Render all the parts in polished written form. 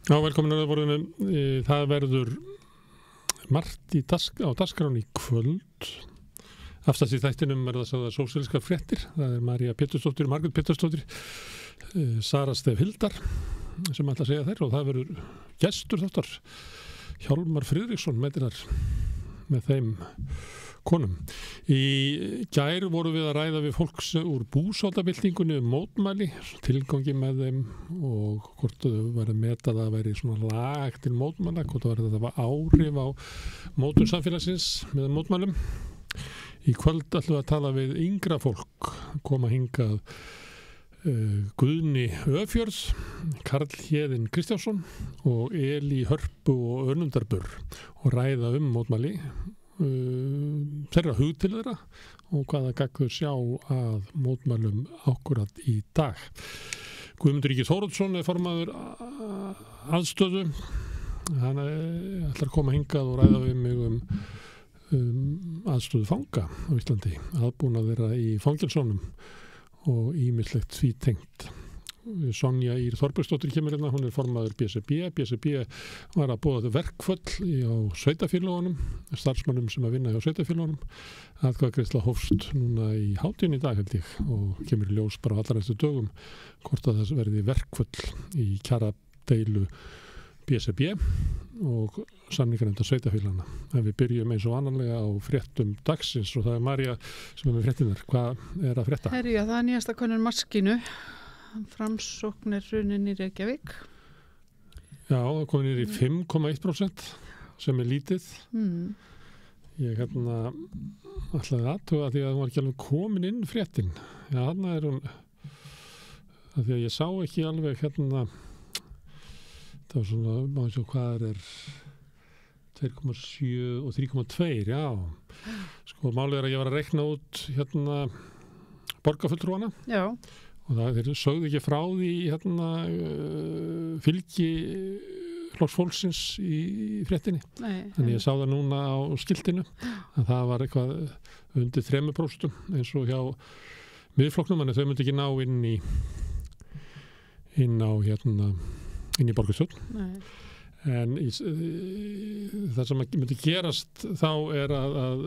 Já, velkomin að borðinu. Það verður margt á dagskránni í kvöld. Aftast í þættinum er það sósíalískar fréttir. Það er María Pétursdóttir, Margrét Pétursdóttir, Sara Stef Hildar sem ætla að segja þeir og það verður gestur þáttar Hjálmar Friðriksson meðinar með þeim konum. Í gær voru við að ræða við fólks úr búsátabyltingunni mótmæli, tilgangi með þeim og hvort þau verið metað að veri svona lag til mótmæla, hvort það var áhrif á mótun samfélagsins með mótmælum. Í kvöld ætlum við að tala við yngra fólk, koma hingað Guðni Öfjörð, Karl Héðinn Kristjánsson og Elí Hörpu og Önundarbur og ræða mótmæli, þeirra hug til þeirra og hvaða gagn þau sjá að mótmælum ákkurat í dag. Guðmundur Ingi Þóroddsson er formaður aðstöðu. Hann ætlar að koma hingað og ræða við mig aðstöðu fanga á Íslandi, aðbúnað þeirra í fangelsónum og ýmislegt því tengt. Sonja Ír Þorbergsdóttir kemur hérna, hún er formaður BSB. BSB var að boða verkföll á sveitafélögunum, starfsmönnum sem að vinna hjá sveitafélögunum. Atkvæðagreiðsla hófst núna í hádeginu í dag held ég og kemur í ljós bara á allra næstu dögum hvort að það verði verkföll í kjaradeilu BSB og samningarnefndar sveitafélagana. En við byrjum eins og annarlega á fréttum dagsins og það er María sem er með fréttinar. Hvað er að frétta? Herja, það er nýjasta könnun Maskínu. Framsókn er hrunin í Reykjavík. Já, það komið niður í 5,1% sem er lítið. Ég ætlaði aðtuga því að hún var ekki alveg komin inn fréttin. Já, þarna er hún, að því að ég sá ekki alveg það var svona, maður sjá hvað er 2,7 og 3,2, já. Sko, málið er að ég var að reikna út borgarfulltrúana. Já. Og þeir sögðu ekki frá því fylgi Flokks fólksins í fréttinni. Þannig ég sá það núna á skiltinu að það var eitthvað undir 3% eins og hjá miðflokknum, en þau myndi ekki ná inn í borgarstjórn. En það sem myndi gerast þá er að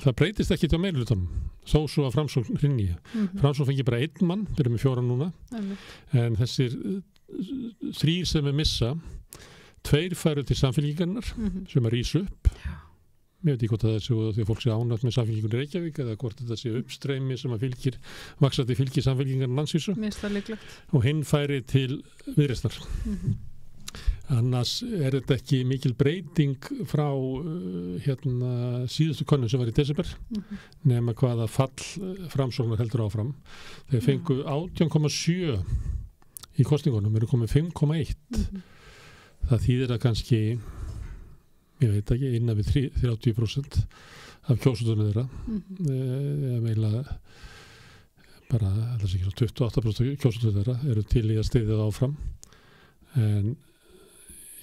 það breytist ekki til meirihlutanum þó svo að Framsókn hrynji. Framsókn fengi bara 1 mann, byrjum með 4 núna, en þessir 3 sem við missa, 2 færu til samfylkingarnar sem að rís upp. Ég veit ekki hvort það er svo því að fólk sé ánægt með samfylkingunni Reykjavík eða hvort þetta sé uppstreymi sem að vaxandi fylgir samfylkingarnar landsvísu. Mér finnst það líklegt. Og hinn færi til Viðreisnar. Annars er þetta ekki mikil breyting frá síðustu könnun sem var í desember, nema hvaða fall Framsóknar heldur áfram. Þeir fengu 18,7 í kosningunum, eru komið 5,1. Það þýðir að kannski, ég veit ekki, innan við 30% af kjósendunum þeirra. Meila bara, það sé ekki 28% kjósendunum þeirra eru til í að styðja það áfram. En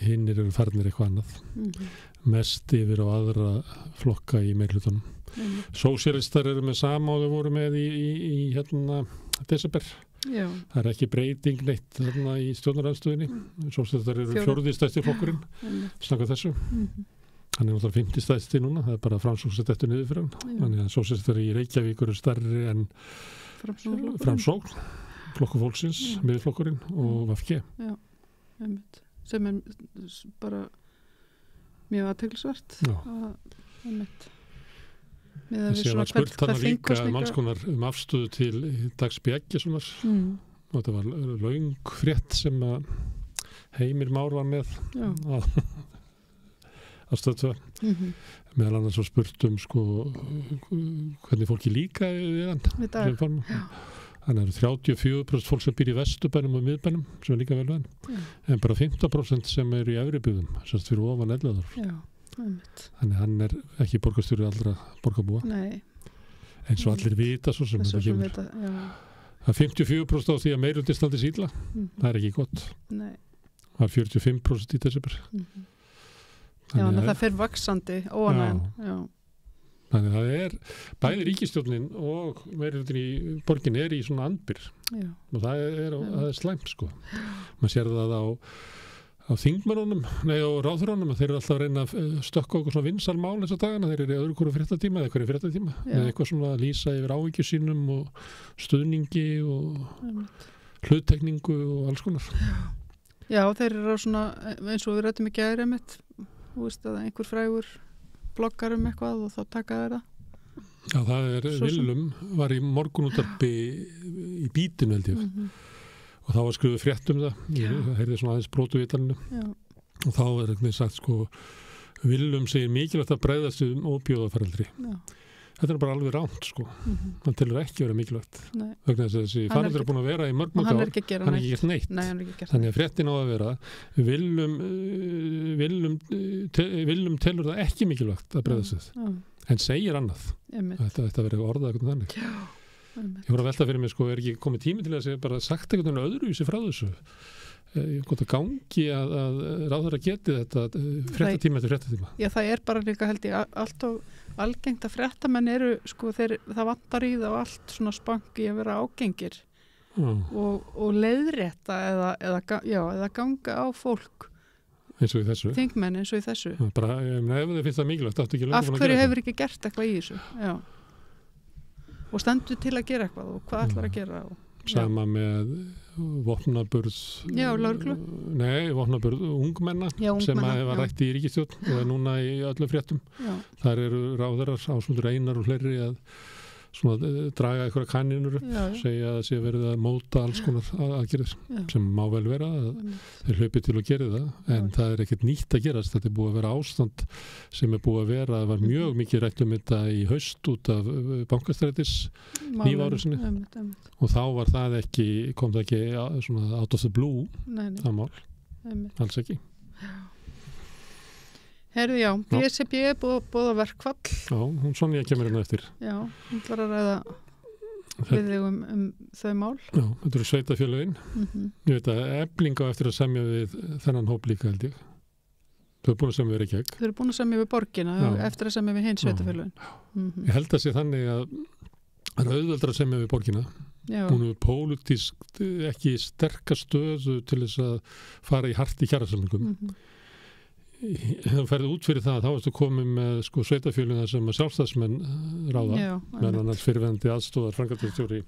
hinnir eru farnir eitthvað annað. Mest yfir á aðra flokka í meirihlutanum. Sósíalistar eru með sama og þau voru með í desember. Já. Það er ekki breyting neitt í stjórnarandstöðinni. Sósíalistar eru 4. stærsti flokkurinn. Snakka þessu. Hann er náttúrulega 5. stærsti núna. Það er bara Framsókn sem dettur niður fyrir hann. Þannig að sósíalistar í Reykjavík eru stærri en Framsókn, Flokkur fólksins, miðflokkurinn og VFG. Já, einmitt. Sem er bara mjög athyglisvert. Þessi var spurt þarna líka mannskonar afstöðu til Dags B. Eggertssonar og þetta var löng frétt sem að Heimir Már var með að stöð 2. Meðal annars var spurt sko hvernig fólki líkaði við hann. Við dag, já. Þannig að 34% fólk sem býr í Vesturbænum og miðbænum sem er líka vel venn. En bara 15% sem eru í efri byggðum, sem fyrir ofan Elliðaþorp. Já, einmitt. Þannig hann er ekki borgarstjóri allra borgarbúa. Nei. Eins og allir vita svo sem þetta kemur. Það er 54% á því að meirhluti standi illa. Það er ekki gott. Nei. Það er 45% í desember. Já, þannig að það fer vaxandi óanægjan. Já. Þannig að það bæði ríkisstjórnin og meirihlutin í borginni í svona andbyr og það er slæmt sko. Man sér það á þingmennunum, og ráðherrunum að þeir eru alltaf að reyna að stökka okkur svona vinsalmál þessa dagana, þeir eru í öðru hverju fréttatíma með eitthvað svona að lýsa yfir áhyggjum sínum og stuðningi og hluttekningu og alls konar. Já, þeir eru svona eins og við rættum í gær einmitt, þú veist að einhver frægur bloggar eitthvað og þá taka þeir það. Já, það Willum var í morgunútvarpi í Bítinu held ég. Og þá var skrifuð frétt það, ég heyrði svona aðeins brotuvitalinu og þá eitthvað sagt sko, Willum segir mikilvægt að bregðast við ópíóðafaraldri. Þetta bara alveg rámt sko, hann telur ekki vera mikilvægt. Vegna þess að þessi faraldur búin að vera í mörg ár, hann er ekki gert neitt. Þannig að fréttin á að vera, Willum telur það ekki mikilvægt að bregðast við, en segir annað. Þetta verður orðað eitthvað þannig. Ég voru að velta fyrir mig sko, ekki komið tími til að segja bara sagt eitthvað öðruvísi frá þessu hvort að gangi að ráðherra geti þetta fréttatíma eftir fréttatíma. Já, það bara líka held ég allt og algengt að fréttamenn eru sko, það vantar í það og allt svona spanki að vera ágengir og leiðrétta eða ganga á fólk eins og í þessu. Þingmenn eins og í þessu. Bara, ef þið finnst það mikilvægt, áttu ekki af hverju hefur ekki gert eitthvað í þessu? Já. Og stendur til að gera eitthvað og hvað ætlar að gera sama með vopnaburð vopnaburð ungmenna sem var rætt í ríkisstjórn og núna í öllum fréttum þar eru ráðherrar Ásmundur Einar og fleiri að svona draga einhverja kanínur upp segja að það sé verið að móta alls konar aðgerðir sem má vel vera að þeir hlaupi til að gera það en það ekkert nýtt að gerast, þetta búið að vera ástand sem búið að vera, það var mjög mikið rætt þetta í haust út af bankastrætis nývárusinni og þá var það ekki, kom það ekki svona out of the blue það mál, alls ekki. Herðu, já, BSB er búið að verkfall. Já, hún Sonja kemur hérna eftir. Já, hún var að ræða við þig þau mál. Já, þetta eru sveitafélögin. Ég veit að Efling á eftir að semja við þennan hóp líka held ég. Þau eru búin að semja við Reykjavík. Þau eru búin að semja við borgina eftir að semja við hins sveitafélögin. Ég held að sé þannig að það er auðveldra að semja við borgina. Hún er pólitískt ekki sterkast stöðu til þess að fara í hart í kjarasamningum. Þú ferði út fyrir það, þá ertu komið með sko sveitafélögin sem að sjálfstæðismenn ráða, meðan annars fyrirverandi aðstóðar framkvæmdastjóri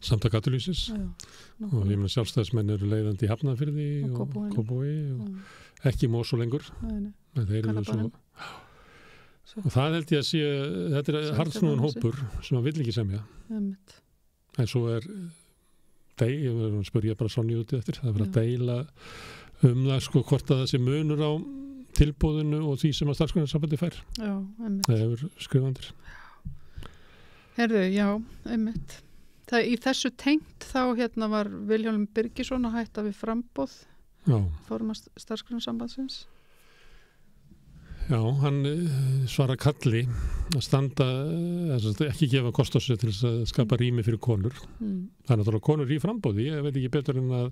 Samtaka atvinnulífsins og ég meina sjálfstæðismenn eru leiðandi í Hafnarfirði og Kópavogi og ekki Mosó lengur, en þeir eru svo og það held ég að sé, þetta er harðsnúin hópur sem að vill ekki semja, en svo ég spyr ég bara Sonju út eftir, það er að deila það sko hvort að það sé munur á tilboðinu og því sem að starfsgreinasambandi fær. Já, einmitt. Það hefur skrifandir. Herðu, já, einmitt. Í þessu tengt þá var Vilhjálmur Birgisson að hætta við framboð formann starfsgreinasambandsins. Já, hann svarar kalli að standa, ekki gefa kost á sig til að skapa rými fyrir konur. Það er náttúrulega konur í framboði, ég veit ekki betur en að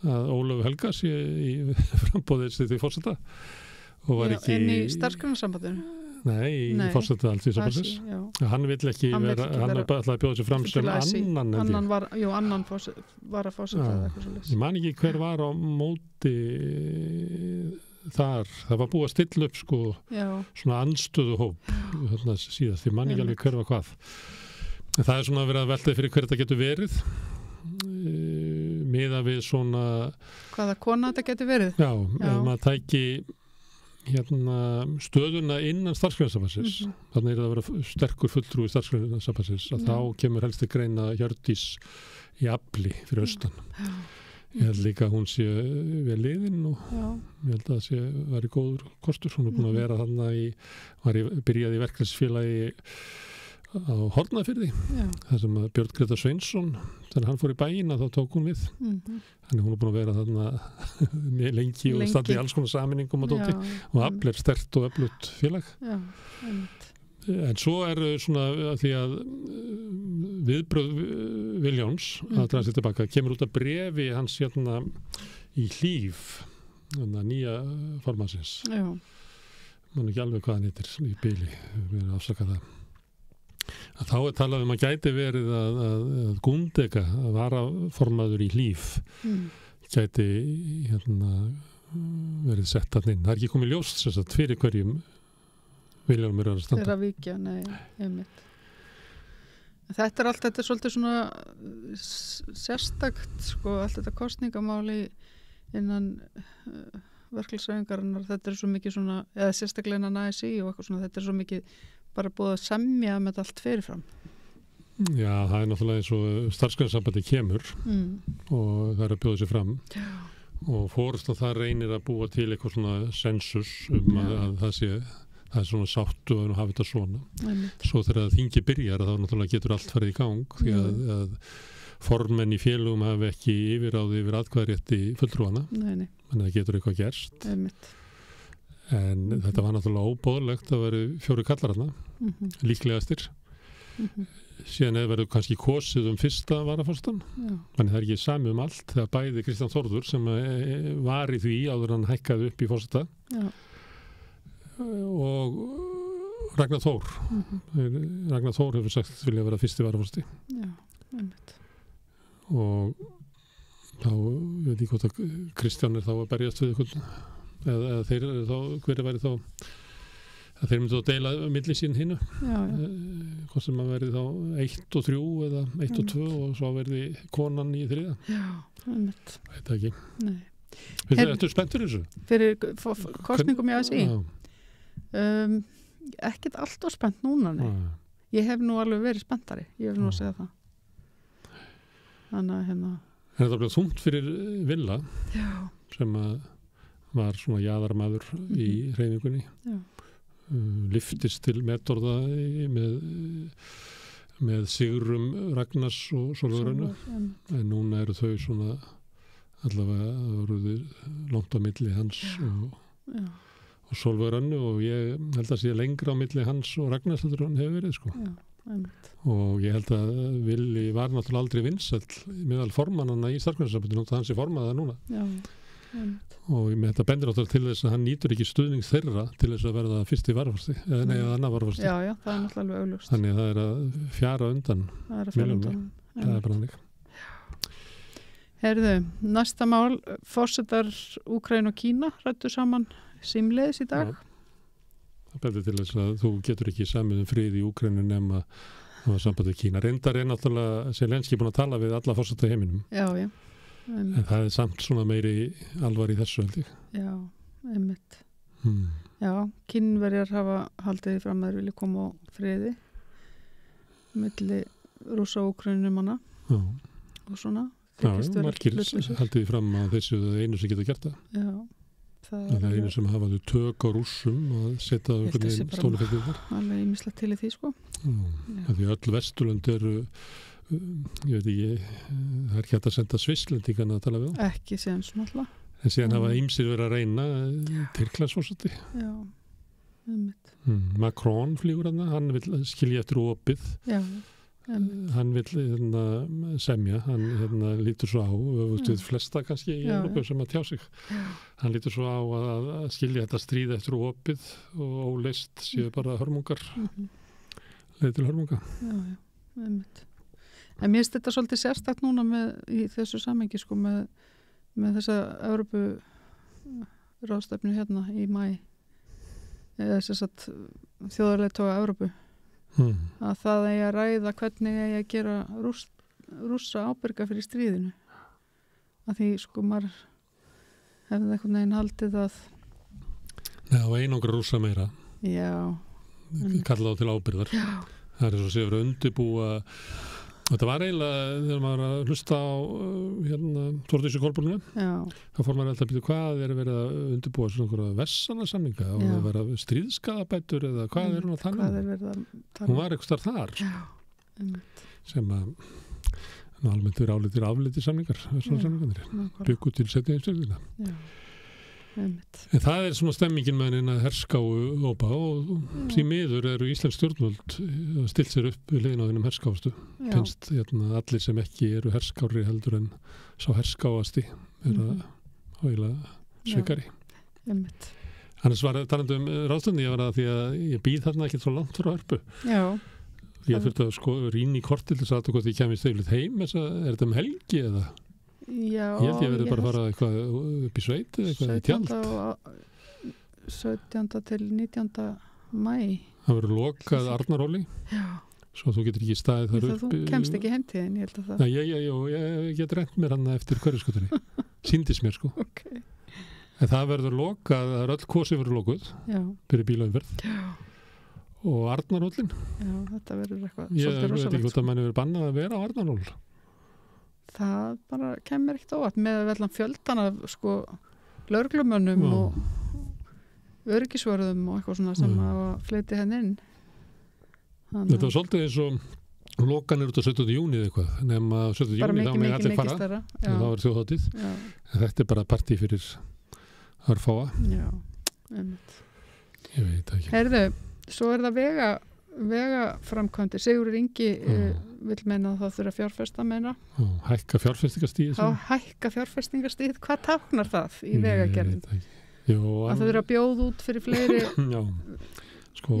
Ólafur Helga sé í framboði til forseta. En í starfsgreinasambandinu? Nei, í forseta Alþýðusambandsins. Hann vill ekki vera, hann er bara alltaf að bjóða sig fram sem annan. Annan var að forseta eða eitthvað svolítið. Ég man ekki hver var á móti þar, það var búið að stilla upp sko svona andstöðu hóp síðast, ég man ekki alveg hver var hvað en það er svona að vera að veltaði fyrir hver þetta getur verið miða við svona hvaða kona þetta getur verið ef maður tæki stöðuna innan starfsgreinasambandsins þannig er það að vera sterkur fulltrúi starfsgreinasambandsins að þá kemur helst til greina Hjördís í afli fyrir austan ég held líka að hún sé vel liðin og ég held að það sé væri góður kostur, hún er búin að vera þarna byrjaði í verkefnisfélagi á Hornafirði þar sem að Björn Greta Sveinsson þegar hann fór í bæinn þá tók hún við þannig hún er búin að vera þarna lengi og standi í alls konar sameiningum og afl er sterkt og öflugt félag en svo svona því að viðbrögð Vilhjálms að draga sér tilbaka kemur út af brefi hans í Hlíf nýja formannsins mann ekki alveg hvað hann heitir í bíli, við erum afsakað það. Að þá talað að gæti verið að Gundega, að varaformaður í Hlíf, gæti verið sett hann inn. Það er ekki komið ljóst sem sagt fyrir hverjum Vilhjálmur er að standa. Þeirra víkja, nei, einmitt. Þetta er svolítið svona sérstakt, sko, allt þetta kosningamáli innan verkalýðshreyfingarinnar, þetta er svo mikið svona, eða sérstaklega innan ASÍ og eitthvað svona, þetta er svo mikið bara búið að semja með allt fyrirfram. Já, það er náttúrulega eins og starfsgreinasambandi kemur og það er að bjóða sér fram. Já. Og fórustan það reynir að búa til eitthvað svona sensus að það er svona sátt og hafa þetta svona. Svo þegar þingi byrjar þá náttúrulega getur allt farið í gang því að formenn í félögum hafi ekki yfirráði yfir atkvæðarétti fulltrúana. Þannig að það getur eitthvað gerst. En þetta var náttúrulega óboðlegt að vera 4 kallar þarna, líklegastir. Síðan verður kannski kosið fyrsta varaforstan. Þannig það er ekki sami allt þegar bæði Kristján Þórður sem var í því áður hann hækkaði upp í forseta og Ragnar Þór. Ragnar Þór hefur sagt vilja vera fyrsti varaforsti. Já, einmitt. Og þá veit ég hvort að Kristján er þá að berjast við einhvern eða þeir eru þá, hver væri þá að þeir myndu að deila milli sín hinnu hvort sem að verði þá 1 og 3 eða 1 og 2 og svo verði konan í 3. Já, einmitt. Veit ekki. Nei. Ertu spenntur þessu? Fyrir kosningum í ASÍ? Ekkert alltaf spennt núna, nei. Ég hef nú alveg verið spenntari, ég hef nú að segja það. Þannig að En þetta blev þungt fyrir Villa sem var svona jaðarmaður í hreyfingunni. Lyftist til metorða með sigrum Ragnars og Sólveig en núna eru þau svona allavega langt á milli hans og Sólveig og ég held að sé lengra á milli hans og Ragnars heldur hann hefur verið sko. Og ég held að Villi var náttúrulega aldrei vinsæll meðal formannanna í starfsgreinasambandinu og hann sé formaða núna. Og með þetta bendir náttúrulega til þess að hann nýtur ekki stuðning þeirra til þess að verða fyrsti varaforsti eða annar varaforsti. Já, það er náttúrulega alveg augljóst. Þannig að það er að fjara undan Vilhjálmi. Það er bara hannig. Heyrðu, næsta mál, forsetar Úkraínu og Kína ræddu saman símleiðis í dag. Það bendir til þess að þú getur ekki samið frið í Úkraínu nema sambandi Kína. Reyndar er náttúrulega Zelenský búin að tala við alla forseta heiminum. Já. En það er samt svona meiri alvar í þessu held ég. Já, einmitt. Já, Kínverjar hafa haldið fram að þeir vilja koma á friði milli Rússa og Úkraínumanna og svona. Já, margir haldið fram að þessu er einu sem getur gert það. Já. Það er einu sem hafaðu tök á Rússum að setja einhvern veginn stólufellið þar. Alveg ýmislegt til í því sko. Því öll Vesturlönd eru ég veit ekki, það er ekki hægt að senda Svisslendingana að tala við á. Ekki síðan svona alltaf. En síðan hafa ýmsir verið að reyna Tyrklandsforseti. Já, einmitt. Macron flýgur hann vil skilja eftir opið. Já, einmitt. Hann vil semja, hann lítur svo á, við flesta kannski í Evrópu sem að tjá sig. Já. Hann lítur svo á að skilja þetta stríð eftir opið og óleist séu bara hörmungar, leið til hörmunga. Já, einmitt. En mér finnst þetta svolítið sérstakt núna í þessu samhengi sko með þessa Evrópu ráðstefnu hérna í maí eða þess að þjóðarleiðtoga Evrópu að það eigi að ræða hvernig eigi að gera Rússa ábyrga fyrir stríðinu að því sko maður hefði eitthvað neginn haldið að og einangra Rússa meira kalla þá til ábyrgðar. Það er svo að sé verið að undirbúa. Þetta var eiginlega, þegar maður var að hlusta á Þórdísi Kolbrúnu, þá fór maður alltaf að byrja hvað er verið að undirbúa svona einhverja vessanarsamninga og það var stríðskaðabætur eða hvað er hún að tala um? Hún var eitthvað þar sem að almennt eru afliti samningar, vessanarsamningarnir, byggu til setja einstöðina. En það er svona stemmingin með henni að herskáu hópa og því miður eru íslensk stjórnvöld stilt sér upp við liðin á þennum herskáastu. Finnst allir sem ekki eru herskári heldur en sá herskáasti er að hóila svikari. Annars var talandi ráðstöndin, ég var að því að ég býð þarna ekki svo langt frá Hörpu. Já. Ég þurfti að rýna í kortið til þess að hvort ég kemist yfirleitt heim, er þetta helgi eða? Já. Ég held ég verið bara að fara eitthvað upp í sveit eða eitthvað í tjald. 17. til 19. mæ. Það verður lokað Arnaróli. Já. Svo þú getur ekki staðið þar upp. Þú kemst ekki heimtíðin, ég held að það. Nei, ég get rent mér hann eftir hverjaskutunni. Sýndist mér sko. Okay. En það verður lokað, það öll kosi verður lokuð. Já. Fyrir bílaumferð. Já. Og Arnarhólin. Já, þetta verður eitthvað svolítið rosalegt. Ég veit ekki hvort að manni verður bannað að vera á Arnarhól. Það bara kemur ekkert óvart með vellan fjöldan af sko lögreglumönnum og öryggisvörðum og eitthvað svona sem að fleiti henni inn. Þetta var svolítið eins og lokanir út á 17. júni eða eitthvað, nema 17. júni þá með allir fara og þá er þjóðhátíð. En þetta er bara partí fyrir örfáa. Já, einmitt. Ég veit ekki. Heyrðu, svo er það vegaframkvæmdir. Sigurður Ingi vill meina að það þurfa fjárfesta meina. Hækka fjárfestingastíð. Hækka fjárfestingastíð, hvað táknar það í vegagerðin? Að það þurfa að bjóða út fyrir fleiri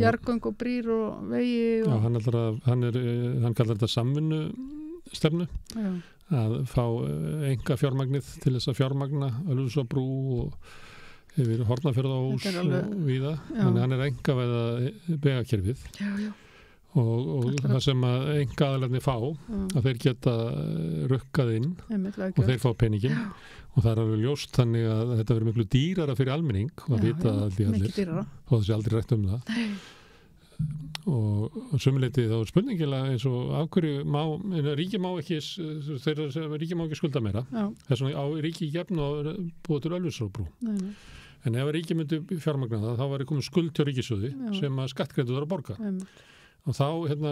jargöng og brýr og vegi og... Já, hann kallar þetta samvinnu stefnu að fá enga fjármagnið til þess að fjármagna Ölfusárbrú og yfir Hornafjarðarhús og víða, þannig hann enga veða vegakerfið og það sem að enga aðalarnir fá að þeir geta rukkað inn og þeir fá peningin og það er alveg ljóst þannig að þetta verður miklu dýrara fyrir almenning og að vita allir og það sé aldrei rætt um það og sömuleyti þá er spurningilega eins og af hverju ríki má ekki skulda meira þess vegna á ríki gefn og búið til Ölfusárbrú en ef ríki myndi fjármagna það þá var komið skuld hjá ríkissjóði sem að skattgreiðendur þarf að borga og þá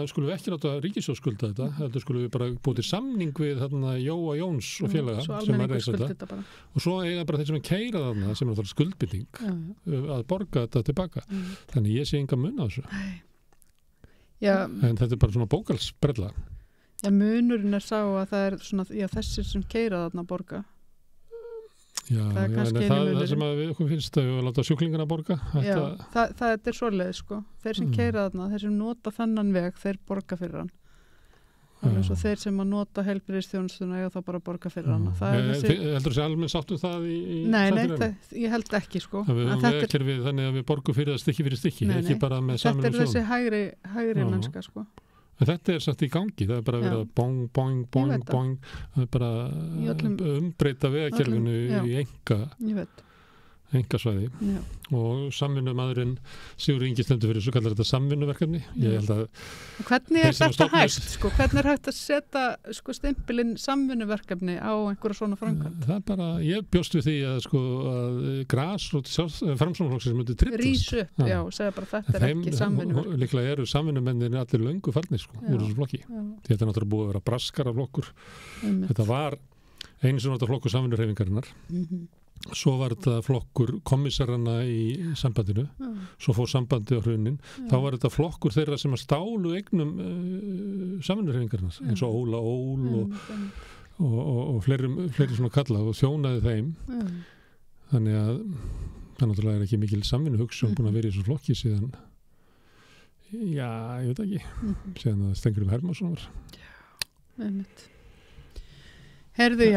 skulum við ekki láta ríkissjóð skulda þetta, heldur skulum við bara búið til samning við Jóa Jóns og félaga sem er reisa þetta og svo eiga bara þeir sem keyra þarna sem er skuldbinding að borga þetta tilbaka þannig ég sé enga mun á þessu en þetta er bara svona bókalsbrella. Munurinn er sá að það er svona, þessir sem keyra þarna borga. Það sem að við okkur finnst að láta sjúklingana borga það er svoleiðis sko þeir sem keyra þarna, þeir sem nota þennan veg þeir borga fyrir hann alveg svo þeir sem að nota heilbrigðisþjónustuna þá bara borga fyrir hann Heldur þessi almenn sáttu það í Nei, ég held ekki sko við höfum vegakerfið þannig að við borgum fyrir það stykki fyrir stykki ekki bara með saminu þetta er þessi hægri mennska sko En þetta er satt í gangi, það er bara verið að bong, bong, bong, bong, það er bara umbreyta vegakerfinu í enga svæði og samvinnumaðurinn Sigurður Ingi stendur fyrir svo kallar þetta samvinnuverkefni. Ég held að hvernig er þetta hægt? Sko? Hvernig er hægt að setja stimpilinn samvinnuverkefni á einhverja svona framkvæmd? Það er bara, ég bjóst við því að grasrót framsóknarflokksins myndi tryllast. Rís upp, segja bara þetta er ekki samvinnuverkefni. Líklega eru samvinnumennir allir löngu farnir úr þessu flokki. Þetta er náttúrulega búið að vera braskaraflokkur. Þetta var einu sem náttúrulega flokkur samvinnuhreyfingarinnar. Svo var þetta flokkur kommissarana í sambandinu svo fór sambandi á hrunin þá var þetta flokkur þeirra sem að stálu eignum samvinnurhreyfingarinnar eins og Óla Ól og fleiri svona kalla og þjónaði þeim þannig að það náttúrulega er ekki mikil samvinnuhugsun búin að vera í þessu flokki síðan ég veit ekki síðan að Steingrímur Hermannsson var Herðu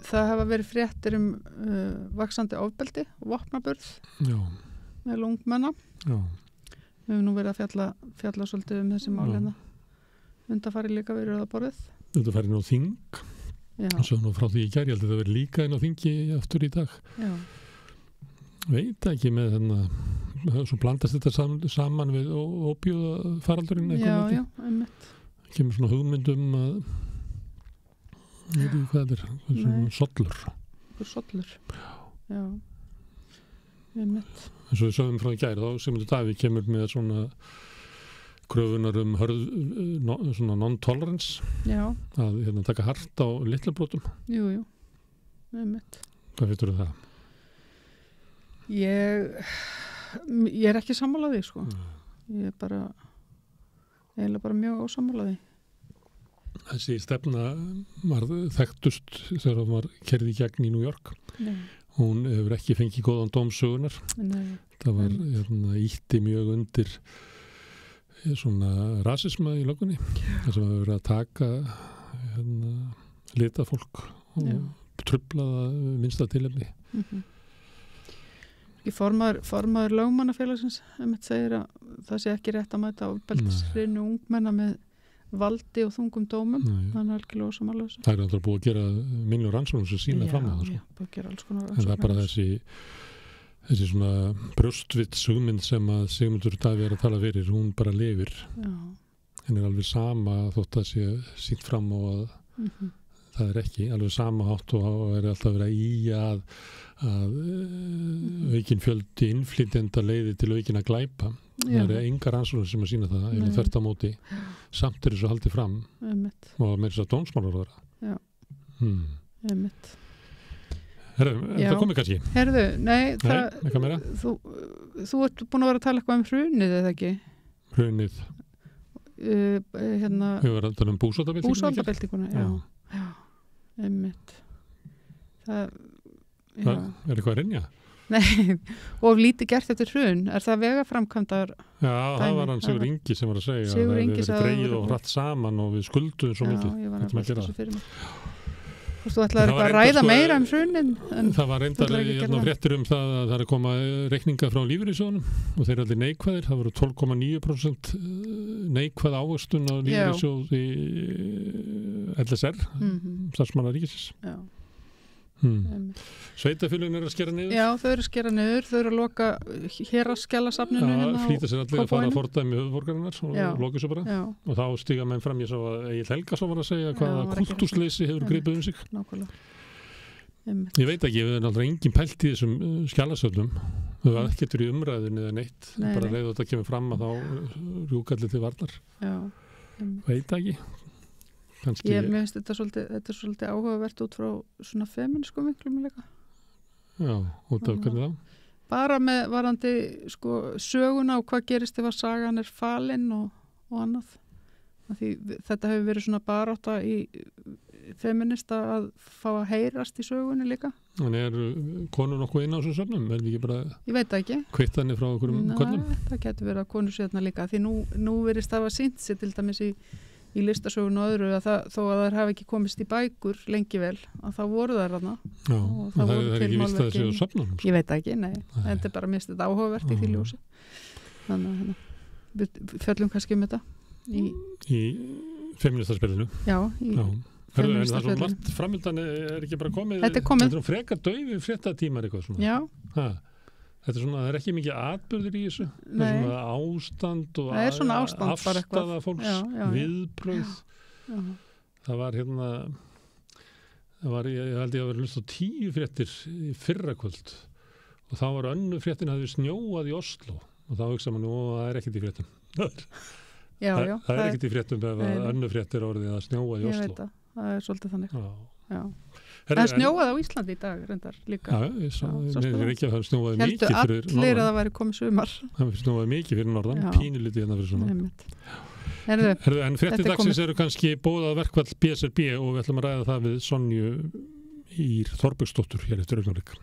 það hafa verið fréttir vaxandi ofbeldi og vopnaburð með ungmenna. Við hefum nú verið að fjalla svolítið þessi mál hérna. Undanfarið líka verið á borðið. Undanfarið inn á þing. Og svo nú frá því í gær, ég held að það verið líka inn á þingi aftur í dag. Veit ekki með svo blandast þetta saman við ópíóða faraldurinn eitthvað. Já, einmitt. Kemur svona hugmyndum að ég veit ekki hvað þetta er sollur já eins og við sögum frá í gær þá Sigmundur Davíð kemur með svona kröfunar svona non-tolerance að taka hart á litla brotum jú einmitt hvað finnst þú það? Ég er ekki sammála því sko ég er bara eiginlega bara mjög ósammála því Þessi stefna var þekktust þegar hann var keyrð í gegn í New York hún hefur ekki fengið góðan dómsögunar. Það var ítti mjög undir svona rasisma í löggunni, þess að það hefur verið að taka lita fólk og truflaða minnsta tilefni. Formaður lögmannafélagsins segir að það sé ekki rétt að mæta ofbeldishrinu ungmenna með valdi og þungum dómum. Þannig algjörlega ósammála þessu. Það alltaf búið að gera minni rannsóknum sem sína fram á það. Já, búið að gera alls konar rannsóknum. En það er bara þessi svona brjóstvits hugmynd sem að Sigmundur Davíð er að tala fyrir, hún bara lifir. En er alveg sama þótt að sé sýnt fram á að það er ekki alveg sama hátt og er alltaf verið að aukin fjöldi innflytjenda leiði til aukin að glæpa. Það er engar rannsóknir sem að sína það, eða þvert á móti. Samt er þessu haldið fram og með þess að dómsmálaráðherra. Einmitt. Það komið kannski? Nei, eitthvað meira? Þú ert búin að vera að tala eitthvað hrunið, eða ekki? Hrunið? Við varum að tala búsáldabeltinguna. Búsáldabeltinguna, já. Einmitt. Er eitthvað að rinja? Nei, og lítið gert eftir hrun. Er það vegaframkvæmdar? Já, það var hann Sigur Ingi sem var að segja að það hefur verið dreigið og hratt saman og við skuldum svo mikið. Já, ég var að velta þessu fyrir mig. Þú ætlaði eitthvað að ræða meira hrunin? Það var reyndar fréttir það að það er að koma reikninga frá lífeyrissjóðunum og þeir eru allir neikvæðir. Það voru 12,9% neikvæð ávöxtun á lífeyrissjóð í LSR, starfsmanna ríkisins. Já. Sveitafélögin eru að skera niður? Já, þau eru að skera niður, þau eru að loka héraðsskjalasafninu flýta sér allir að fara að fordæmi höfuðborgarinnar og loka svo bara og þá stiga menn fram, ég sá að Egill Helgason var að segja hvaða kultúrsleysi hefur gripið sig. Nákvæmlega. Ég veit ekki, við erum alltaf engin pælt í þessum skjalasöfnum, þau var ekkert í umræðinu eða neitt, bara leið þetta kemur fram að þá rjúkallir til varnar. Veit ekki. Mér finnst þetta svolítið áhugavert út frá svona feminískum vinklum líka. Já, út af hvernig þá? Bara með varandi söguna og hvað gerist ef að sagan er falin og annað. Því þetta hefur verið svona barátta í feminista að fá að heyrast í sögunni líka. En konur nokkuð inn á þessum söfnum? Ekki bara ég veit ekki. Kvittanir frá okkurum köllum? Nei, það getur verið að konur sé þarna líka. Því nú verist það að sýnt sér til dæmis í listasögun og öðru að þó að þær hafi ekki komist í bækur lengi vel að það voru þær þarna. Já, og það er ekki vist að það séu á söfnunum. Ég veit ekki, nei. En þetta er bara mist þetta áhugavert í því ljósi. Þannig að við fjöllum kannski um þetta í feministaspilinu. Já, en það er svo margt framöndan er ekki bara komið. Þetta er komið. Þetta er frekar dauði fréttatímar eitthvað svona. Já. Þetta er svona, það er ekki mikið atburðir í þessu. Nei. Það er svona ástand og afstaða fólks, viðbröð. Það var ég held ég að vera hlust á 10 fréttir í fyrrakvöld og þá var önnu fréttin hafði snjóað í Oslo og þá hugsa maður það er ekkert í fréttum. Það er ekkert í fréttum ef önnu fréttir orðið að snjóað í Oslo. Ég veit það er svolítið þannig. Já. Það snjóaði á Íslandi í dag reyndar líka. Já, ég er ekki að það snjóaði mikið fyrir norðan. Heldur allir að það væri komið sumar. Það snjóaði mikið fyrir norðan, pínulítið hérna fyrir sumar. En fréttir dagsins eru kannski boðað verkfall BSRB og við ætlum að ræða það við Sonju Ýr Þorbergsdóttur hér eftir augnablik.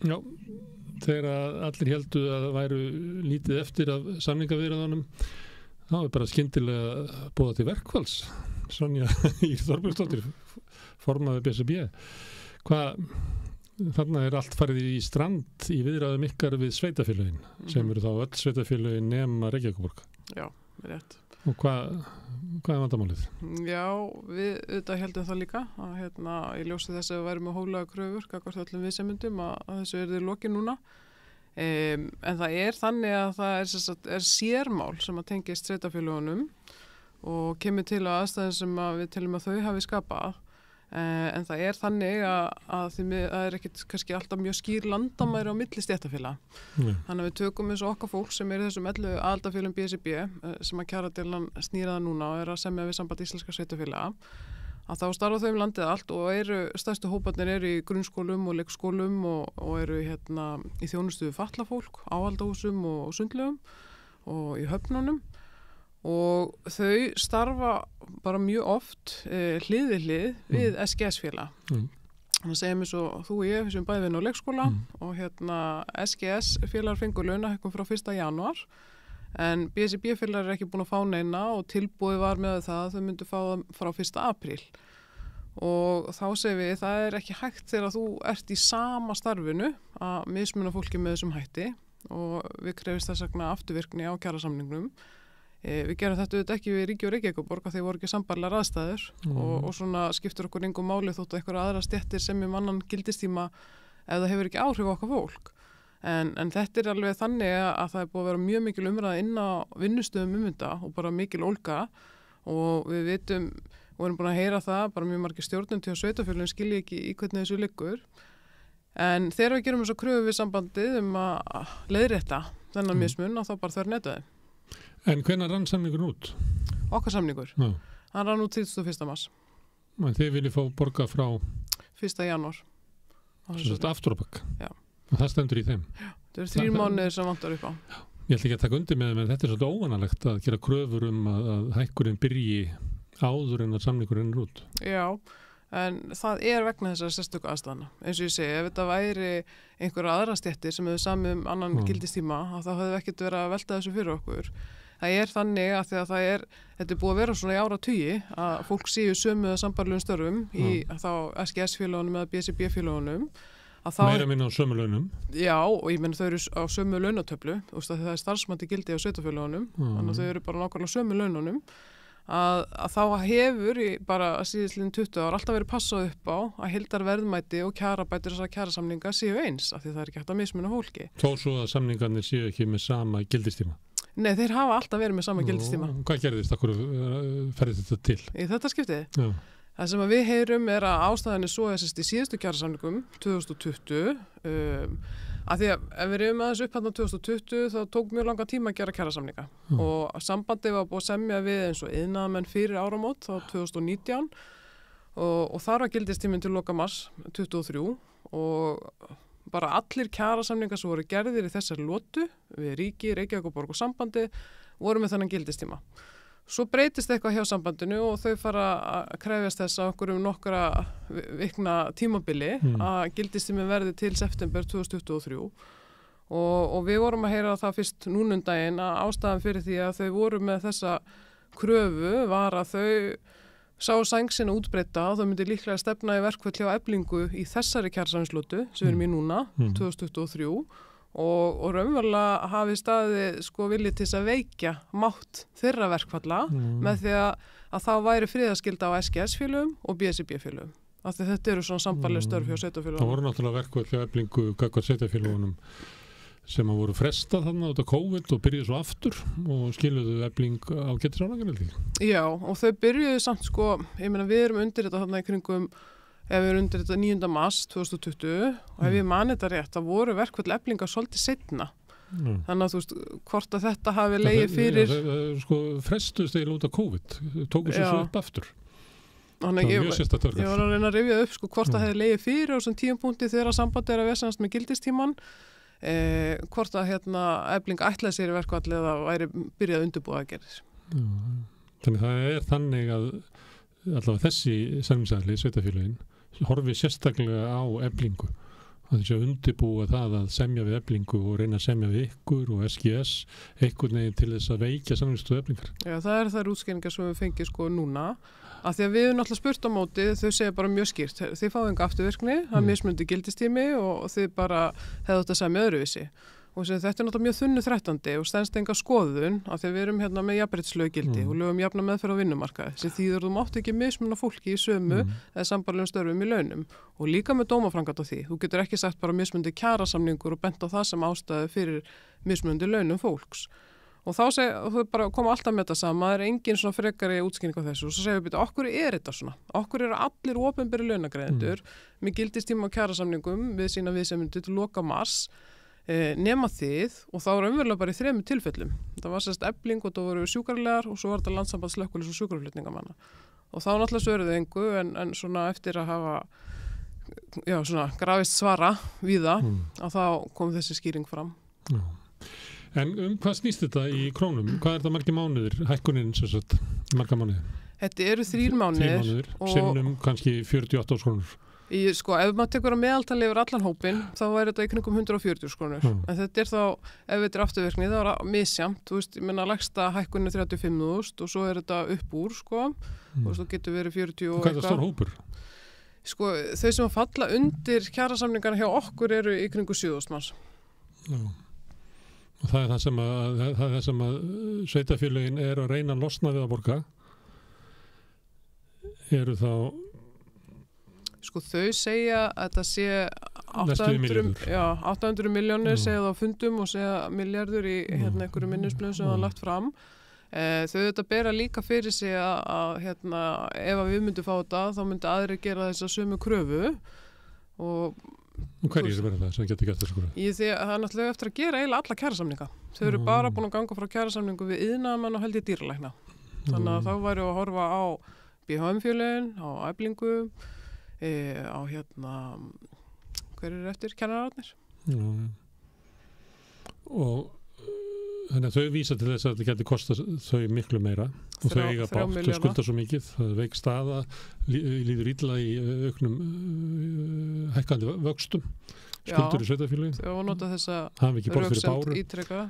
Já, þegar allir heldu að það væru lítið eftir af samningaviðræðunum, þá bara skyndilega boðað til verkfalls. Sonja Ýr Þorbjörnsdóttir, formaður BSRB. Þarna allt farið í strand í viðræðum ykkar við sveitafélögin, sem eru þá öll sveitafélögin nema Reykjavíkurborg. Já, rétt. Og hvað er vandamálið? Já, við auðvitað heldum það líka að ég ljósi þess að við værum með hóflega kröfur gagnvart öllum viðsemyndum að þessu er lokið núna. En það er þannig að það er sérmál sem að tengist sveitafélögunum og kemur til að aðstæðin sem að við teljum að þau hafi skapað. En það er þannig að það er ekkit kannski alltaf mjög skýr landamæri á milli stéttarfélaga. Þannig að við tökum eins og okkar fólk sem er í þessum 11 aðildarfélögum BSRB sem að kjaradeilan snýraða núna og er að semja við Samband íslenskra sveitarfélaga, að þá starfa þau landið allt og stærstu hóparnir eru í grunnskólum og leikskólum og eru í þjónustu við fatlað fólk, áhaldahúsum og sundlaugum og í höfnunum. Og þau starfa bara mjög oft hlið við hlið við SGS-félag. Þannig að segjum eins og þú og ég sem bæði vinna á leikskóla og SGS-félagar fengur launahækkun frá 1. janúar en BSRB-félagar er ekki búin að fá neina og tilbúið var með það að þau myndu fá það frá 1. apríl. Og þá segjum við það er ekki hægt þegar þú ert í sama starfinu að mismuna fólki með þessum hætti og við krefist þess vegna afturvirkni á kjarasamningnum. Við gerum þetta auðvitað ekki við Ríki og Reykjavíkurborg að þeir voru ekki sambærilegar aðstæður og svona skiptur okkur engum máli þótt að einhverja aðra stéttir sem annan gildistíma ef það hefur ekki áhrif á okkar fólk. En þetta er alveg þannig að það er búið að vera mjög mikil umræða inn á vinnustöðum þetta og bara mikil ólga og við vitum og erum búin að heyra það, bara mjög margir stjórnendur og sveitafélögin skilji ekki í hvernig þessu liggur. En þegar við gerum þess að kröfu við sambandið að leiðrétta þennan mismun þá bara þær netaði. En hvenær rann samningur út? Okkar samningur. Já. Hann rann út 31. mars. En þið viljið fá borga frá 1. janúar. Aftur á bak. Já. Og það stendur í þeim. Já. Það eru 3 mánuðir sem vantar upp á. Já. Ég ætla ekki að taka undir með þetta er svolítið óvanalegt að gera kröfur að hækkurinn byrji áður en að samningurinn er út. Já. En það er vegna þessar sérstöku aðstæðna. Eins og ég segi, ef þetta væri einhverja aðra stéttir sem hefur samið annan gildistíma, þá hefðu ekkert verið að velta þessu fyrir okkur. Það er þannig að þegar þetta er búið að vera svona í áratugi að fólk séu sömu eða sambærilegum störfum í þá SGS-félagunum eða BSRB-félagunum. Meira minna á sömu launum? Já, og ég menn þau eru á sömu launatöflu, það er starfsmætti gildi á sveitafélagunum, þannig að þau eru bara nákvæmlega sömu laununum. Að þá hefur bara síðastliðin 20 ár alltaf verið passað upp á að heildarverðmæti og kjarabætur þessara kjarasamninga séu eins, af því það er ekki hægt að mismuna fólki. Þó svo að samningarnir séu ekki með sama gildistíma? Nei, þeir hafa alltaf verið með sama gildistíma. Hvað gerðist? Akkur ferði þetta til? Í þetta skiptið? Já. Það sem við heyrum er að ástæðan er svo í síðustu kjarasamningum 2020 að því að ef við reyfum aðeins upp hérna 2020 þá tók mjög langa tíma að gera kjarasamninga og sambandið var búið að semja við eins og iðnaðarmenn fyrir áramót þá 2019 og þar var gildistíminn til loka mars 2023 og bara allir kjarasamningar sem voru gerðir í þessari lotu við Ríki, Reykjavíkurborg og sambandi voru með þennan gildistíma. Svo breytist eitthvað hjá sambandinu og þau fara að krefjast þess að okkur nokkra vikna tímabili að gildistíminn verði til september 2023 og við vorum að heyra það fyrst núnundaginn að ástæðan fyrir því að þau voru með þessa kröfu var að þau sá sængsina útbreyta og þau myndi líklega stefna í verkfall hjá Eflingu í þessari kjarasamningslotu sem við erum í núna 2023 og raunverulega hafi staðið viljið til þess að veikja mátt þeirra verkfalla með því að þá væri friðarskylda á SGS-félögum og BSRB-félögum. Af því þetta eru svona sambærileg störf hjá sveitarfélögunum. Það voru náttúrulega verkfall hjá Eflingu gagnvart sveitarfélögunum sem voru frestað þarna út af COVID og byrjuðu svo aftur og skiluðu Efling á getusárangar. Já, og þau byrjuðu samt ég meina við erum undir þetta þarna í kringum ef við erum undir þetta 9. mars 2020 og ef ég mani þetta rétt, það voru verkfall Eflingar svolítið seinna. Þannig að þú veist, hvort að þetta hafi legið fyrir... Frestuðst eiginlega út af COVID, tóku svo upp aftur. Þannig ég var að reyna að rifja upp hvort það hefði legið fyrir á þessum tímapunkti þegar sambandi er að vesenast með gildistíman, hvort að Efling ætlaði sér í verkfall eða væri byrjað undirbúið að gera þessu. Þannig það er þannig að allavega þessi samningsaðili, sveitafélögin, horfi sérstaklega á Eflingu að þessi undirbúa það að semja við Eflingu og reyna að semja við ykkur og SGS einhvern veginn til þess að veikja samningsstöðu Eflingar. Já, það þær útskýringar sem við fengið sko núna, af því að við erum náttúrulega spurt á móti, þau segja bara mjög skýrt, þið fáið enga afturvirkni, það mismundi gildistími og þið bara hefðu þetta að semja öðruvísi. Og þetta er náttúrulega mjög þunnu 13. og stendst enga skoðun af því að við erum hérna með jafnréttislöggildi og lögum jafna meðferð á vinnumarkaði sem þýðir þú mátt ekki mismuna fólki í sömu eða sambærilegum störfum í launum og líka með dómaframkvæmd á því. Þú getur ekki sagt bara mismundi kjarasamningur og bent á það sem ástæðu fyrir mismundi launum fólks. Og þá bara koma alltaf með þetta sama, það engin svona frekari útskýring á þessu og svo segir við okkur þetta svona, okkur allir opinberi launagreiðendur með gildistíma og kjarasamningum við sína viðsemjendur til loka mars nema þið og þá raunverulega bara í 3 tilfellum. Það var sérst Efling og það voru sjúkrarlegar og svo var þetta Landssamband slökkvilis og sjúkraflutningamanna. Og þá náttúrulega svöruðu engu en svona eftir að hafa svona grafist svara við það að þá kom þessi skýring fram. Já. En hvað snýst þetta í krónum? Hvað þetta margir mánuðir? Hækkunin sem sagt, marga mánuðir? Þetta eru 3 mánuðir. Sinnum kannski 48 krónur. Sko, ef maður tekur að meðaltali yfir allan hópin, þá væri þetta í kringum 140 krónur. En þetta þá, ef þetta afturvirkni, þá misjamt. Þú veist, ég menna lægsta hækkunni 35.000 og svo þetta upp úr, sko. Og svo getur verið 40 og eitthvað. Hvað er það stór hópur? Sko, þau sem falla undir kjarasamningarna hjá okkur eru í kringum 7.000 manns. Já. Og það er það sem að sveitarfélögin að reyna að losna við að borga. Eru þá Sko þau segja að þetta sé 800 milljónir segja það á fundum og segja milljarður í einhverju minnisblöðum sem það lagt fram. Þau þetta bera líka fyrir sig að ef að við myndum fá þetta þá myndi aðrir gera þessa sömu kröfu og hverjir sem verður það sem getur gert þessu kröfu? Það er náttúrulega eftir að gera eiginlega alla kjarasamninga. Þau eru bara búin að ganga frá kjarasamningu við iðnaðarmenn og held ég dýralækna. Þannig að þá væri að horfa á BHM-félögin, á Eflingu á hver eftir kennararnir og þannig að þau vísa til þess að þetta getur kostað þau miklu meira og þau eiga bátt og skulda svo mikið það veik staða, líður illa í auknum hækkandi vöxtum skuldur í sveitarfélögin og nota þessa röksemd ítrekka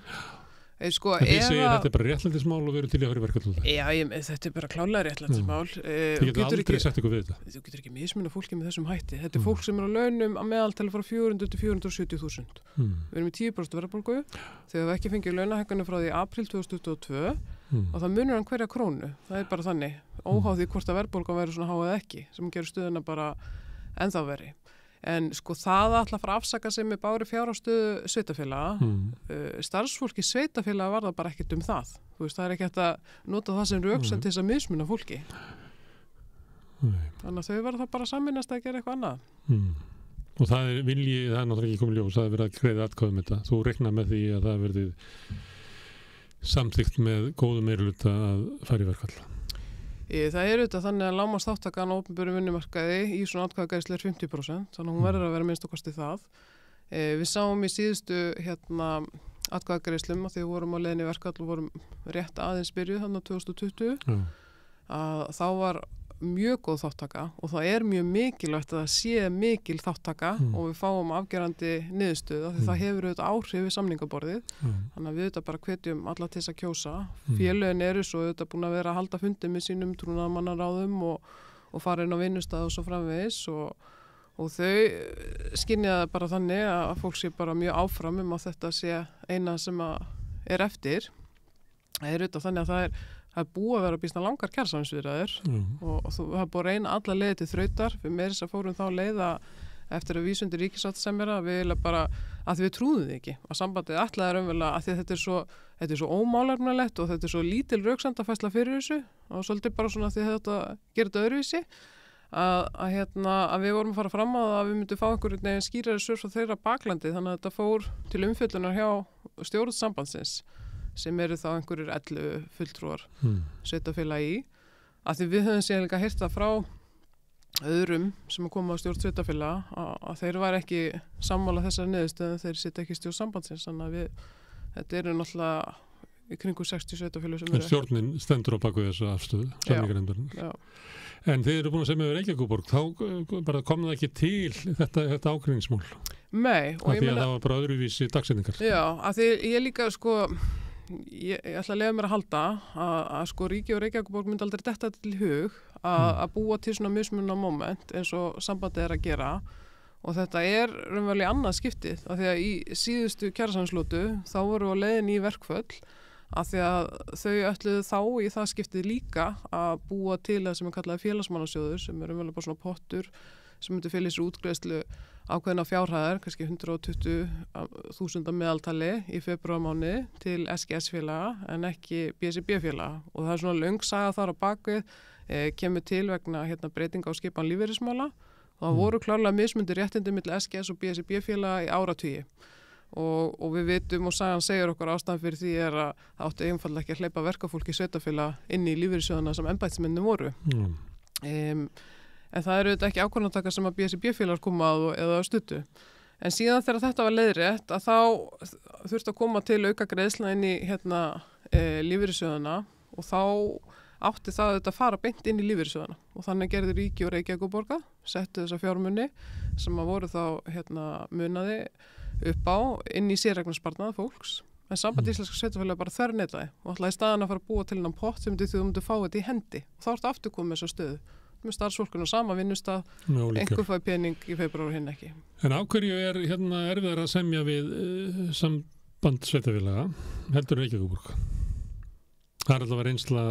Sko, þið segir þetta bara réttlætismál og við erum til að höra verkefni Já, þetta bara klálega réttlætismál Þið getur aldrei sagt eitthvað við þetta Þú getur ekki mismunað fólki með þessum hætti Þetta fólk sem á launum að meðaltali frá 400 til 470.000 Við erum í 10% verðbólgu þegar við ekki fengið launahækkanir frá því apríl 2022 og það munur hann hverja krónu það bara þannig, óháð því hvort að verðbólgan væri svona há eða ekki sem gerur stöðuna bara ennþá verri En sko það að fara að afsaka sig með bári fjárhagsstöðu sveitafélaga, starfsfólki sveitafélaga var það bara ekkert það. Þú veist, það ekki hægt að nota það sem röksemd til þess að mismuna fólki. Þannig að þau verða það bara saminast að gera eitthvað annað. Og það er náttúrulega ekki komið ljós, það er verið að greiða atkvæðum þetta. Þú reiknar með því að það verði samþykkt með góðu meirihluta að fara í verkfall. Það auðvitað þannig að lágmarksþátttakan á opinberum vinnumarkaði í svona atkvæðagreiðslu 50%, þannig að hún verður að vera minnst okkar til það. Við sáum í síðustu atkvæðagreiðslum að því við vorum á leiðinni í verkfall og vorum rétt aðeins byrjuð þannig að 2020 að þá var mjög góð þáttaka og það er mjög mikilvægt að það sé mikil þáttaka og við fáum afgerandi niðurstöðu því það hefur auðvitað áhrif við samningaborðið þannig að við auðvitað bara hvetjum alla til þess að kjósa félögin eru svo auðvitað búin að vera að halda fundi með sínum trúnaðarmannaráðum og fara inn á vinnustað og svo framvegis og þau skynja bara þannig að fólk sé bara mjög áfram að þetta sé eina sem er eftir það er auðvitað þannig að það er búið að vera býsna langar kjarasamningsviðræður og það er búið að reyna alla leiði til þrautar við meirins að fórum þá leið eftir að vísundi ríkissáttasemjara við bara að við trúðum því ekki að sambandið ætlaði raunverulega að því þetta er svo ómálefnilegt og þetta er svo lítil röksemdafærsla fyrir þessu og svolítið bara svona því þetta gerir þetta öðruvísi að við vorum að fara fram að við myndum fá einhvern veginn skýrari svör frá þeirra baklandi þannig að þetta fór til umfjöllunar hjá stjórn sambandsins sem eru þá einhverjir 11 fulltrúar sveitafélagi í að því við höfum síðan líka heyrt það frá öðrum sem að koma á stjórn sveitafélaga að þeir var ekki sammála þessari niðurstöðu þeir sitja ekki í stjórn sambandsins þannig að þetta eru náttúrulega í kringu 60 sveitafélög sem eru. En stjórnin stendur á baku þessu afstöðu, samninganefndarinnar. En þið eru búin að semja við Reykjavíkurborg, þá bara kom það ekki til þetta ágreiningsmál? Nei. Og því að það var bara öðruvísi dagsetningar. Já, af því ég líka sko, ég ætla að leyfa mér að halda að sko ríki og Reykjavíkurborg myndi aldrei detta til hug að búa til svona mismunna moment eins og sambandið að gera. Og þetta raunverulega annað skiptið af því að í síðustu kjarasamningslotu þá voru á leiðin í verkföll af því að þau ætluðu þá í það skiptið líka að búa til það sem kallaði félagsmannasjóður sem raunverulega bara svona pottur sem myndi fela í sér útgreiðslu ákveðna fjárhæðar, kannski 120.000 meðaltali í febrúarmánuði til SGS-félaga en ekki BSRB-félaga og það svona löng saga þar á bakvið kemur til vegna breytinga á skipan lífeyrismála. Það voru klárlega mismundir réttindi milli SGS og BSRB-félaga í áratugi og við vitum og sagan segir okkur ástæðan fyrir því að það átti einfaldlega ekki að hleypa verkafólki sveitafélaga inn í lífeyrissjóðuna sem embættismennin voru. En það eru þetta ekki ákvörðunartaka sem að BSRB-félagar koma að eða stuttu. En síðan þegar þetta var leiðrétt að þá þurfti að koma til auka greiðslna inn í lífeyrissjóðuna og þá átti það að fara beint inn í lífeyrissjóðana og þannig gerði ríki og Reykjavíkurborg settu þessa fjármuni sem að voru þá munaði upp á inn í sérregnarsparnað fólks en Samband íslenskra sveitarfélaga bara þverneitaði og ætlaði í staðan að fara að búa til innan pott sem þú myndir fá þetta í hendi og þá ertu aftur komið þessa stöðu með starfsfólkun og sama vinnustað einhver fæði pening í febrúar og hinn ekki. En á hverju erfiðar að semja við Samband sveitarfélaga heldur Reykjavíkurborg? Það allavega reynsla,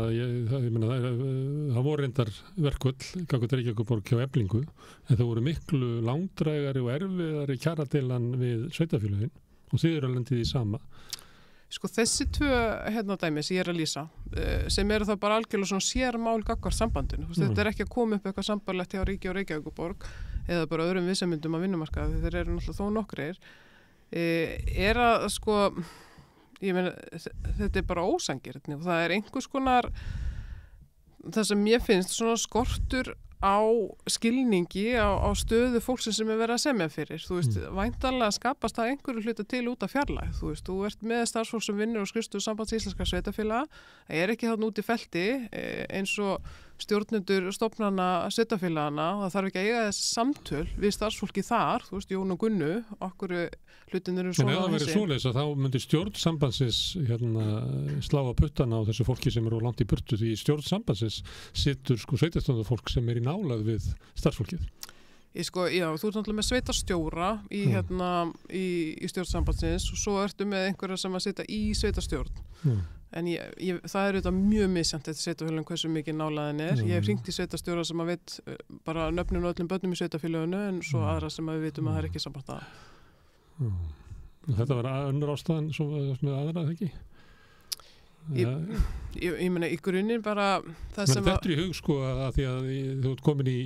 það voru reyndar verkvöll gagnvart Reykjavíkurborg hjá Eflingu en það voru miklu langdrægari og erfiðari kjaradeilur við sveitarfélögin og þið eru að lenda í því sama. Sko þessi tvö dæmi sem ég að lýsa sem eru það bara algjörlega svona sérmál gagnvart sambandinu. Þetta ekki að koma upp eitthvað sambarlegt hjá ríki og Reykjavíkurborg eða bara öðrum viðsemyndum á vinnumarkaði þeir eru náttúrulega þó nokkrir að sko ég meina, þetta bara ósangirni og það einhvers konar það sem ég finnst svona skortur á skilningi á stöðu fólksins sem verið að semja fyrir. Þú veist, væntanlega skapast það einhverju hluta til út af fjarlægð. Þú veist, þú ert með starfsfólk sem vinnur og skrifstofu Sambands íslenskra sveitarfélaga. Það ekki þarna út í felti eins og stjórnendur stofnana sveitarfélagana. Það þarf ekki að eiga þessi samtöl við starfsfólki þar, þú veist, Jón og Gunnu, okkur hlutin eru svona. En ef það verið svoleiðis að þá myndi stjórn sambandsins slá að puttana á þessu fólki sem eru langt í burtu því stjórn sambandsins situr sko sveitarstjórnarfólk sem í nálægð við starfsfólkið. Já, þú ert náttúrulega með sveitarstjóra í stjórn sambandsins og svo ertu með einhverja sem að sitja í sveitarstjórn. En það auðvitað mjög misjant þetta sveitarfélagum hversu mikið nálæðin Ég hef hringt í sveitarstjóra sem að veit bara nöfnin og öllum börnum í sveitarfélaginu en svo aðra sem að við vitum að það ekki samband að. Þetta var önnur ástæðan svo með aðra, ekki? Ég meina, í grunninn bara það sem þetta í hug sko að því að þú ert komin í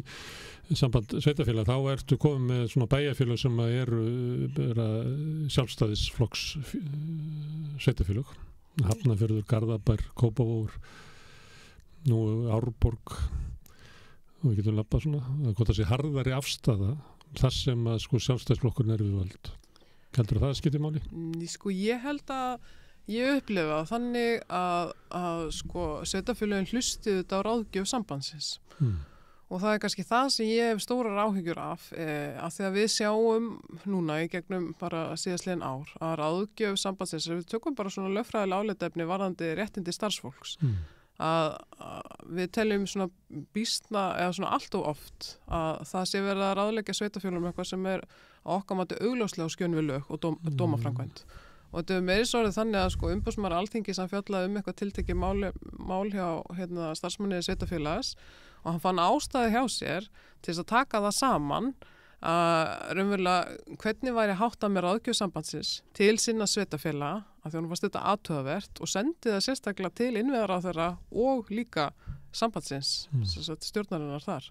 samband sveitarfélag þá ertu komin með svona bæjarfélag sem eru sjálfstæðisflokks sveitarfélag Hafnarfjörður, Garðabær, Kópavogur nú Árborg og við getum labbað svona það er gott að sé harðari afstaða þar sem að sko sjálfstæðisflokkurinn við völd. Heldur það skiptir máli? Sko ég held að ég upplifa þannig að sko sveitarfélögin hlustið þetta á ráðgjöf sambandsins og það kannski það sem ég hef stórar áhyggjur af því að við sjáum núna í gegnum bara síðastliðin ár að ráðgjöf sambandsins við tökum bara svona lögfræðilega álitaefni varðandi réttindi starfsfólks að við teljum svona býstna eða svona allt of oft að það sé verið að ráðleggja sveitarfélögum eitthvað sem á okkar mati augljóslega á skjön við lög og dómaframkvæmd. Og þetta meiri sorðið þannig að sko umboðsmaður Alþingis hann fjallaði eitthvað tiltekið mál hjá starfsmanniði sveitarfélags og hann fann ástæði hjá sér til þess að taka það saman að raunverulega hvernig væri háttað með ráðgjöf sambandsins til sinna sveitarfélaga að því hann fannst þetta athugavert og sendi það sérstaklega til innviðaráðherra og líka sambandsins stjórnarinnar þar.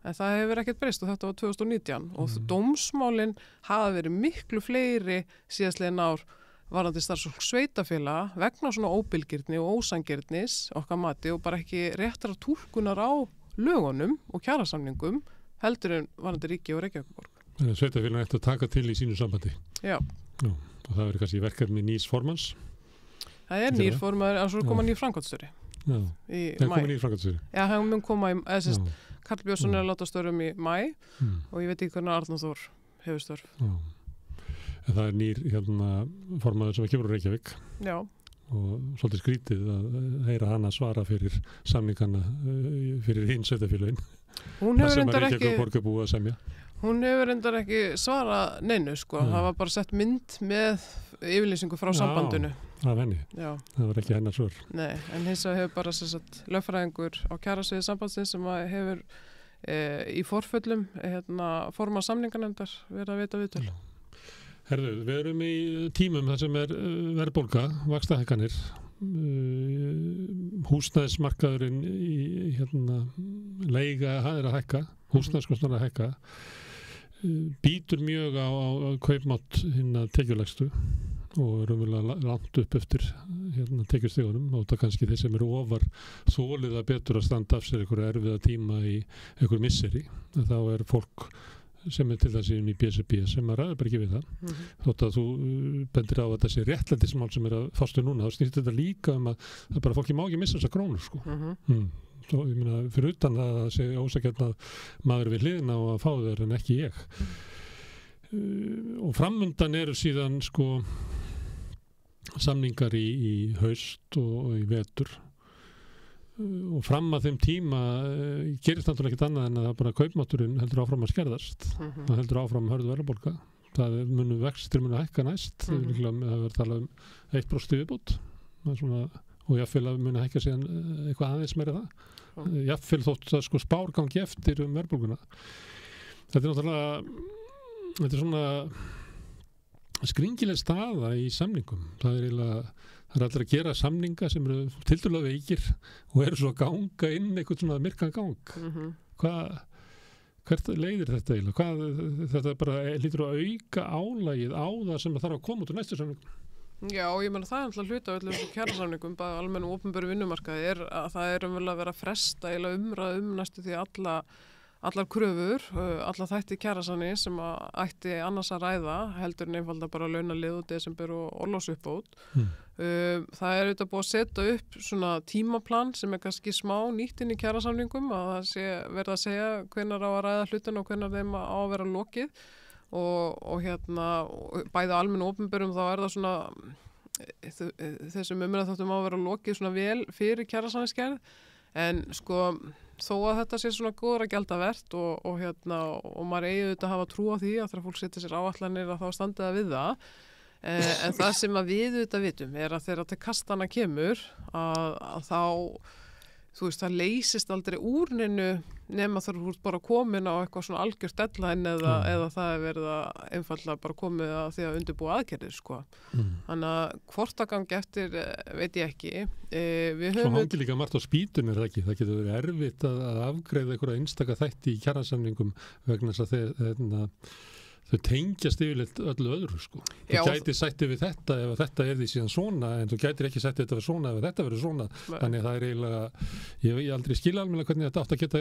En það hefur ekkert breyst og þetta var 2019 og dómsmálin hafa verið miklu fleiri síðastliðin ár varðandi starfsfólk sveitarfélaga vegna svona óbilgirni og ósangirnis okkar mati og bara ekki réttar túlkunar á lögunum og kjarasamningum heldur en varðandi ríki og Reykjavíkurborg. Þannig að sveitarfélagin ætti að taka til í sínu sambandi. Já. Og það verður kannski verkefni nýs formanns. Það nýr formaður, en svo koma nýr framkvæmdastjóri í mæ. Koma nýr framkvæmdastjóri? Já, hann mun koma Karl Björnsson að láta störfum í mæ og ég veit ekki hvernig Arnar Þór hefur störf. En það nýr formaður sem kemur úr Reykjavík. Já. Og svolítið skrítið að heyra hana svara fyrir samningana fyrir hinn sveitarfélögin. Hún hefur reyndar ekki... Borgarbúi að semja. Hún hefur reyndar ekki svara neinu, sko. Það var bara sett mynd með yfirlýsingu frá sambandinu. Af henni? Já. Það var ekki hennar svör. Nei, en hins vegar hefur bara lögfræðingur á kjarasviði sambandsins sem hefur í forföllum forma samninganefndar verið að veita viðtöl. Herðu, við erum í tímum þar sem verðbólga, vaxtahækkanir, húsnæðismarkaðurinn í leiga að hækka, húsnæðiskostnaður að hækka, býtur mjög á kaupmátt hinna tekjulægstu og raunverulega langt upp eftir tekjustigunum og það kannski þeir sem eru ofar þolið að betur að standa af sér einhverju erfiða tíma í einhverju misseri. Þá fólk sem til þess í BSB sem ræður bara ekki við það. Þótt að þú bendir á að þessi réttlætismál sem að fástu núna, þá snýst þetta líka að bara fólki má ekki missa þessar krónur, sko. Svo, ég meina, fyrir utan það að segja ósakjarn að maður við hliðina og að fá þeir en ekki ég. Og framundan eru síðan, sko, samningar í haust og í vetur. Og fram að þeim tíma gerist náttúrulega ekkert annað en að það bara kaupmátturinn heldur áfram að skerðast. Það heldur áfram hörðu verðbólga. Það vextir munu hækka næst. Það verður talað 1% viðbót. Og jafnvel að muni hækka síðan eitthvað aðeins meira það. Jafnvel þótt að spár gangi eftir verðbólguna. Þetta náttúrulega svona skringileg staða í samningum. Það er allir að gera samninga sem eru tiltölulega veikir og eru svo að ganga inn eitthvað svona myrkan gang. Hvert leiðir þetta eiginlega? Þetta bara lítur að auka álagið á það sem þarf að koma út úr næstu samningum. Já, og ég meina það alltaf hluta af öllum kjarasamningum, bara almennu og opinberu vinnumarkaði að það vel að vera að fresta eða umræða næstu því allar kröfur, allar þætti kjarasamning sem ætti annars að ræða heldur en einfalda bara launalið og desember og orlofsuppbót. Það auðvitað búið að setja upp svona tímaplan sem kannski smá nýtt inn í kjarasamningum að það verða að segja hvenær á að ræða hlutin og hvenær þeim á að vera lokið og bæði almennu og opinberum þá það svona þessum umræðaþáttum á að vera lokið svona vel fyrir kjarasamningsgerð en sko þó að þetta sé svona góðra gjaldavert og maður eigi auðvitað að hafa trú á því að þegar fólk setur sér áætlanir að þá standi það við það en það sem að við auðvitað vitum að þegar til kastana kemur að þá þú veist, það leysist aldrei úr neinu nema þar þú ert bara komin á eitthvað svona algjört deadline eða það verið að einfallega bara komið að því að undirbúa aðgerðir, sko. Þannig að hvort að gangi eftir veit ég ekki. Svo hangi líka margt á spýtunni, er það ekki? Það getur verið erfitt að afgreiða einhverja einstaka þætti í kjarasamningum vegna þess að þau tengjast yfirleitt öllu öðru, sko. Þú gæti sætti við þetta ef þetta því síðan svona, en þú gætir ekki sætti þetta við svona ef þetta verður svona. Þannig að það eiginlega, ég aldrei skilja almennilega hvernig þetta átt að geta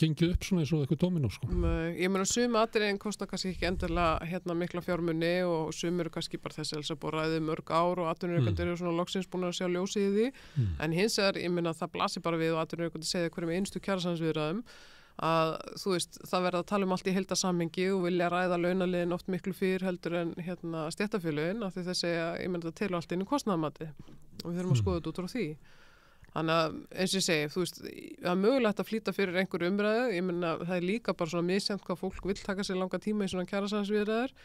gengið upp svona eins og eitthvað dóminó, sko. Ég meina sumi atriðin kostar kannski ekki endilega mikla fjármuni og sumi eru kannski bara þessi að búið ræðið mörg ár og atvinnurekendur eru svona loksins búin að sjá ljósið í því. En hins vegar, ég meina það blasir bara við og atvinnurekendur segja hverjum einstu kjarasamningsviðræðum að þú veist, það verða að tala allt í heildarsamhengi og vilja ræða launaliðin oft miklu fyrr heldur en stéttarfélögin af því þeir segja, ég meina þetta telur allt inn í kostnaðarmati og við þurfum að skoða þetta út frá því. Þannig að eins og ég segi, þú veist, það er mögulegt að flýta fyrir einhverju umræðu, ég meina það er líka bara svona misjafnt hvað fólk vill taka sér langa tíma í svona kjarasamningsviðræður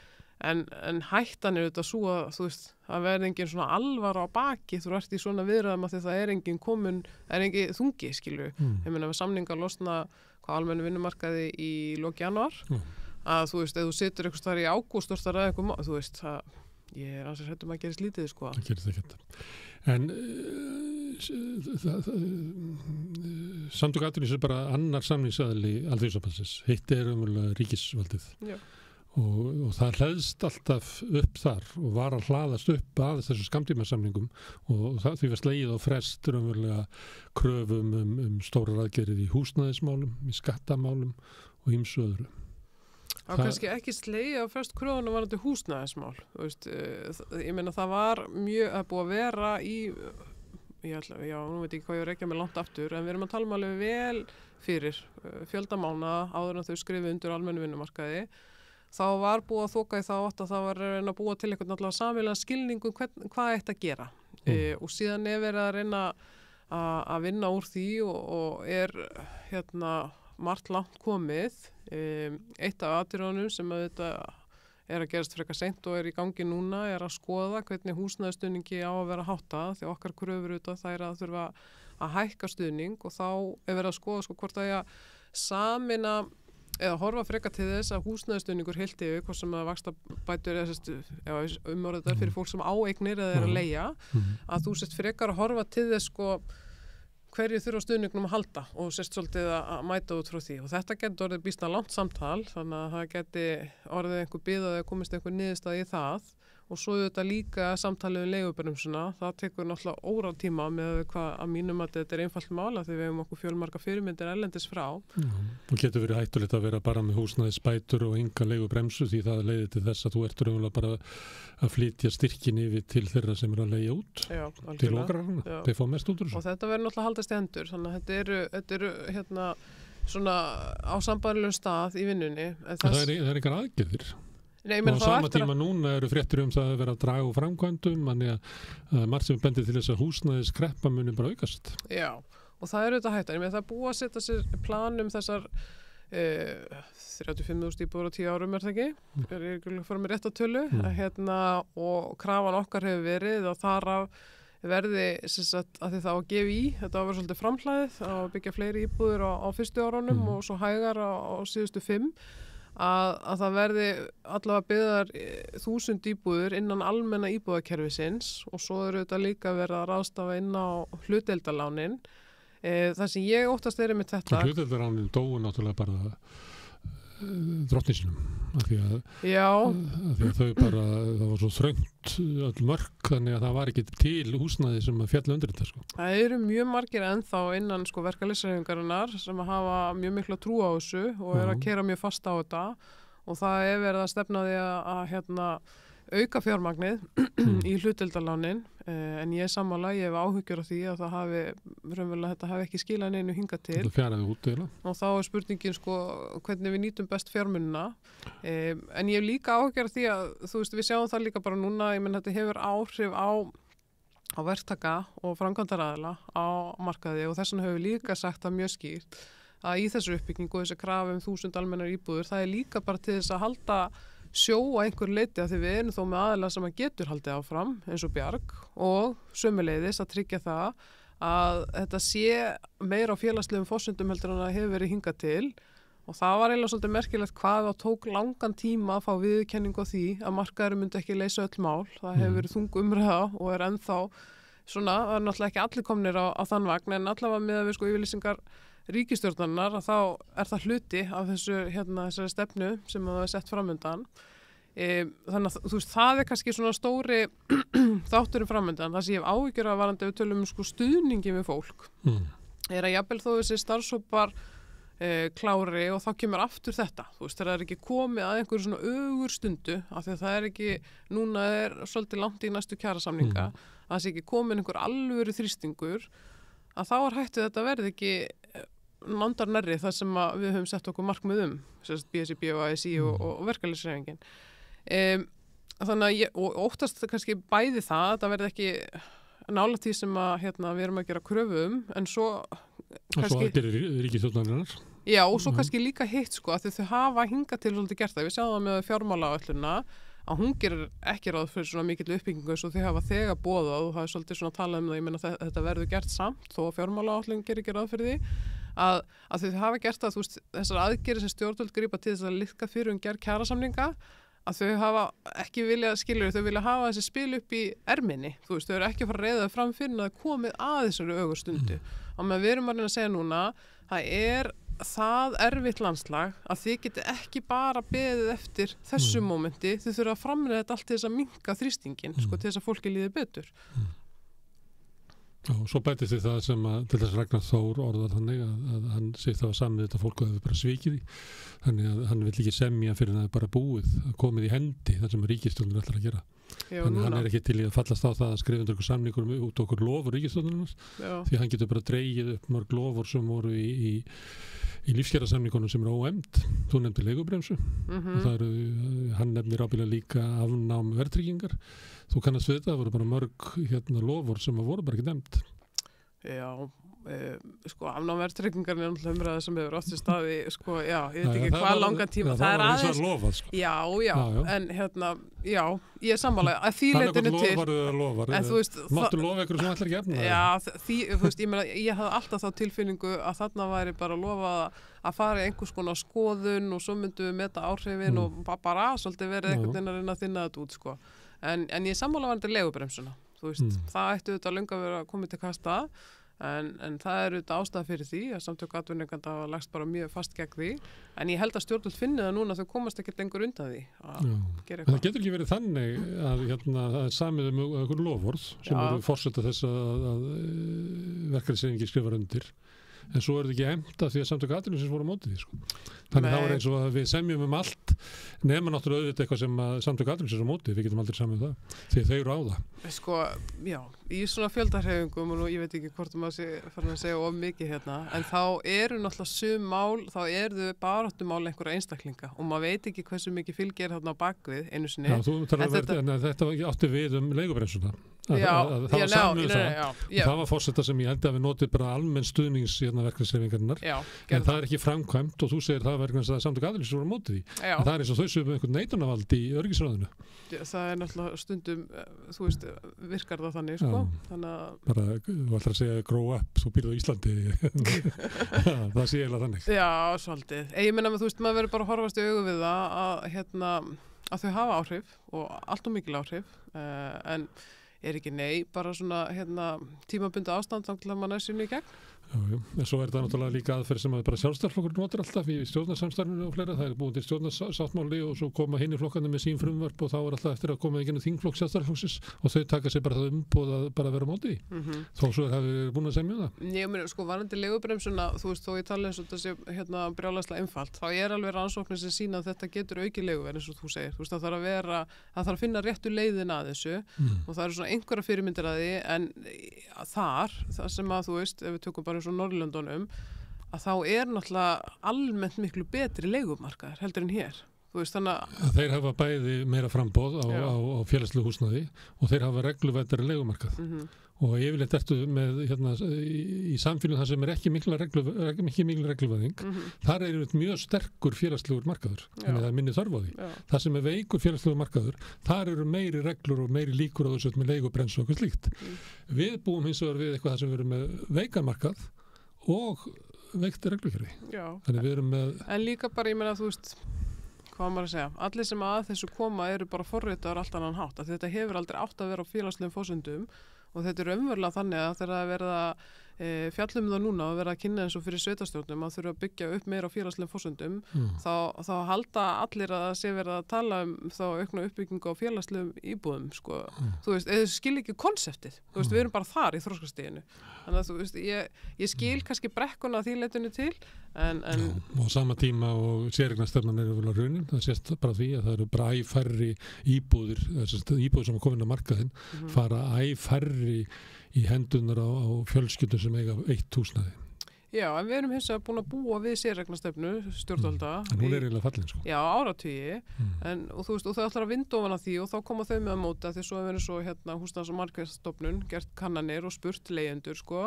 en hættan þetta svo að þú veist, það verði engin svona alvara á baki þú ert í svona viðræðum af því það er engin komin, er engin þungi, skilju. Ég meina við samningar losna hvað almennu vinnumarkaði í lok janúar að þú veist, ef þú situr eitthvað þar í ágúst og það er eitthvað, þú veist, ég er ansið hrættum að gerist lítið, sko. Það gerist ekkert. En Samtök atvinnulífsins er bara annar samningsaðili Alþýðusambandsins. Hitt er umverulega ríkisvaldið. Já. Og það hleðst alltaf upp þar og var að hlaðast upp að þessu skammtímasamningum og því var slegið á frest umverulega kröfum stórar aðgerðir í húsnæðismálum, í skattamálum og ýmsu öðru. Það var kannski ekki slegið á fyrst kröfunum varandi húsnæðismál. Ég meina það var mjög að búið að vera í, nú veit ekki hvað ég rekja með langt aftur, en við erum að tala alveg vel fyrir fjöldamána áður en þau skrifu undir almennu vinnumarkaði. Þá var búið að þoka í þá átt að það var að reyna að búa til eitthvað náttúrulega sameiginlega skilningu hvað ætti að gera. Og síðan verið að reyna að vinna úr því og margt langt komið. Eitt af atriðunum sem þetta að gerast frekar seint og í gangi núna að skoða hvernig húsnæðisstuðningi á að vera háttað því okkar kröfur þær að þurfa að hækka stuðning og þá verið að skoða hvort það að sameina eða horfa frekar til þess að húsnæðisstuðningur heilt yfir, hvort sem að vaxtabætur umorðar fyrir fólk sem á eignir eða að leigja, að þú sért frekar að horfa til þess hverju þurfa stuðningnum að halda og sérst svolítið að mæta út frá því og þetta getur orðið býsna langt samtal þannig að það geti orðið einhver bið að komist einhver niðurstaða í það og svo þetta líka samtalið leigubremsuna, það tekur náttúrulega óratíma með hvað að mínum að þetta einfalt mála því við hefum okkur fjölmarga fyrirmyndir erlendis frá. Og getur verið hættulegt að vera bara með húsnæðisbætur og enga leigubremsu því það leiðir til þess að þú ert raunverulega bara að flytja styrkin yfir til þeirra sem eru að leigja út til okrarna, þeir fá mest út úr þessu. Og þetta verður náttúrulega haldast í hendur, þannig að þetta eru svona á sambærilegum stað í vinnunni. Það er einhver aðgerðir. Nei, og á sama tíma núna eru fréttir það að vera að draga úr framkvæmdum þannig að margt sem bendir til þess að húsnæðiskreppa muni bara aukast. Já, og það eru þetta hættan. Það er búið að setja sér plan þessar 35.000 íbúðir á 10 árum það ekki? Er ekki fyrir mig rétt á tölu? Og krafan okkar hefur verið og þar af verði að því það á að gefa í, þetta á að vera svolítið framhlæðið að byggja fleiri íbúðir á fyrstu árunum og svo hægar á síðustu 5 að það verði allavega byggðar 1000 íbúðir innan almenna íbúðakerfisins og svo eru þetta líka verið að ráðstafa inn á hlutdeildarlánin. Það sem ég óttast með þetta. Hlutdeildarlánin dóu náttúrulega bara drottninsinum af því að þau bara það var svo þröngt öll mörk þannig að það var ekki til húsnæði sem að fjalla undir þetta. Það eru mjög margir ennþá innan verkalýðshreyfingarinnar sem að hafa mjög mikla trú á þessu og að keyra mjög fast á þetta og það verið að stefna því að auka fjármagnið í hlutdeildarlánin en ég sammála, ég hef áhyggjur af því að það þetta hafi ekki skilað neinu hingað til og þá er spurningin hvernig við nýtum best fjármunina en ég hef líka áhyggjur af því að við sjáum það líka bara núna, ég menn þetta hefur áhrif á verktaka og framkvæmdaraðila á markaði og þess vegna höfum við líka sagt það mjög skýrt að í þessu uppbyggingu og þessi krafi 1000 almennar íbúðir, það er líka bara til þess að halda sjó á einhver leiti að því við erum þó með aðila sem að getur haldið áfram eins og Bjarg og sömuleiðis að tryggja það að þetta sé meira á félagslegum forsendum heldur en að hefur verið hingað til og það var eiginlega svolítið merkilegt hvað það tók langan tíma að fá viðurkenningu á því að markaðurinn myndi ekki leysa öll mál, það hefur verið þung umræða og er ennþá það er náttúrulega ekki allir komnir á þann vagn en allavega með að við yfirlýsingar ríkisstjórnarinnar að þá er það hluti af þessari stefnu sem það er sett framöndan þannig að það er kannski svona stóri þátturinn framöndan það sem ég hef áhyggjur af varðandi við tölum stuðningi við fólk er að jafnvel þó þessi starfshópar klári og þá kemur aftur þetta það er ekki komið að einhverju svona ögur stundu af því að það er ekki núna er svolítið langt í næstu kjarasamninga að það sé ekki komin einhver alvöru þrýstingur að þá er hættið þetta verði ekki nándar nærri það sem við höfum sett okkur markmið BSIB og ASI og verkalýðshreyfingin. Þannig að ég óttast kannski bæði það verði ekki nálægt því sem að við erum að gera kröfu en svo kannski... Og svo aðgerir ríkisstjórnarinnar. Já, og svo kannski líka hitt að þau hafa hingað til svolítið gert það. Við sjáum það með fjármálaáætlunina að hún gerir ekki ráð fyrir svona mikill uppbyggingu eins og þau hafa þegar boðað og það er svolítið svona talað það, ég meina þetta verður gert samt þó fjármálaáætlun gerir ekki ráð fyrir því að þau hafa gert það, þessar aðgerðir sem stjórnvöld grípa til þess að liðka fyrir gerð kjarasamninga að þau hafa ekki viljað þau vilja hafa þessi spil upp í erminni, þau eru ekki að fara að reiða þau fram fyrir að það komið að þessari ögurstundu og með við erum að reyna að segja núna það er það erfitt landslag að þið geti ekki bara beðið eftir þessu mómenti, þið þurfa að framleiða þetta allt til þess að minnka þrýstingin, til þess að fólki líði betur. Og svo bætist þið það sem að til þess Ragnar Þór orðar þannig að hann segist það var samið þetta fólk og hefur bara svikið því. Þannig að hann vill ekki semja fyrir að það er bara búið, komið í hendi þar sem ríkisstjórnin ætlar að gera. Já, þannig að hann er ekki til í að fallast á það að skrifa undir einhver samningur út okkur lofur ríkisstjórnarinnar því hann getur bara dregið upp mörg lofur sem voru í lífskjarasamningunum sem eru óefnd. Þú nefndir leigubremsu og það eru, hann nefnir ábyggilega líka afnám verðtryggingar. Þú kannast við þetta, það voru bara mörg lofur sem voru bara ekki nefnd. Já, sko afnám verðtryggingar er náttúrulega umræða sem hefur oft í staði, sko, já, ég veit ekki hvað langan tíma. Það er aðeins lofað, sko. Já, en já, ég er sammála að því leitinu til. En þú veist, máttu lofa ykkur sem allir ekki efna. Já, þú veist, ég hafði alltaf þá tilfinningu að þarna væri bara lofa að fara í einhvers konar skoðun og svo myndum við meta áhrifin og bara svolítið verið einhvern veginn að reyna að þinna þetta út, sko. En ég sammála varandi leigubremsuna, þú veist, það ættu þetta löngu að vera komið til kasta, en það er auðvitað ástæða fyrir því að samtök atvinnurekenda hafa lagst bara mjög fast gegn því, en ég held að stjórnvöld finni það núna að þau komast ekkert lengur undan því að gera eitthvað. Það getur ekki verið þannig að það er samið einhver lofvörð sem eru forseta þess að verkalýðshreyfingin skrifar undir. En svo er þetta ekki efnt að því að samtök atvinnulífsins voru á móti því, sko. Þannig þá er eins og að við semjum allt nema náttúrulega auðvitað eitthvað sem samtök atvinnulífsins er á móti, við getum aldrei samið það því þau eru á það. Sko, já, í svona fjöldahreyfingum og nú ég veit ekki hvort maður sé farin að segja of mikið hérna, en þá eru náttúrulega sum mál, þá eru baráttumál einhverja einstaklinga og maður veit ekki hversu mikið fylgir þarna á bakvið einu sinni. Já, þetta átti við leigubremsuna. Það var forseta sem ég held að við notið bara almenn stuðnings verkalýðshreyfingarinnar, en það er ekki framkvæmt og þú segir það vegna að samtök atvinnulífsins voru á móti því. En það er eins og þau séu með einhvern neitunarvald í öryggisráðinu. Það er náttúrulega stundum, þú veist, virkar það þannig, sko. Bara, þú ætlar að segja grow up, þú býrð á Íslandi. Það sé eiginlega þannig. Já, svolítið. Ég meina, þú veist, maður verður bara að horfast í augu við það að þau hafa áhrif og allt og mikil áhrif, en er ekki bara svona tímabundið ástand þá til að mann er sinni í gegn? Já, en svo er það náttúrulega líka aðferð sem að bara sjálfstæðarflokkur notar alltaf í stjórnarsamstarfinu og fleira. Það er búin til stjórnarsáttmáli og svo koma hinni flokkarnir með sín frumvarp og þá er alltaf eftir að koma í þingflokk sjálfstæðarflokksins og þau taka sér bara það umboð að bara vera á móti. Þó svo hafi búin að semja það. Ég meina, sko, varðandi leigubremsuna, þú veist, þó ég tala eins og þetta sé brjálæðislega einfalt, þá er alveg rannsóknir sem sýna að þetta getur aukið leiguverð eins og þú segir. Þú veist, það þarf að finna réttu leiðina að þessu og það eru svona einhverja fyrirmyndir að því, en það sem að þú veist, ef við tökum bara eins og Norðurlöndunum, að þá er náttúrulega almennt miklu betri leigumarkaðar heldur en hér. Þú veist, þannig að þeir hafa bæði meira framboð á félagslegu húsnæði og þeir hafa regluvættari leigumarkað. Og yfirleitt ertu með í samfélagum þar sem er ekki mikil regluvæðing, þar er mjög sterkur félagslegur markaður, þannig að það er minni þörf á því. Það sem er veikur félagslegur markaður, þar eru meiri reglur og meiri líkur á þessu með leigubrensu og eitthvað slíkt. Við búum hins vegar við eitthvað þar sem við erum með veikan markað og veikti reglukerfi. Þannig við erum með... En líka bara, ég meina, þú veist, hvað maður að segja, allir sem að þessu koma eru bara forritaðar allt annan hátt, að þetta hefur aldrei átt að vera á félagslegum forsendum. Og þetta er umverulega þannig að þegar það verða fjallum það núna og verða að kynna eins og fyrir sveitarstjórnum að þurfa að byggja upp meira á félagslegum forsendum, þá halda allir að það sé verið að tala þá aukna uppbyggingu á félagslegum íbúðum, sko. Þú veist, þau skil ekki konseptið, þú veist, við erum bara þar í þroskastiginu. Þannig að þú veist, ég skil kannski brekkuna því leitinu til, en... Og sama tíma og séreignarstefnan eru vel á raunin, það sést bara því að það eru bara æ færri íbúðir sem er komin á markaðinn, fara æ færri í hendunar á fjölskyldum sem eiga eitt húsnæði. Já, en við erum hins vegar búin að búa við séreignarstefnu stjórnvalda. En hún er eiginlega fallin, sko. Já, áratugi. Og þú veist, og þau ætlar að vinda ofan af því og þá koma þau með að móta því svo hefur svo Húsnæðis- og mannvirkjastofnun gert kannanir og spurt leigjendur, sko.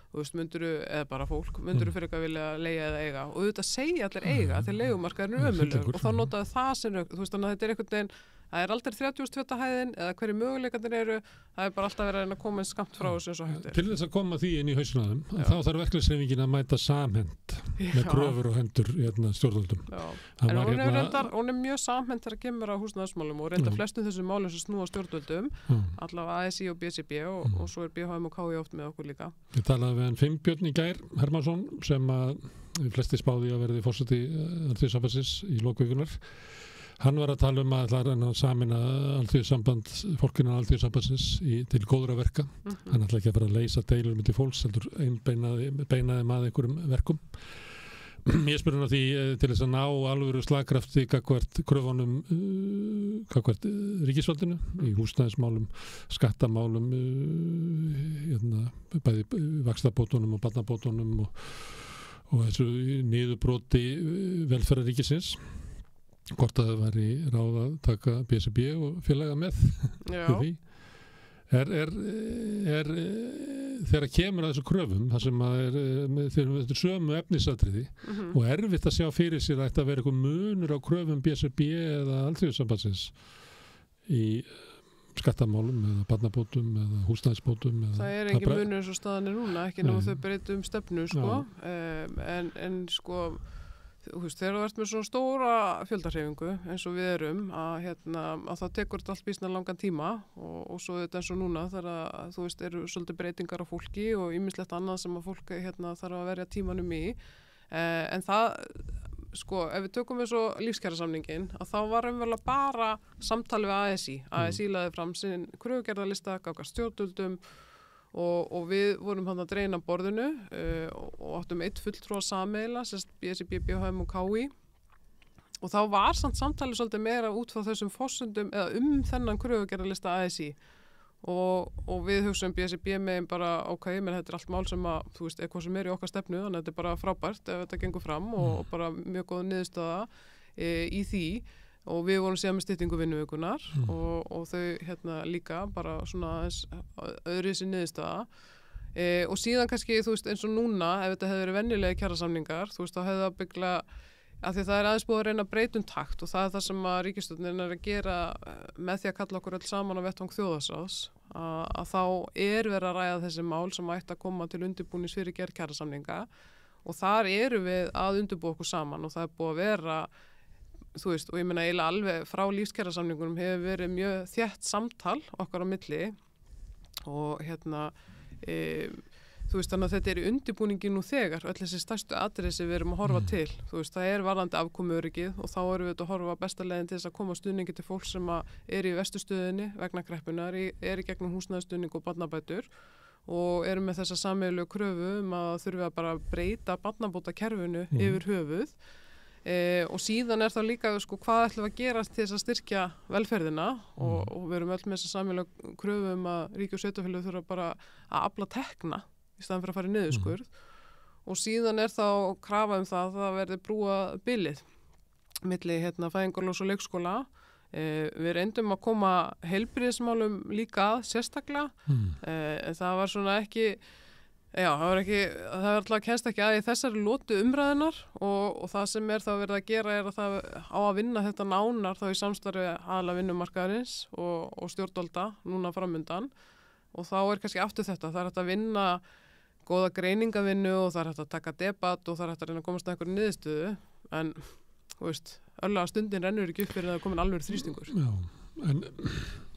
Þú veist, eða bara fólk, myndur fyrir eitthvað vilja leigja eða eiga og auðvitað segja allir eiga þegar leigumarkaðurinn er ömurlegur og þá notaðu það sem þú veist, þannig að þetta er einhvern veginn það er aldrei 30 hæðin eða hverju möguleikarnir eru, það er bara alltaf verið að koma eins skamt frá þessu eins og hægt er. Til þess að koma því inn í hausnaðum, þá þarf verkalýðshreyfingin að mæta samhent með kröfur og hendur stjórnvöldum. En hún er mjög samhent þegar kemur á húsnæðismálum og reynda flestum þessum málum sem snúa stjórnvöldum, allavega ASÍ og BCB og svo er BHM og KI oft með okkur líka. Ég talaði við hann Finnbjörn í gær, Hermannsson, sem að flesti spáði að verði forseti Alþýðusambandsins í lok vikunar. Hann var að tala að það er samina alþjóðsamband, fólkinu alþjóðsambandsins til góðra verka. Hann ætla ekki að fara að leysa deilur milli fólks, heldur beinaði að einhverjum verkum. Ég spyr hann á því til þess að ná alvöru slagkrafti gagnvart kröfunum gagnvart ríkisvaldinu í húsnæðismálum, skattamálum, bæði vaxtabótunum og barnabótunum og þessu niðurbroti velferðarríkisins. Hvort að það væri ráð að taka BSRB og félaga með því. Þegar kemur að þessu kröfum, það sem þetta sömu efnisatriði og erfitt að sjá fyrir sér að þetta vera eitthvað munur á kröfum BSRB eða alþjóðsambandsins í skattamálum eða barnabótum eða húsnæðisbótum. Það er engin munur eins og staðan núna, ekki nú þau breytum stefnu, sko. En sko, þegar þú ert með svona stóra fjöldahreyfingu eins og við erum að það tekur þetta allt býsna langan tíma og svo þetta eins og núna þegar þú veist eru svolítið breytingar á fólki og ýmislegt annað sem að fólk þarf að verja tímanum í en það sko ef við tökum við svo lífskjarasamningin að þá var raunverulega bara samtali við ASÍ. ASÍ laði fram sinn kröfugerðarlista gagnvart stjórnvöldum og við vorum hann að dreina borðinu og áttum eitt fulltrúa sameiginlega, BSRB, BHM og KÍ og þá var samt samtalið svolítið meira út frá þessum forsendum eða þennan kröfugerðarlista ASÍ og við hugsaum BSRB með bara menn þetta er allt mál sem að þú veist eitthvað sem er í okkar stefnu þannig að þetta er bara frábært ef þetta gengur fram og bara mjög góð niðurstaða í því og við vorum síðan með styttingu vinnuvíkunar og þau líka bara svona öðru þessi niðurstaða og síðan kannski þú veist eins og núna ef þetta hefði verið venjulegi kjarasamningar þú veist þá hefði það byggla af því það er aðeins búið að reyna að breyta takt og það er það sem að ríkisstjórnin er að gera með því að kalla okkur öll saman á vettvang þjóðarsáðs að þá er verið að ræða þessi mál sem ætti að koma til undirbúnings fyrir gerð kjarasamninga og þar eru við að undirbúa okkur saman og það er búið að vera þú veist, og ég meina eiginlega alveg frá lífskjarasamningunum hefur verið mjög þétt samtal okkar á milli og þú veist, þannig að þetta er í undirbúningi nú þegar, öll þessi stærstu atriði sem við erum að horfa til, þú veist, það er varðandi afkomuöryggið og þá erum við að horfa besta leiðin til þess að koma stuðningi til fólk sem er í vesturstöðinni vegna kreppunar, er í gegnum húsnæðisstuðning og barnabætur og erum með þessa sameiginlegu kröfu að þurfi að bara breyta barnabótakerfinu yfir höfuð. Og síðan er það líka sko, hvað ætlum við að gera til þess að styrkja velferðina og við erum öll með þess að sameiginlega kröfu að ríki og sveitarfélög þurfa bara að afla tekna í staðan fyrir að fara í niðurskurð og síðan er þá krafa það að það verði brúa bilið milli fæðingarorlofs og leikskóla við reyndum að koma heilbrigðismálum líka að sérstaklega það var svona ekki það var alltaf kennst ekki að í þessari lotu umræðunar og það sem er þá verið að gera er að það á að vinna þetta nánar þá í samstarfi aðalega vinnumarkaðarins og stjórnvalda núna framundan og þá er kannski aftur þetta, það er hægt að vinna góða greiningavinnu og það er hægt að taka debatt og það er hægt að reyna að komast að einhverju niðurstöðu en þú veist, örlega stundin rennur ekki upp fyrir að það komin alveg þrýstingur. Já. En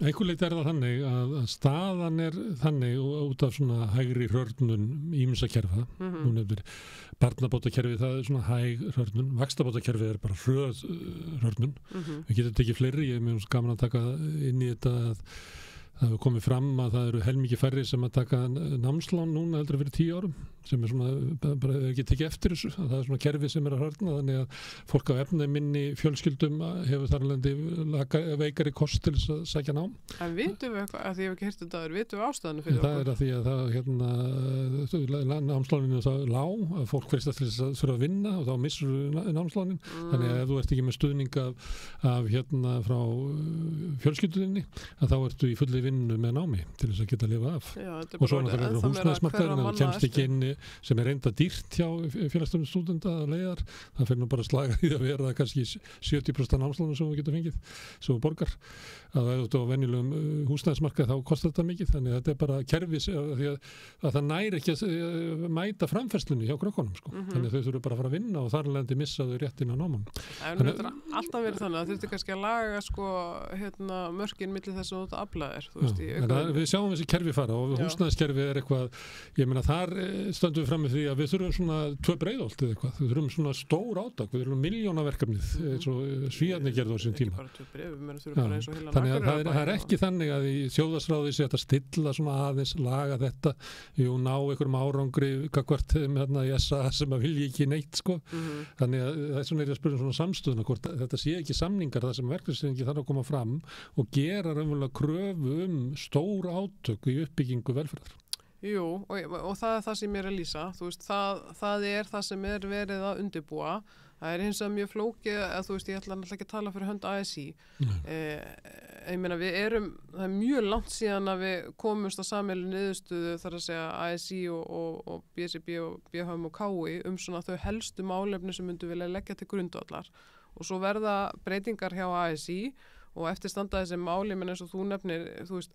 einhver leyti er það þannig að staðan er þannig út af svona hægri hrörnun ýmsa kerfa, nú nefnir barnabótakerfi það er svona hæg hrörnun, vaxtabótakerfi er bara hröð hrörnun, við getum tekið fleiri, ég er mjög gaman að taka inn í þetta að það hefur komið fram að það eru helmikið færri sem að taka námslán núna heldur fyrir 10 árum sem er svona, bara ekki tekið eftir þessu að það er svona kerfi sem er að hörna þannig að fólk á efnaminni fjölskyldum hefur þar alveg veikari kost til þess að sækja nám. En vitum við eitthvað, að því ég hef ekki heyrt þetta vitum við ástæðanu fyrir okkur? Það er að því að það námsláninu er það lág, að fólk hverst til þess að þurfa að vinna og þá missur námslánin þannig að ef þú ert ekki með stuðning af frá fjölskyldunni að þá ertu í fulli vinnu með námi til þess að geta að lifa af. Já, og svo náttúrulega er húsnæðismarkaðurinn það kemst ekki inn sem er reynda dýrt hjá félagsstofnun stúdenta að leiðar það fyrir nú bara slaga í að vera kannski 70% námslánum sem þú getur fengið sem þú borgar að það er á venjulegum húsnæðismarkað þá kostar þetta mikið þannig að þetta er bara kerfis því að það næri ekki að mæta framfærslunni hjá krökkunum sko. Þannig að þau þurfu bara að fara að vinna og þar lendi missa þau réttin á náman. Það er alltaf verið þannig að þurfti kannski að laga sko, mörkin milli þess að þetta aflaðir Við sjáum þessi kerfi fara og húsnæðiskerfi eitthvað, ég meina þar stöndum við fram með því að við þurfum svona 2 Breiðholt eða eitthvað, við þurfum svona stór átak, við þurfum milljónaverkefnið eins og Svíarnir gerðu á sín tíma. Þannig að það er ekki þannig að í þjóðhagsráði sé að stilla svona aðeins, laga þetta, ná einhverjum árangri gagnvart í SA sem að vilja ekki neitt sko. Þannig að það er svona að spyrja svona samstöðuna hvort þetta sé ekki samningar þar sem verkefniseiningi þarf að koma fram og gera raunverulega kröfu stór átök í uppbyggingu velferðar. Jú, og það er það sem ég er að lýsa. Þú veist, það er það sem er verið að undirbúa. Það er hins vegar mjög flókið að þú veist, ég ætla ekki að tala fyrir hönd ASÍ. Ég meina, það er mjög langt síðan að við komumst á sameiginlegu niðurstöðu þar að segja ASÍ og BSRB og BHM og KÍ svona þau helstu málefni sem myndu vilja leggja til grundvallar. Og svo verða breytingar hjá ASÍ og eftir standa þessi máli, menn eins og þú nefnir, þú veist,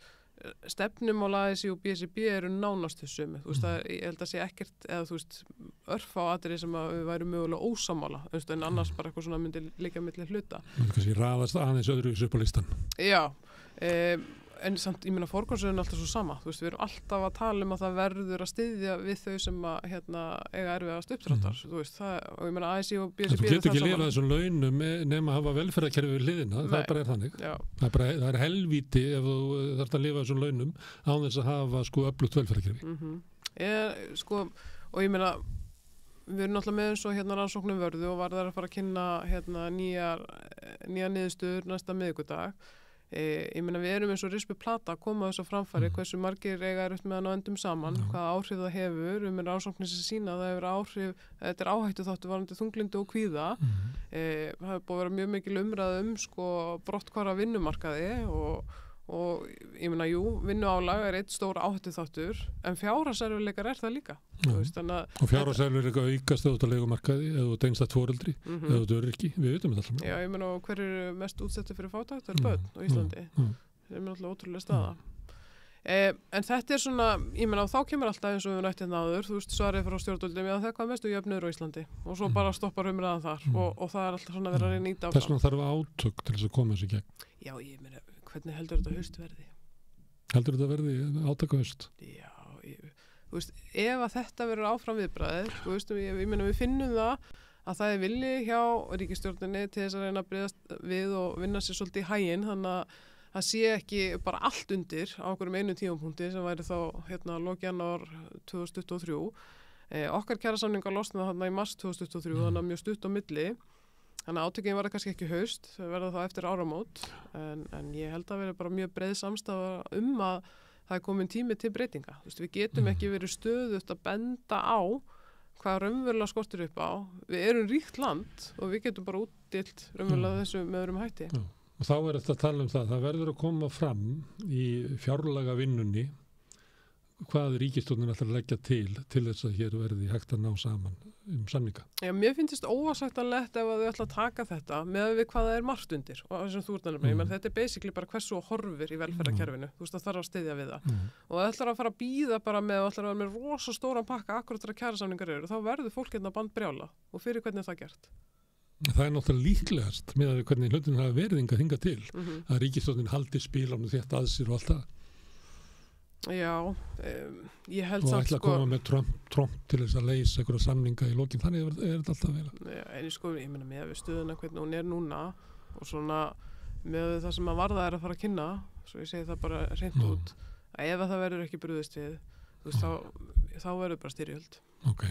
stefnumál ASÍ og BSRB eru nánast þau sömu. Þú veist, ég held að sé ekkert, eða þú veist, örfá atriði sem að við værum mögulega ósammála, en annars bara eitthvað svona myndi líka milli hluta. Það kannski raðast aðeins öðruvísi upp á listan. Já, en samt, ég meina, forgangsröðun er alltaf svo sama. Þú veist, við erum alltaf að tala að það verður að styðja við þau sem að eiga erfiðast uppdráttar. Þú veist, og ég meina, ASÍ og BSRB þú getur ekki lifað þessum launum nema að hafa velferðarkerfi við hliðina. Það bara er þannig. Það er helvíti ef þú þarft að lifa þessum launum án þess að hafa öflugt velferðarkerfi. Og ég meina, við erum náttúrulega með eins og rannsóknum vörðu og var þar að fara að kynna nýja niðurstöður næsta miðvikudag. Ég meina, við erum eins og rispu plata að koma þess á framfæri, hversu margir eiga upp með hann og endum saman, hvaða áhrif það hefur, við erum rannsóknir sem sína að það hefur áhrif, þetta er áhættu þáttu varandi þunglyndi og kvíða. Það hefur búið að vera mjög mikil umræða brotthvarf vinnumarkaði og ég meina, vinnuálag er eitt stór áhættu þáttur, en fjárhagserfiðleikar er það líka. Og fjárhagserfiðleikar aukast eða út á leigumarkaði, eða út einstætt foreldri, eða út öryrki, við veitum þetta alltaf. Já, ég meina, hver eru mest útsettir fyrir fátækt? Það eru börn á Íslandi. Það er alltaf ótrúlega staða. En þetta er svona, ég meina, þá kemur alltaf eins og við rætt áður, þú veist, svarið frá stjórnvöldum, það er hvað mestu jöfnuður á Íslandi og svo bara stoppar umræðan þar og það er alltaf svona verið að nýta á það. Þess vegna þarf átök til þess að koma þessu í gegn. Já, ég meina, hvernig heldur þetta haust verði? Heldur þetta verði átaka haust? Já, þú veist, ef að þetta verður áfram viðbragðið, þú veist, ég meina, við finnum það að það er vilji hjá ríkisstjórninni til þess að reyna að bregðast við og vinna sér svolítið í haginn, þannig að það sé ekki bara allt undir á einhverjum einu tímapunkti sem væri þá lok janúar 2023. Okkar kjarasamningar losnaði þarna í mars 2023, þannig að mjög stutt á milli. Þannig að átökin var það kannski ekki haust, það verða þá eftir áramót, en ég held að vera bara mjög breið samstafa að það er komin tími til breytinga. Þú veist, við getum ekki verið stöðugt að benda á hvað raunverulega skortir upp á. Við erum ríkt land og við getum bara útdeilt raunverulega þessu með öðrum hætti. Og þá er þetta að tala um það verður að koma fram í fjárlaga vinnunni hvað ríkisstjórnin ætlar að leggja til þess að hér verði hægt að ná saman samninga. Já, mér finnst óásættanlegt ef að þau ætla að taka þetta með við hvað það er margt undir og þessum þú ert nefnilega, menn þetta er basically bara hversu horfir í velferðarkerfinu, þú veist það þarf að styðja við það og það ætlar að fara að bíða bara með og ætlar að vera með rosa stóran pakka akkurat þegar kjarasamningar eru, þá verður fólk hérna bandbrjála og fyrir hvernig er það gert? Það er náttúrulega líklegast með að hvernig hlutin hafa verið hingað til að ríkisstjórnin haldi spílanum þetta að sér og allt það. Já, ég held og ætla að koma með Trump til þess að leysa einhverja samninga í lokin, þannig er þetta alltaf vel. Já, en ég meina með við stöðuna hvernig hún er núna og svona með það sem að varða er að fara að kynna, svo ég segi það bara hreint út, að ef það verður ekki brugðist við, þú veist, þá verður bara styrjöld. Ok.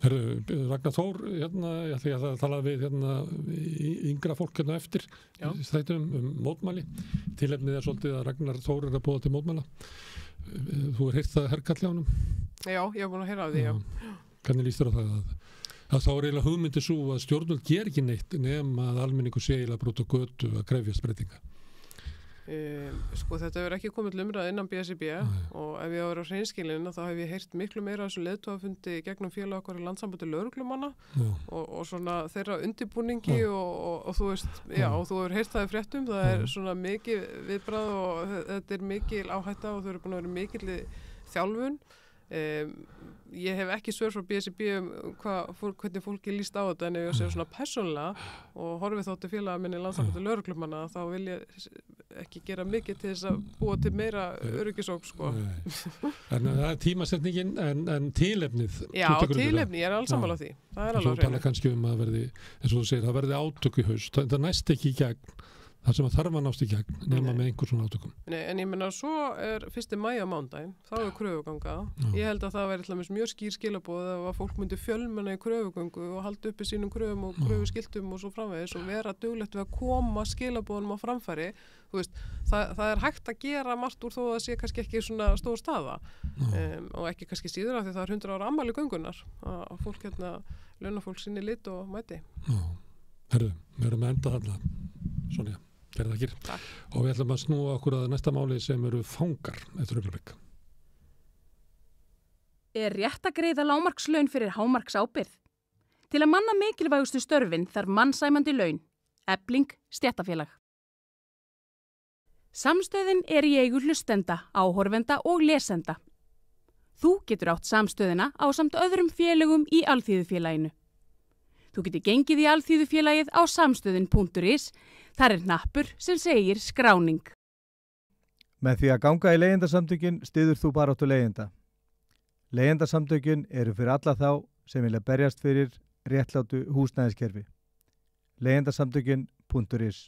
Herðu, Ragnar Þór, ég ætla að tala við yngra fólk eftir þættum mótmæli. Tilefnið er svolítið að Ragnar Þór er að boða til mótmæla. Þú heyrt það herkalli á honum? Já, ég hef búin að heyra af því, já. Hvernig líst þér á það að þá er eiginlega hugmyndi svo að stjórnvöld ger ekki neitt nema að almenningur sé eiginlega brot á götu að krefjast breytinga? Þetta hefur ekki komið til umræða innan BSRB og ef ég á að vera á hreinskilinu þá hef ég heyrt miklu meira af þessum leiðtogafundi gegnum félag okkar í Landssambandi lögreglumanna og svona þeirra undirbúningi og þú veist, já, og þú hefur heyrt það í fréttum, það er svona mikið viðbragð og þetta er mikil áhætta og þau eru búin að vera mikil þjálfun. Ég hef ekki svör frá BSRB hvernig fólki líst á þetta en ef ég sé svona persónulega og horfið þóttu félaga minni Landssambandi lögreglumanna þá vil ég ekki gera mikið til þess að búa til meira öryggisóp, sko. En það tímasetningin en tilefnið. Já, tilefni, ég alls sammála því. Það alveg hreinu. Svo tala kannski að verði, eins og þú segir, það verði átök í haust. Það næst ekki í gegn. Það sem að þarf að nást í gegn, nema með einhver svona átökum. Nei, en ég meina, svo 1. maí á mánudaginn, þá kröfuganga. Ég held að það væri til dæmis mjög skýr skilaboð ef að fólk myndi fjölmenna í kröfugöngu og halda uppi sínum kröfum og kröfuskiltum og svo framvegis og vera duglegt við að koma skilaboðunum á framfæri. Þú veist, það hægt að gera margt úr þó að það sé kannski ekki svona stór staða og ekki kannski síður af því það 100 ára afmæli göngunnar að fólk launafólk sinni lit og mæti. Herðu, við erum að enda þarna, Sonja. Og við ætlum að snúa okkur að næsta máli sem eru fangar eftir augnablik. Rétt að greiða lágmarkslaun fyrir hámarksábyrgð? Til að manna mikilvægustu störfin þarf mannsæmandi laun. Efling stéttarfélag. Samstöðin í eigu hlustenda, áhorfenda og lesenda. Þú getur átt samstöðina ásamt öðrum félögum í Alþýðufélaginu. Þú getur gengið í Alþýðufélagið á samstöðin.is. Þar hnappur sem segir skráning. Með því að ganga í leigjendasamtökin styður þú baráttu leigjenda. Leigjendasamtökin eru fyrir alla þá sem vilja berjast fyrir réttlátu húsnæðiskerfi. Leigjendasamtökin.is.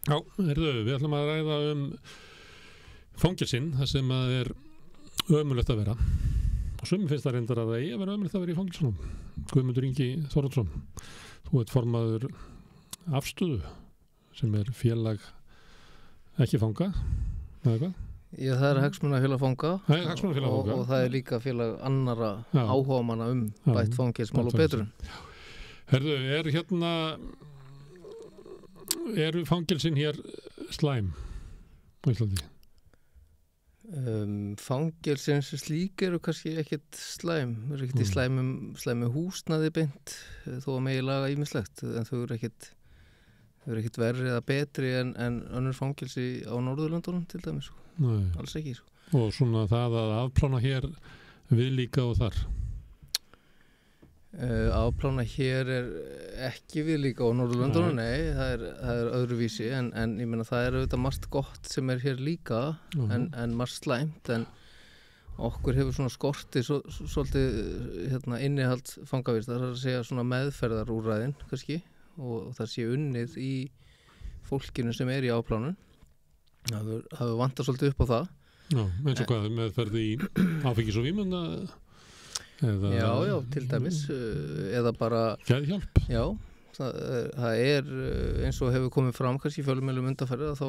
Já, við ætlum að ræða fangelsinn, það sem að ömurlegt að vera. Og sumir finnst það reyndar að það að vera ömurlegt að vera í fangelsunum. Guðmundur Ingi Þórðarson, þú ert formaður Afstöðu, sem félag ekki fanga, eða hvað? Já, það hagsmunafélag fanga og það líka félag annara áhugamanna bætt fangelsmál og betrun. Herðu, eru fangelsin hér slæm á Íslandi? Fangelsin sem slík eru kannski ekkert slæm, eru ekkert í slæmu húsnæði beint þó að megi laga ýmislegt, en þau eru ekkert verri eða betri en önnur fangelsi á Norðurlöndunum til dæmis. Nei. Alls ekki. Og svona það að afplána hér viðlíka og þar? Afplána hér ekki viðlíka á Norðurlöndunum, nei, það er öðruvísi en ég meina það auðvitað margt gott sem hér líka en margt slæmt, en okkur hefur svona skortið svolítið innihald fangavistar, það er að segja svona meðferðarúrræðin kannski, og það sé unnið í fólkinu sem í afplánun. Það hefur vantað svolítið upp á það. Já, eins og hvað meðferði í áfengis og vímuna? Já, til dæmis, eða bara geðhjálp. Já, það eins og hefur komið fram kannski í fjölmiðlum undanfarið að þá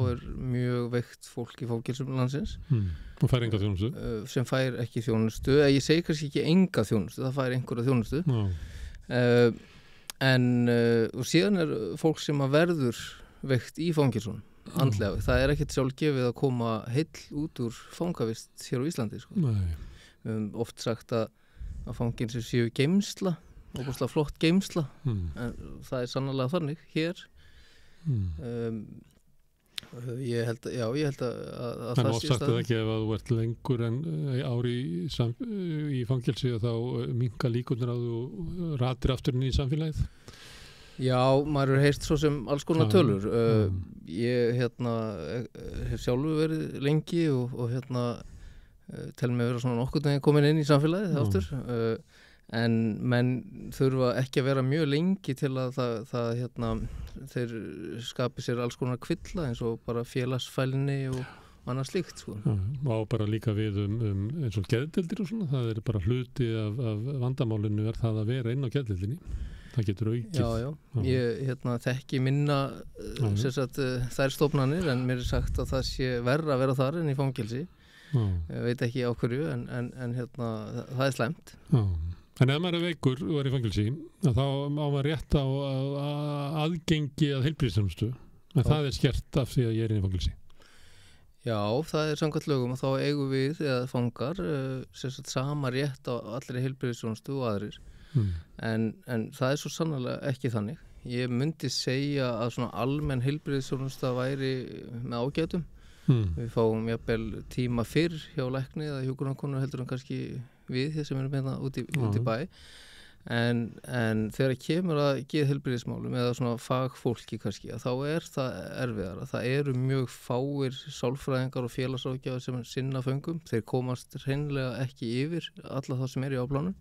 mjög veikt fólk í fangelsum landsins og fær enga þjónustu sem fær ekki þjónustu, ég segi kannski ekki enga þjónustu, það fær einhverja þjónustu og síðan fólk sem að verður veikt í fangelsum andlega, það ekkert sjálfgefið að koma heill út úr fangavist hér á Íslandi sko. Oft sagt að fangelsi séu geymsla, óbúslega flott geymsla, en það sannarlega þannig hér. Ég held að það sé staðan. En ekki ef að þú ert lengur en ári í fangelsi og þá minnka líkurnar að þú ratir aftur inn í samfélagið? Já, maður heyrt svo sem alls konar tölur. Ég hef sjálfur verið lengi og tel mig vera svona nokkurn veginn komin inn í samfélagið aftur, en menn þurfa ekki að vera mjög lengi til að þeir skapi sér alls konar kvilla eins og bara félagsfælni og annað slíkt sko. Og bara líka við eins og geðdeildir og svona, það bara hluti af vandamálinu það að vera inn á geðdeildinni. það getur aukið. Já. Ég þekki minna þær stofnanir, en mér er sagt að það sé verra að vera þar en í fangelsi. Ég veit ekki á hverju, en það er slæmt. Já. En ef maður er veikur og er í fangelsi, þá má maður rétt á aðgengi að heilbrigðisþjónustu, en það er skert af því að ég er í fangelsi. Já, það er samkvæmt lögum og þá eigum við, eða fangar, sama rétt á allri heilbrigðisþjónustu og aðrir. En það er svo sannarlega ekki þannig. Ég myndi segja að svona almenn heilbrigðisþjónusta væri með ágætum. Við fáum jafnvel tíma fyrr hjá lækni eða hjúkrunarkonu heldur en kannski við sem erum hérna út í bæ. En þegar kemur að geðheilbrigðismálum eða svona fagfólki kannski, þá er það erfiðara. Það eru mjög fáir sálfræðingar og félagsráðgjafar sem sinna föngum. Þeir komast hreinlega ekki yfir alla það sem er í áplánun,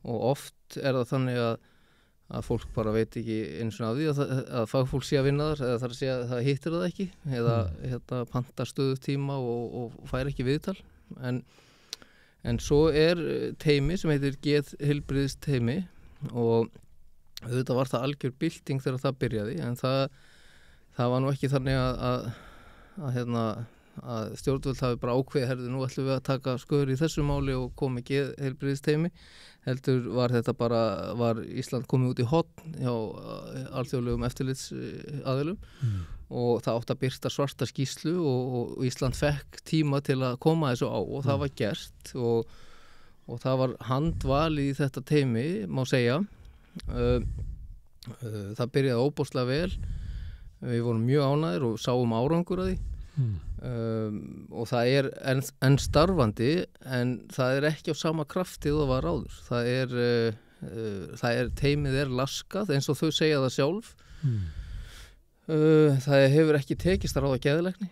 og oft er það þannig að fólk bara veit ekki eins og af því að fagfólk sé að vinna þar, eða þar sé að það hittir það ekki, eða pantar stöðutíma og fær ekki viðtal. En svo er teymi sem heitir geðheilbrigðisteymi, og auðvitað var það algjör bylting þegar það byrjaði, en það var nú ekki þannig að stjórnvöld hafi bara ákveðið, nú ætlum við að taka sköður í þessu máli og koma geðheilbrigðisteymi. Heldur var Ísland komið út í horn hjá alþjóðlegum eftirlitsaðilum, og það átti að birta svarta skýrslu, og Ísland fekk tíma til að koma þessu á, og það var gert, og það var handvalið í þetta teymi, má segja. Það byrjaði óbóðslega vel, við vorum mjög ánægðir og sáum árangur að því. Og það er enn starfandi, en það er ekki á sama krafti það var áður. Teymið er laskað, eins og þau segja það sjálf. Það hefur ekki tekist að ráða geðlækni.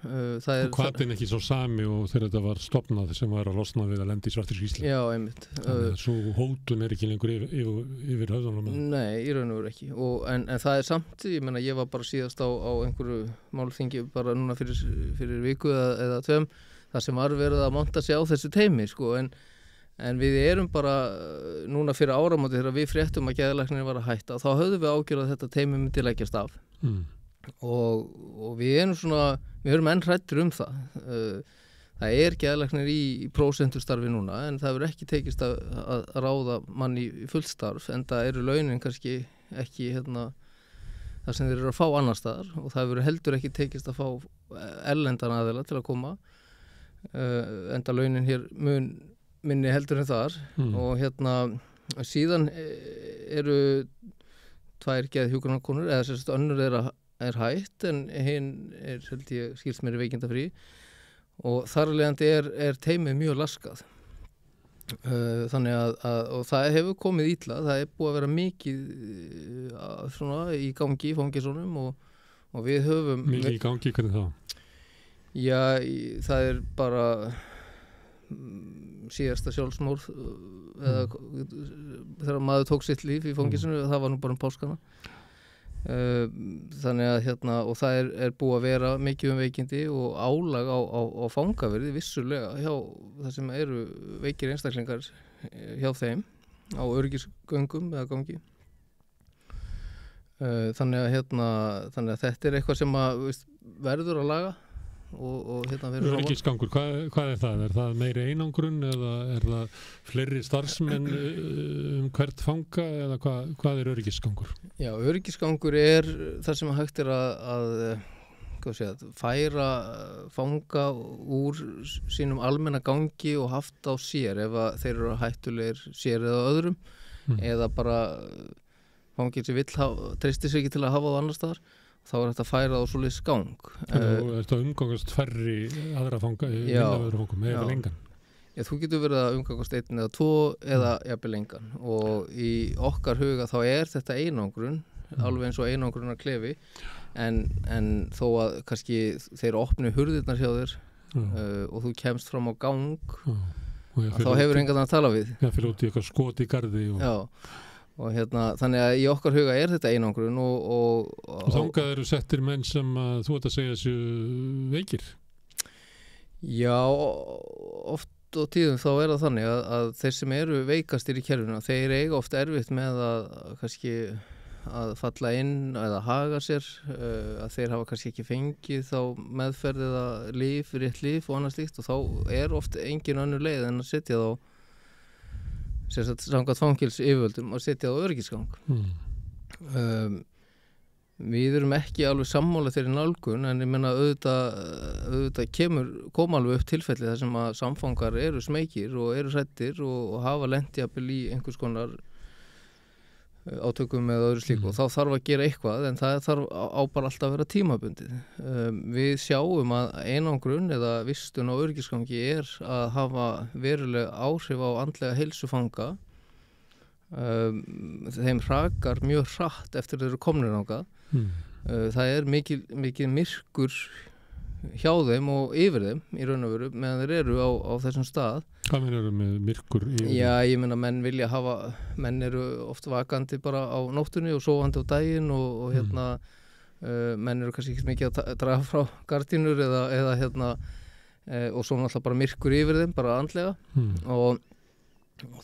Hvaðin ekki svo sami og þegar þetta var stofnað sem var að losna við að lenda í svartir skýrslu. Já, einmitt. Svo hótun er ekki lengur yfir höfðunum. Nei, í raun og veru ekki. En það er samt, ég meina, ég var bara síðast á einhverju málþingi bara núna fyrir viku eða tveim, þar sem var verið að monta sig á þessu teymi, sko, en við erum bara núna fyrir áramóti þegar við fréttum að geðlæknirinn var að hætta, þá höfðum við ágjörð að þetta teymi myndi leggjast af. Og við erum enn hræddir það. Það er geðlæknir í prósentustarfi núna, en það verður ekki tekist að ráða mann í fullstarf, en það eru launin kannski ekki það sem þeir eru að fá annar staðar, og það verður heldur ekki tekist að fá erlendan aðila til að koma, enda launin hér mun minni heldur en þar. Og síðan eru tvær geðhjúkrunarkonur, eða sérst önnur er hætt, en hinn held ég skilst mér veikindafrí, og þar af leiðandi er teymið mjög laskað. Þannig og það hefur komið illa, það er búið að vera mikið svona í gangi í fangelsunum, og við höfum... Mikið í gangi, hvernig það? Já, það er bara síðasta sjálfsmorð, eða þegar maður tók sitt líf í fangelsinu, það var nú bara páskana. Þannig og það er búið að vera mikið veikindi og álag á fangaverði vissulega hjá það sem eru veikir einstaklingar hjá þeim á öryggisgöngum eða gangi. Þannig að þetta er eitthvað sem verður að laga og öryggisgangur, hvað er það? Er það meiri einangrun eða er það fleiri starfsmenn hvert fanga eða hvað er öryggisgangur? Já, öryggisgangur er það sem hægt er að færa fanga úr sínum almenna gangi og haft á sér ef þeir eru hættulegir sér eða öðrum eða bara fangir sem treystir sig ekki til að hafa það annar staðar, þá er þetta að færa á svoleiðis gang. Er þetta umgangast færri aðra fanga, vinnaverður fangum, eða lengan? Já, þú getur verið að umgangast einn eða tvo eða jafnvel lengan, og í okkar huga þá er þetta einangrun, alveg eins og einangrunar klefi, en þó að kannski þeir opni hurðirnar hjá þér og þú kemst fram á gang, þá hefur engan að tala við. Já, fyrir út í eitthvað skot í garði. Og þannig að í okkar huga er þetta einangrun og þangað eru settir menn sem þú ert að segja þessu veikir? Já, oft oft og tíðum þá það þannig að þeir sem eru veikastir í kerfinu, þeir eiga oft erfitt með að kannski að falla inn eða haga sér, að þeir hafa kannski ekki fengið þá meðferð eða rétt líf og annað slíkt, og þá oft engin önnur leið en að setja þá samkvæmt fangelssyfirvöldum að setja þá öryggisgang. Við erum ekki alveg sammála þeirri nálgun, en ég meina auðvitað koma alveg upp tilfelli þar sem að samfangar eru smeykir og eru hræddir og hafa lent jafnvel í einhvers konar átökum eða öðru slíku, og þá þarf að gera eitthvað, en það þarf bara alltaf að vera tímabundið. Við sjáum að einangrun eða vistun á öryggisgangi að hafa veruleg áhrif á andlega heilsu fanga. Þeim hrakar mjög hratt eftir þeir eru komnir þangað. Það mikið myrkur hjá þeim og yfir þeim í raun og veru meðan þeir eru á þessum stað. Hvað eru með myrkur yfir? Já, ég meina menn eru oft vakandi bara á nóttunni og sofandi á daginn og menn eru kannski ekki mikið að draga frá gardínur eða og svo náttúrulega bara myrkur yfir þeim, bara andlega og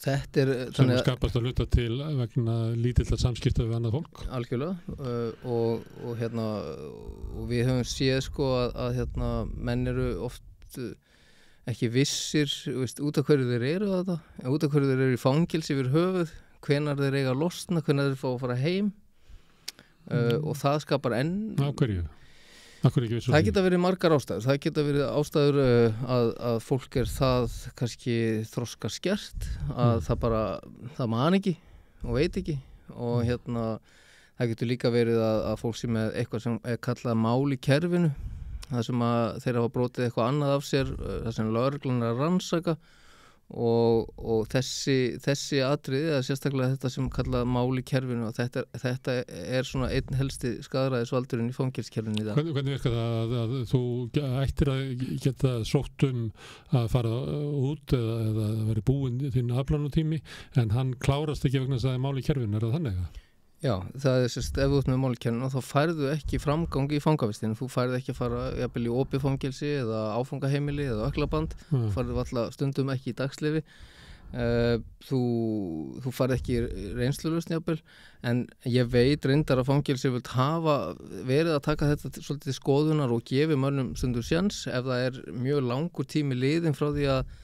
þetta sem skapast að hluta til vegna lítilla samskipta við annað fólk. Algjörlega og við höfum séð sko að menn eru oft ekki vissir út af hverju þeir eru út af hverju þeir eru í fangelsi yfir höfuð, hvenær þeir eiga að losna, hvenær þeir fá að fara heim og það skapar Á hverju? Það geta verið margar ástæður. Það geta verið ástæður að fólk það kannski þroska skert, að það man ekki og veit ekki og það getur líka verið að fólk sem eitthvað sem kallað mál í kerfinu, það sem að þeir hafa brotið eitthvað annað af sér, það sem lögreglan að rannsaka og þessi atriði, eða sérstaklega þetta sem kallað mál í kerfinu, og þetta svona einn helsti skaðræðisvaldurinn í fangelskerfinu í dag. Hvernig virkar það að þú ættir að geta sótt að fara út eða verið búinn þín afplánutími, en hann klárast ekki vegna þess að það mál í kerfinu, það þannig? Já, það sérst, ef þú ert með mál í kerfinu þá færðu ekki framgang í fangavistinu, þú færðu ekki að fara jafnvel í opið fangelsi eða áfangaheimili eða öklaband, þú færðu alltaf stundum ekki í dagsleyfi, þú færðu ekki reynslulausn jafnvel, en ég veit reyndar að fangelsi vilt hafa verið að taka þetta svolítið skoðunar og gefi mönnum stundum sjans ef það mjög langur tími liðin frá því að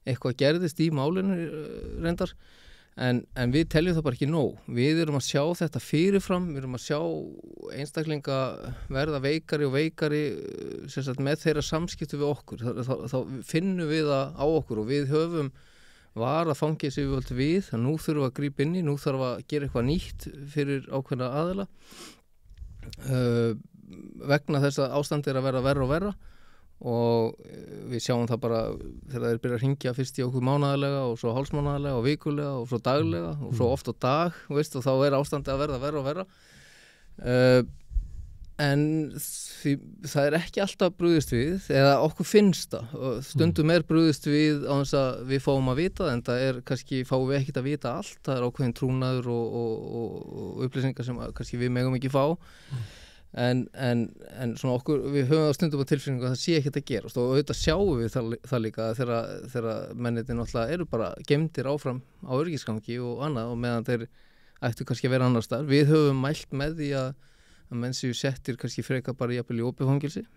eitthvað gerðist í málinu reyndar. En við teljum það bara ekki nóg. Við erum að sjá þetta fyrirfram, við erum að sjá einstaklinga verða veikari og veikari með þeirra samskipti við okkur. Þá finnum við það á okkur og við höfum varað fangelsyfirvöld við, að nú þurfum að grípa inn í, nú þarf að gera eitthvað nýtt fyrir ákveðna aðila vegna þess að ástand að vera verra og verra. Og við sjáum það bara þegar þeir byrja að hringja fyrst í okkur mánaðarlega og svo hálfsmánaðarlega og vikulega og svo daglega og svo oft á dag, og þá ástandið að verða verra og verra. En það ekki alltaf brugðist við, eða okkur finnst það, og stundum brugðist við á þess að við fáum að vita, en það kannski fáum við ekkert að vita allt, það ákveðin trúnaður og upplýsingar sem kannski við megum ekki fá. En svona við höfum það stundum á tilfinningu að það sé ekkert að gerast, og auðvitað sjáum við það líka þegar mennirnir náttúrulega eru bara geymdir áfram á öryggisgangi og annað, og meðan þeir ættu kannski að vera annars staðar. Við höfum mælt með því að menn séu settir kannski frekar bara jafnvel í opið fangelsi.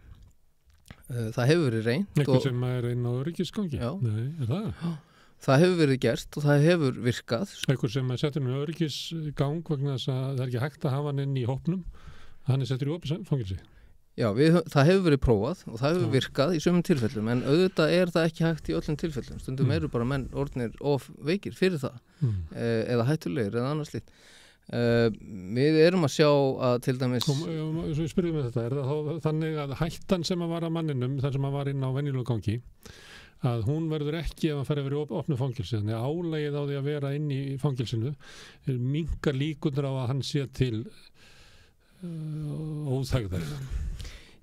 Það hefur verið reynt. Eitthvað sem inn á öryggisgangi? Já. Nei, það? Það hefur verið gert og það hefur virkað. Eitthvað sem settir inn á öryggisgang vegna þess að það ekki hægt að hafa hann inn í hópnum. Hann settur í opið fangelsi? Já, það hefur verið prófað og það hefur virkað í sumum tilfellum, en auðvitað það ekki hægt í öllum tilfellum. Stundum eru bara menn orðnir of veikir fyrir það, eða hættulegir eða annars slíkt. Við erum að sjá að til dæmis... Svo spyrjum við þetta, það þannig að hættan sem að var að manninum, þar sem að var inn á venjulegu gangi, að hún verður ekki ef hann fer yfir opnu fangelsi, þannig að álegið á því að vera inn í fangelsinu minnkar líkurnar á að hann sé til óþægðar.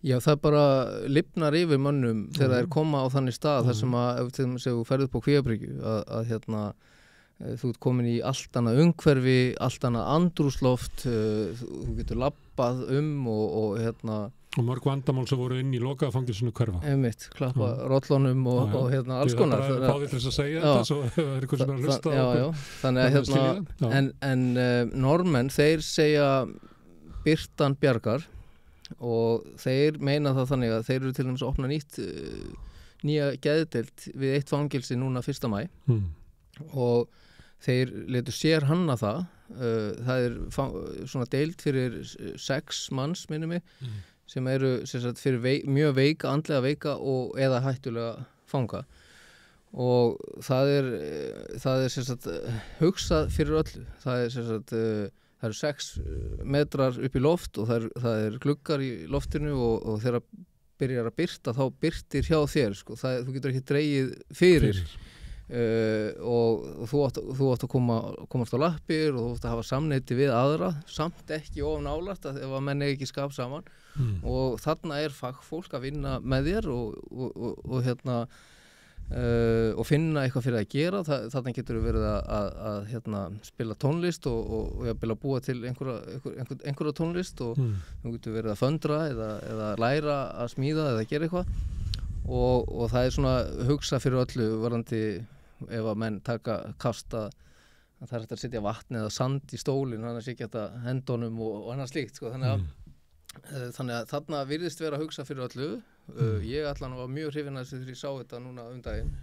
Já, það bara lifnar yfir mönnum þegar þeir koma á þannig stað þar sem að, ef þú ferð upp á Kvíabryggju, að þú ert komin í allt annað umhverfi, allt annað andrúmsloft, þú getur labbað og Og mörg vandamál sem voru inn í lokaðafangilsinu hverfa. Einmitt, klappa rollunum og hérna alls konar. Það er bara fáðið til að segja þetta, svo er eitthvað sem er að hlusta. Já, þannig að hérna, en normenn, þeir segja birtan bjargar og þeir meina það þannig að þeir eru til dæmis að opna nýja geðdeild við eitt fangilsi núna 1. maí og þeir letu sér hanna það. Það er svona deild fyrir 6 manns, minnum mig, sem eru sem sagt, fyrir mjög veika, andlega veika og eða hættulega fanga og það er sem sagt, hugsað fyrir öllu. Það er sem sagt, það eru 6 metrar upp í loft og það er gluggar í loftinu og þegar byrjar að birta þá birtir hjá þér sko. Þú getur ekki dregið fyrir. Og þú átt að komast á lappir og þú átt að hafa samneyti við aðra, samt ekki of nálægt ef að menn ekki skap saman og þarna er fagfólk að vinna með þér og hérna og finna eitthvað fyrir að gera. Þarna getur verið að hérna, spila tónlist og jafnvel að búa til einhverja tónlist og þú getur verið að föndra eða læra að smíða eða gera eitthvað og það er svona hugsa fyrir öllu varðandi ef að menn taka kasta að það er hægt að setja vatn eða sand í stólinn þannig að sé ekki að hendunum og annað slíkt sko. Þannig að þarna virðist vera að hugsa fyrir öllu. Ég allan var mjög hrifinn að þessu þegar ég sá þetta núna daginn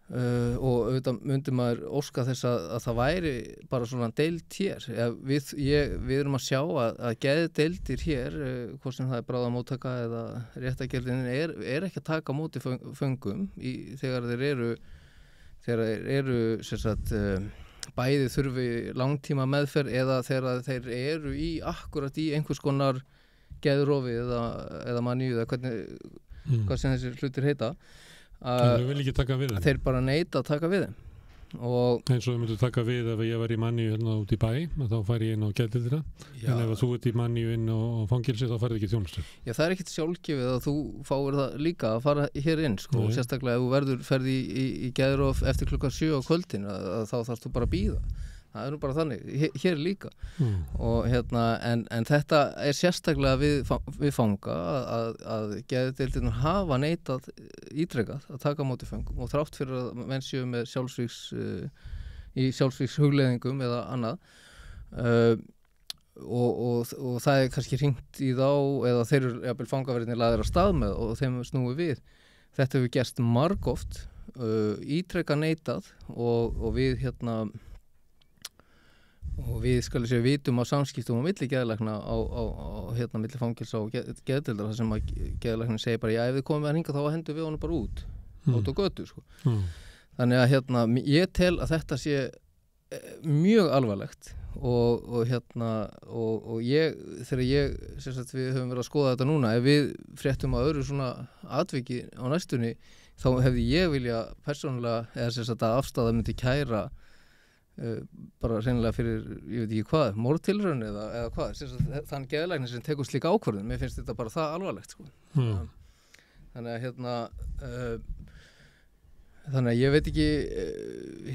og auðvitað myndi maður óska þess að það væri bara svona deild hér. Við erum að sjá að geðdeildir hér, hvort sem það er bráðamóttaka eða réttagerðin er ekki að taka á móti föngum þegar þeir eru sem sagt, bæði þurfi langtíma meðferð eða þegar þeir eru akkurat í einhvers konar geðrofi eða maníu eða hvað sem þessir hlutir heita. Þeir vil ekki taka við þeim. Þeir bara neita að taka við þeim. Eins og þau myndu taka við ef ég var í maníu hérna út í bæ, þá fær ég inn á geðdeildina. En ef þú ert í maníu inn á fangilsi þá færðu ekki þjónustu. Já, það er ekkert sjálfgefið að þú fáir það líka að fara hér inn, sko. Sérstaklega ef þú ferði í geðrof eftir klukkan 7 á kvöldin, þá þarfst þú bara að bíða. Það er nú bara þannig, hér líka og hérna, en þetta er sérstaklega við fanga að geðdeildirnar hafa neitað ítrekað að taka á móti föngum og þrátt fyrir að menn séu með sjálfsvíks hugleiðingum eða annað og það er kannski hringt í þá eða þeir eru jafnvel fangaverðinir lagðir af stað með og þeim snúi við. Þetta hefur gerst margoft, ítrekað neitað og við hérna og við vitum á samskiptum á milli geðlækna á hérna milli fangilsa og geðdeildar þar sem að geðlæknin segir bara ef þið komum við að hringa þá hendur við honum bara út á götu sko. Þannig að hérna ég tel að þetta sé mjög alvarlegt og hérna og þegar sem sagt við höfum verið að skoða þetta núna ef við fréttum að öðru svona atviki á næstunni þá hefði ég vilja persónulega eða sem sagt að afstaða myndi kæra bara reynilega fyrir, ég veit ekki hvað, mórtilraun eða hvað, þann geðlæknir sem tekur slíka ákvörðun, mér finnst þetta bara það alvarlegt sko. Þannig að hérna þannig að ég veit ekki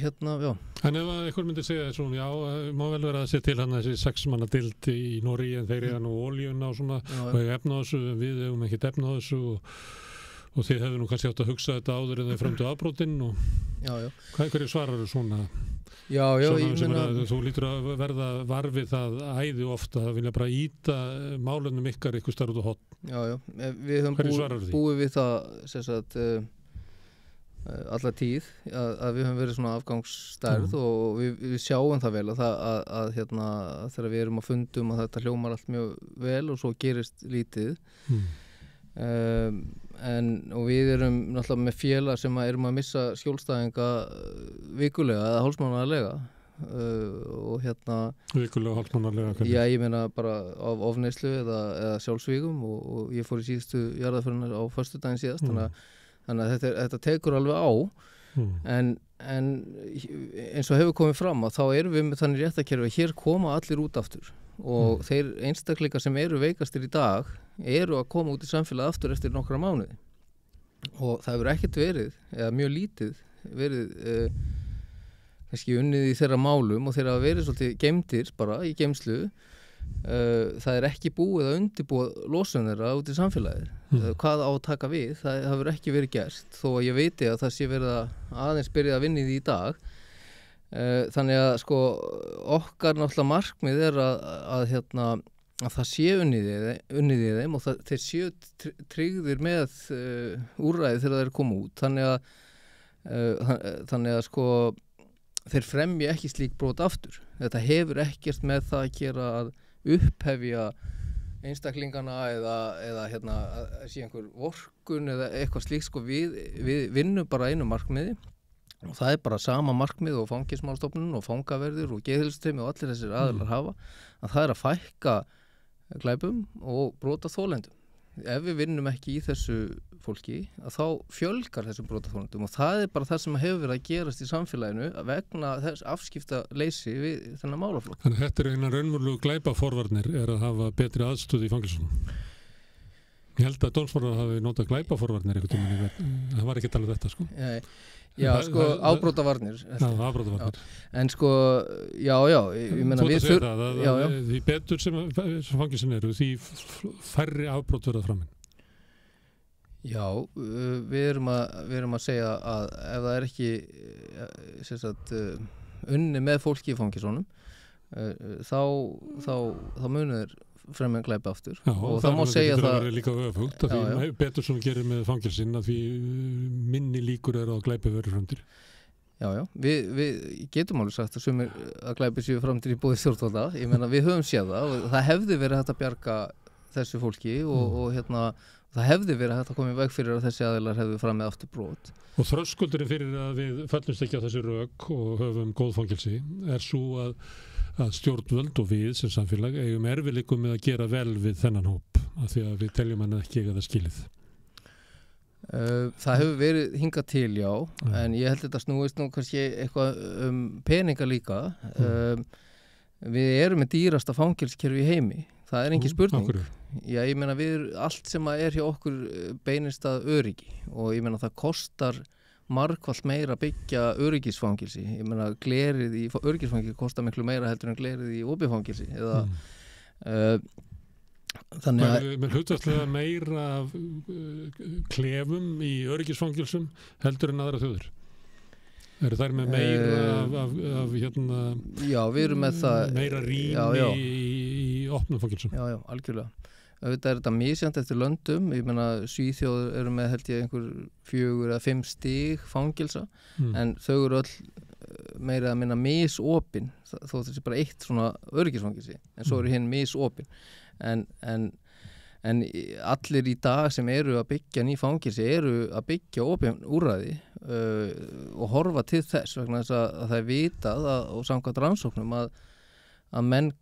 hérna, já. En ef einhver myndi segja svona, já, má vel vera að sé til hann þessi 6 manna deild í Noregi en þeir eru nú olíuna og svona og ég efna þessu, við hefum ekki efna þessu og þið hefðu nú kannski átt að hugsa þetta áður en þeir frömdu afbrotin og hverju svarar þú svona? Já, ég meina þú lítur að verða varfið það æði ofta að vilja bara íta málunum ykkar ykkur starf út á hotn. Já, við höfum búið við það sem sagt alla tíð að við höfum verið svona afgangsstærð og við sjáum það vel að hérna þegar við erum að fundum að þetta hljómar allt mjög vel og svo gerist lítið. Og við erum náttúrulega með félag sem erum að missa skjólstæðinga vikulega eða hálfsmánaðarlega og hérna vikulega hálfsmánaðarlega já ég meina bara af ofneyslu eða sjálfsvígum og ég fór í síðustu jarðarförina á föstudaginn síðast þannig að þetta tekur alveg á en eins og hefur komið fram að þá erum við með þannig réttakerfi að hér koma allir út aftur og þeir einstaklingar sem eru veikastir í dag eru að koma út í samfélagi aftur eftir nokkra mánuði og það hefur ekkert verið eða mjög lítið verið kannski unnið í þeirra málum og þeirra verið svolítið geymdir bara í geymslu það ekki búið að undirbúa losun þeirra út í samfélagið. Hvað á að taka við, það hefur ekki verið gert þó að ég veiti að það sé verið að aðeins byrja að vinna í því í dag. Þannig að sko okkar náttúrulega markmið að það sé unnið í þeim og þeir séu tryggðir með úrræði þegar þeir koma út. Þannig að sko þeir fremji ekki slík brot aftur. Þetta hefur ekkert með það að gera að upphefja einstaklingana eða að sé einhver vorkun eða eitthvað slíkt sko við vinnum bara einu markmiði og það bara sama markmið og fangellismálastofnun og fangaverðir og geðheilsuteymi og allir þessir aðilar hafa að það að fækka glæpum og brotaþolendum. Ef við vinnum ekki í þessu fólki að þá fjölgar þessum brotaþolendum og það bara það sem hefur verið að gerast í samfélaginu vegna þess afskiptaleysi við þennan málaflokk. Þannig þetta eina raunverulegu glæpaforvarnir að hafa betri aðstöðu í fangelsunum. Ég held að dómsmálaráð hafi notað glæpaforvarnir einhvern tímann, það var ekki að tala um þetta sko. Já, sko, afbrotavarnir. Já, afbrotavarnir. En sko, já, ég meina við því betur sem fangelsin eru, því færri afbrot verða framinn. Já, við erum að segja að ef það ekki unni með fólki í fangelsunum, þá munir þeir fremur glæpa aftur. Já, og það má segja það verður líka öfugt að því betur sem gerir með fangelsin að því minni líkur að glæpa verður framtíð. Já, við getum alveg sagt að sumir að glæpi séu framtíð í búið stjórnvalda. Ég meina við höfum séð það og það hefði verið hægt að bjarga þessu fólki og það hefði verið hægt að koma í veg fyrir að þessi aðilar hefði fram með aftur brot. Og þröskuldurinn fyrir að við föllumst ekki á þessi rök og höfum góð fangelsi svo að stjórnvöld og við sem samfélag eigum erfiðleikum með að gera vel við þennan hóp af því að við teljum hann ekki að það skilið. Það hefur verið hingað til, já, en ég held þetta snúist nú kannski eitthvað peninga líka. Við erum með dýrasta fangelskerfi í heimi. Það engin spurning. Já, ég meina allt sem hjá okkur beinist að öryggi og ég meina það kostar margfalt meira að byggja öryggisfangelsi. Ég meina glerið í öryggisfangelsi kostar miklu meira heldur en glerið í opið fangelsi þannig að með hlutfallslega meira klefum í öryggisfangelsum heldur en aðra þjóðir. Eru þær með meira af já, við erum með það meira rými í opnum fangelsum? Já, algjörlega. Þetta þetta misjant eftir löndum. Ég meina Svíþjóð eru með held ég einhver 4 eða 5 stig fangelsa en þau eru öll meira að minna misopin þó þessi bara eitt svona öryggisfangelsi en svo eru hinn misopin en allir í dag sem eru að byggja ný fangelsi eru að byggja opin úrræði og horfa til þess vegna þess að það vitað og samkvæmt rannsóknum að menn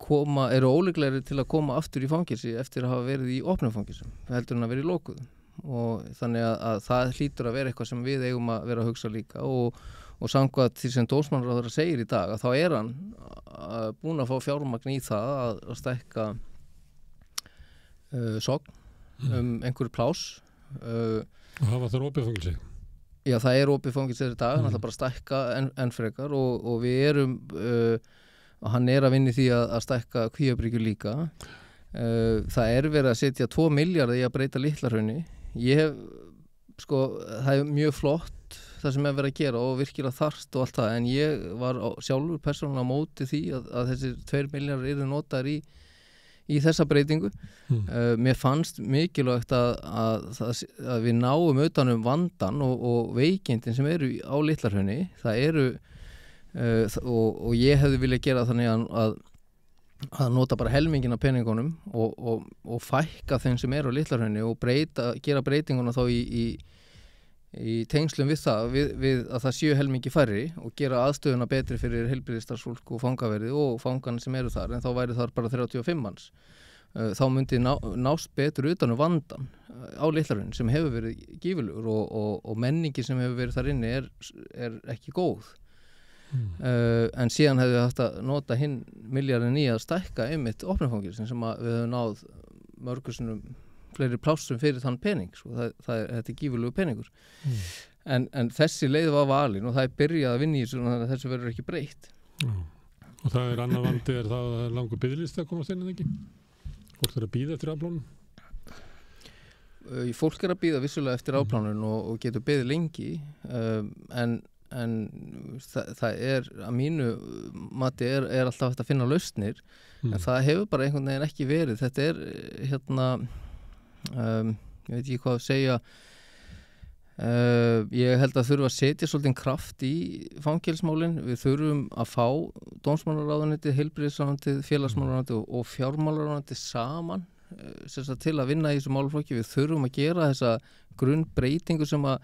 eru ólíklegri til að koma aftur í fangelsi eftir að hafa verið í opnum fangelsum heldur en að vera í lokuðum og þannig að það hlýtur að vera eitthvað sem við eigum að vera að hugsa líka og samkvæmt því sem dómsmálaráðherra segir í dag að þá hann búinn að fá fjármagn í það að stækka sogn einhverju plás og hafa þar opið fangelsi? Já, það opið fangelsi í dag, hann ætla bara að stækka enn frekar og við erum og hann að vinna í því að stækka Kvíabryggju líka. Það verið að setja 2 milljarða í að breyta Litla-Hrauni. Það mjög flott það sem verið að gera og virkilega þarft og allt það, en ég var sjálfur persónulega á móti því að þessir 2 milljarðar yrðu notaðir í þessa breytingu. Mér fannst mikilvægt að við náum utan vandan og veikindin sem eru á Litla-Hrauni. Það eru og ég hefði viljað gera þannig að nota bara helmingin af peningunum og fækka þeim sem eru á Litla-Hrauni og gera breytinguna þá í tengslum við það að það séu helmingi færri og gera aðstöðuna betri fyrir heilbrigðisstarfsfólk og fangaverði og fangana sem eru þar en þá væri þar bara 35 manns. Þá myndi nást betur utan vandan á Litla-Hrauni sem hefur verið gífurlegur og menningi sem hefur verið þar inni er ekki góð. En síðan hefði við haft að nota hinn milljarðin í að stækka einmitt opnumfangelsum sem við höfum náð mörgursunum fleiri plássum fyrir þann pening þetta er gífurlegu peningur en þessi leið var valin og það byrjað að vinna í þessu og þessu verður ekki breytt. Og það annar vandi það að það langur biðlist að komast inn en ekki? Fólk að bíða eftir afplánun? Fólk að bíða vissulega eftir afplánun og getur beðið lengi en það að mínu mati alltaf hægt að finna lausnir en það hefur bara einhvern veginn ekki verið. Þetta ég veit ekki hvað að segja. Ég held að þurfa að setja svolítið kraft í fangelsmálin. Við þurfum að fá dómsmálaráðuneytið, heilbrigðisráðuneytið, félagsmálaráðuneytið og fjármálaráðuneytið saman til að vinna í þessu málaflokki. Við þurfum að gera þessa grunnbreytingu sem að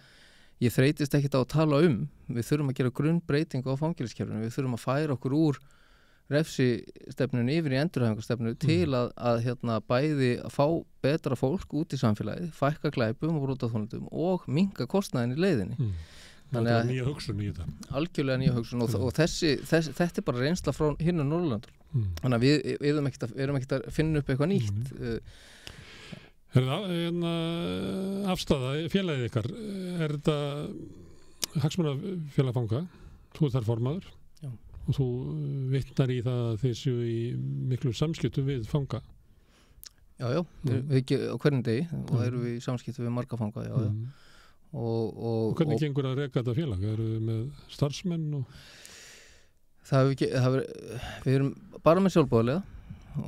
ég þreytist ekkert á að tala Við þurfum að gera grunnbreytingu á fangelskerfinu. Við þurfum að færa okkur úr refsistefnunni yfir í endurhæfingarstefnu til að bæði að fá betra fólk út í samfélagið, fækka glæpum og brotaþolendum og minnka kostnaðinn í leiðinni. Þannig að nýja hugsun í þetta. Algjörlega nýja hugsun og þetta bara reynsla frá hinna Norðurlöndum. Þannig að við erum ekkert að finna upp eitthvað nýtt. Afstaða félagið ykkar, þetta hagsmunafélag fanga, þú þar formaður og þú vitnar í það að þið séu í miklu samskiptum við fanga. Já, við á hverjum degi og erum við í samskiptum við marga fanga, já. Og hvernig gengur að reka þetta félag? Eru við með starfsmenn? Við erum bara með sjálfboðaliða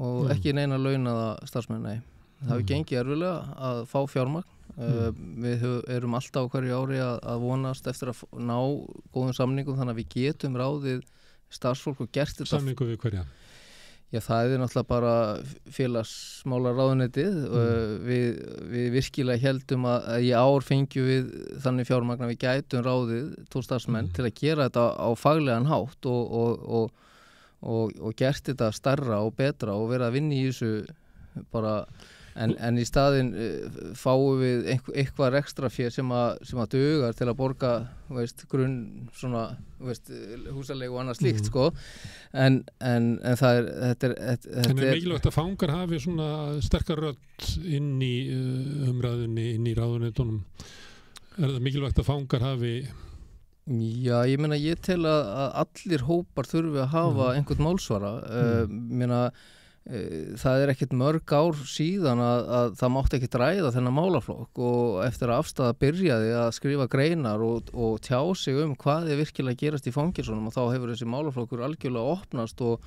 og ekki neina launaða starfsmenn, nei. Það hefur gengið erfilega að fá fjármagn. Við erum alltaf á hverju ári að vonast eftir að ná góðum samningum þannig að við getum ráðið starfsfólk og gert þetta. Samningu við hverja? Já, það náttúrulega bara félagsmálaráðuneytið. Við virkilega heldum að í ár fengjum við þannig fjármagn að við gætum ráðið 2 starfsmenn til að gera þetta á faglegan hátt og gert þetta stærra og betra og vera að vinna í þessu bara. En í staðinn fáum við eitthvað ekstra fér sem að dugar til að borga grunn húsalegu og annað slíkt sko. En þetta er mikilvægt að fangar hafi svona sterkar rödd inn í umræðunni, inn í ráðuneytunum. Það mikilvægt að fangar hafi? Já, ég tel að allir hópar þurfi að hafa einhvern málsvara. Það ekkert mörg ár síðan að það mátti ekki ræða þennan málaflokk og eftir að afstaða byrjaði að skrifa greinar og tjá sig hvað virkilega gerast í fangelsunum og þá hefur þessi málaflokkur algjörlega opnast og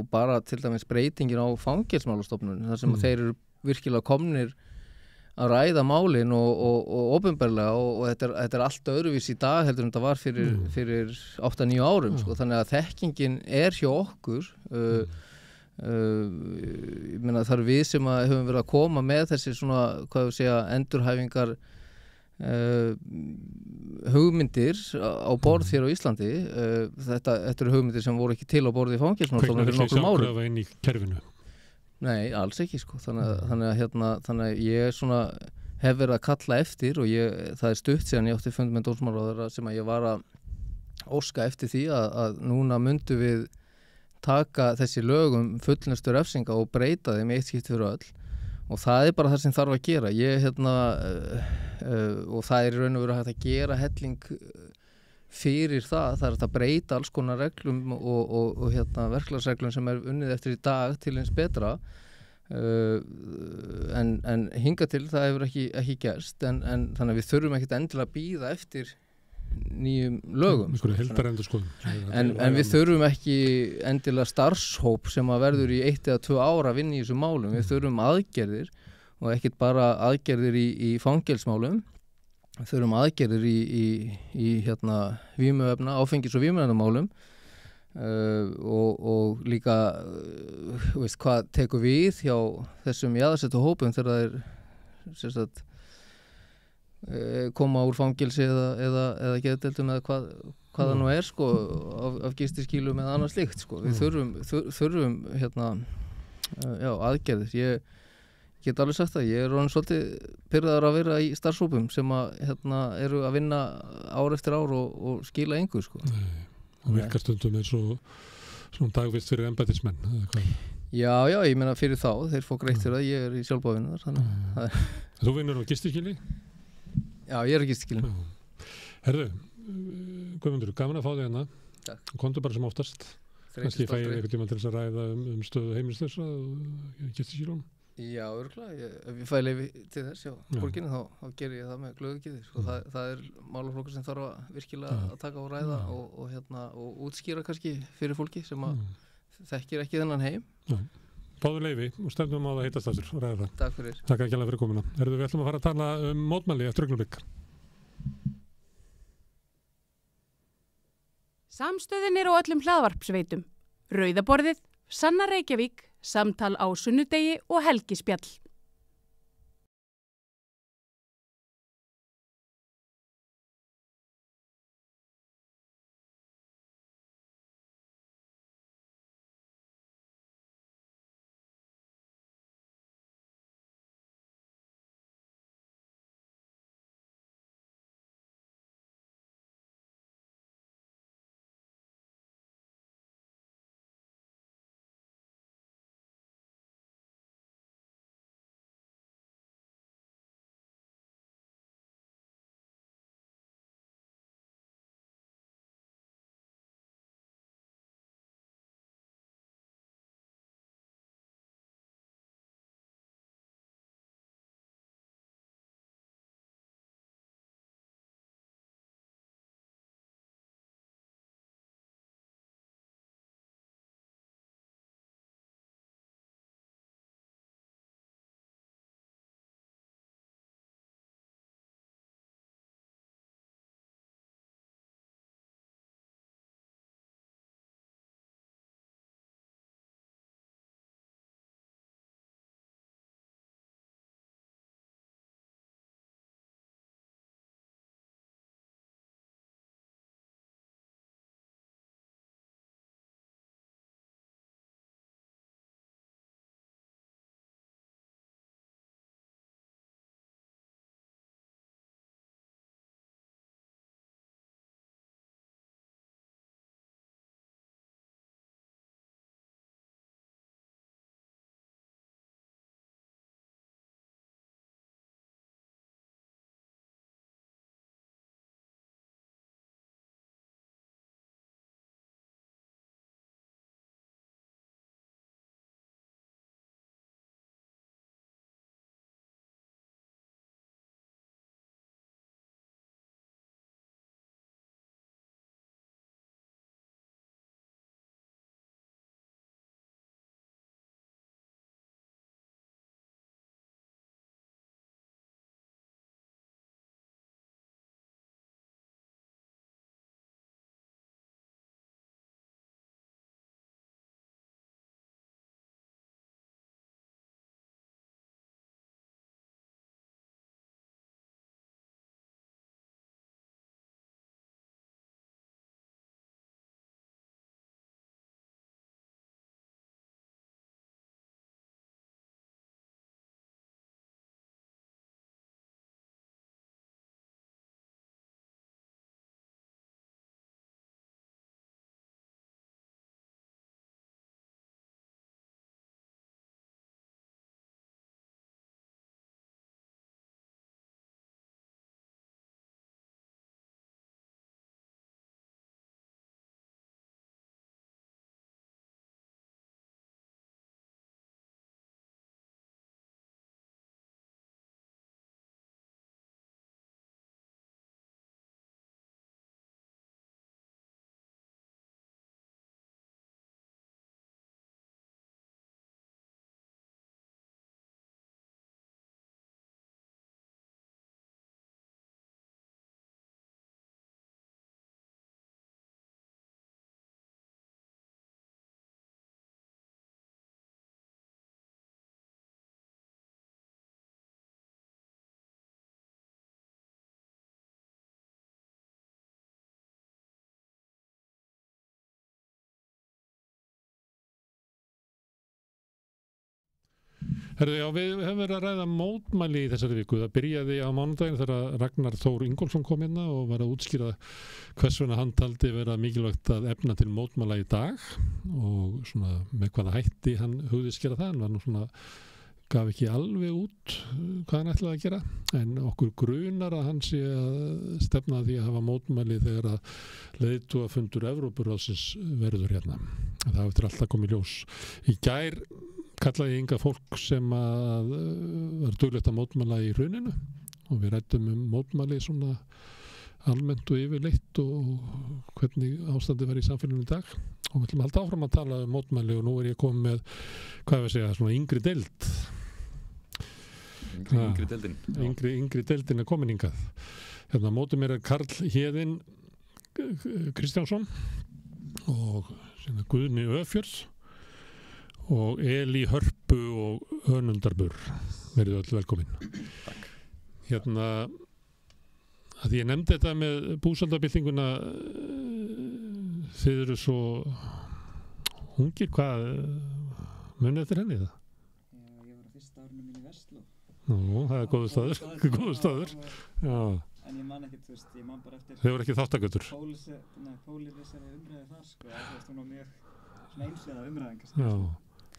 bara til dæmis breytingin á fangelsmálastofnun þar sem þeir eru virkilega komnir að ræða málin og opinberlega og þetta allt öðruvís í dag heldur en þetta var fyrir 8-9 árum sko. Þannig að þekkingin hjá okkur það eru við sem höfum verið að koma með þessi svona, endurhæfingar hugmyndir á borð hér á Íslandi. Þetta eru hugmyndir sem voru ekki til á borði í fangelsmálastofnun fyrir nokkrum árum. Kveiknar inn í kerfinu? Nei, alls ekki sko. Þannig að ég hef verið að kalla eftir og það stutt síðan ég átti fund með dómsmálaráðherra sem að ég var að óska eftir því að núna myndu við taka þessi lögum fullnustu refsinga og breyta þeim eitt skipti fyrir öll og það bara það sem þarf að gera og það í raun og veru hægt að gera helling fyrir það er að breyta alls konar reglum og verklagsreglum sem unnið eftir í dag til eins betra en hingað til það hefur ekki gerst en þannig að við þurfum ekkert endilega að bíða eftir nýjum lögum en við þurfum ekki endilega starfshóp sem að verður í 1 eða 2 ára að vinna í þessum málum, við þurfum aðgerðir og ekkert bara aðgerðir í fangelsmálum, við þurfum aðgerðir í vímuefna, áfengis- og vímuefnamálum og líka hvað tekur við hjá þessum jaðarsettu hópum þegar það koma úr fangelsi eða geðdeildum eða hvað það nú sko, af gistiskýlum eða annað slíkt sko. Við þurfum aðgerðir. Ég get alveg sagt að ég orðinn svolítið pirraður að vera í starfshópum sem eru að vinna ár eftir ár og skila engu sko. Og virkar stundum eins og svona dagvist fyrir embættismenn Já, ég meina fyrir þá þeir fá greitt fyrir að ég í sjálfbáðinu þar. Þú vinnur á gistiskýli? Já, ég ekki skilin. Herðu, Guðmundur, gaman að fá þig hérna. Takk. Komdu bara sem oftast. kannski fæ ég einhvern tíma til þess að ræða stöðu heimilislausa og geti sílum. Já, örugglega, ef ég fæ leyfi til þess, borginni, þá ger ég það með glöðu geði. Sko, það málaflokkur sem þarf að virkilega að taka og ræða og útskýra kannski fyrir fólki sem að þekkir ekki þennan heim. Báðu leyfi og stefnum á það hittast aftur og ræða það. Takk fyrir. Takk að kjalla fyrir komuna. Við ætlum að fara að tala mótmæli eftir augnablik. Samstöðin á öllum hlaðvarpsveitum. Rauðaborðið, Sanna Reykjavík, samtal á sunnudegi og helgispjall. Herðu, já, við hefum verið að ræða mótmæli í þessari viku. Það byrjaði á mánudaginn þegar Ragnar Þór Ingólfsson kom hérna og var að útskýra hvers vegna hann taldi vera mikilvægt að efna til mótmæla í dag og svona með hvaða hætti hann hugðist gera það. Hann var nú svona gaf ekki alveg út hvað hann ætlaði að gera, en okkur grunar að hann sé að stefna því að hafa mótmæli þegar að leiðtogafundur Evrópuráðsins verður hérna. Það eftir alltaf komið ljós. Í gær kallaði Inga fólk sem að var duglegt að mótmæla í hruninu og við ræddum mótmæli svona almennt og yfirleitt og hvernig ástandið var í samfélaginu í dag og við ætlum að halda áfram að tala mótmæli og nú ég komið með, hvað við segja, svona yngri deild. Yngri deildin. Yngri deildin komin hingað. Hérna mótið mér Karl Héðinn Kristjánsson og Guðni Öfjörð og Eli Hörpu og Önundarbur. Verið öll velkomin. Takk. Hérna, að ég nefndi þetta með búsaldabyltinguna, þið eru svo ungir, hvað munið eftir henni það? Já, ég var á fyrsta árinu mín í Vestló. Nú, það er góður staður. Já. En ég man ekkert, ég man bara eftir... Þau voru ekki þáttagötur? Pólísari umræði þar, sko, hún var mjög svona einslega umræðin, kannski. Já,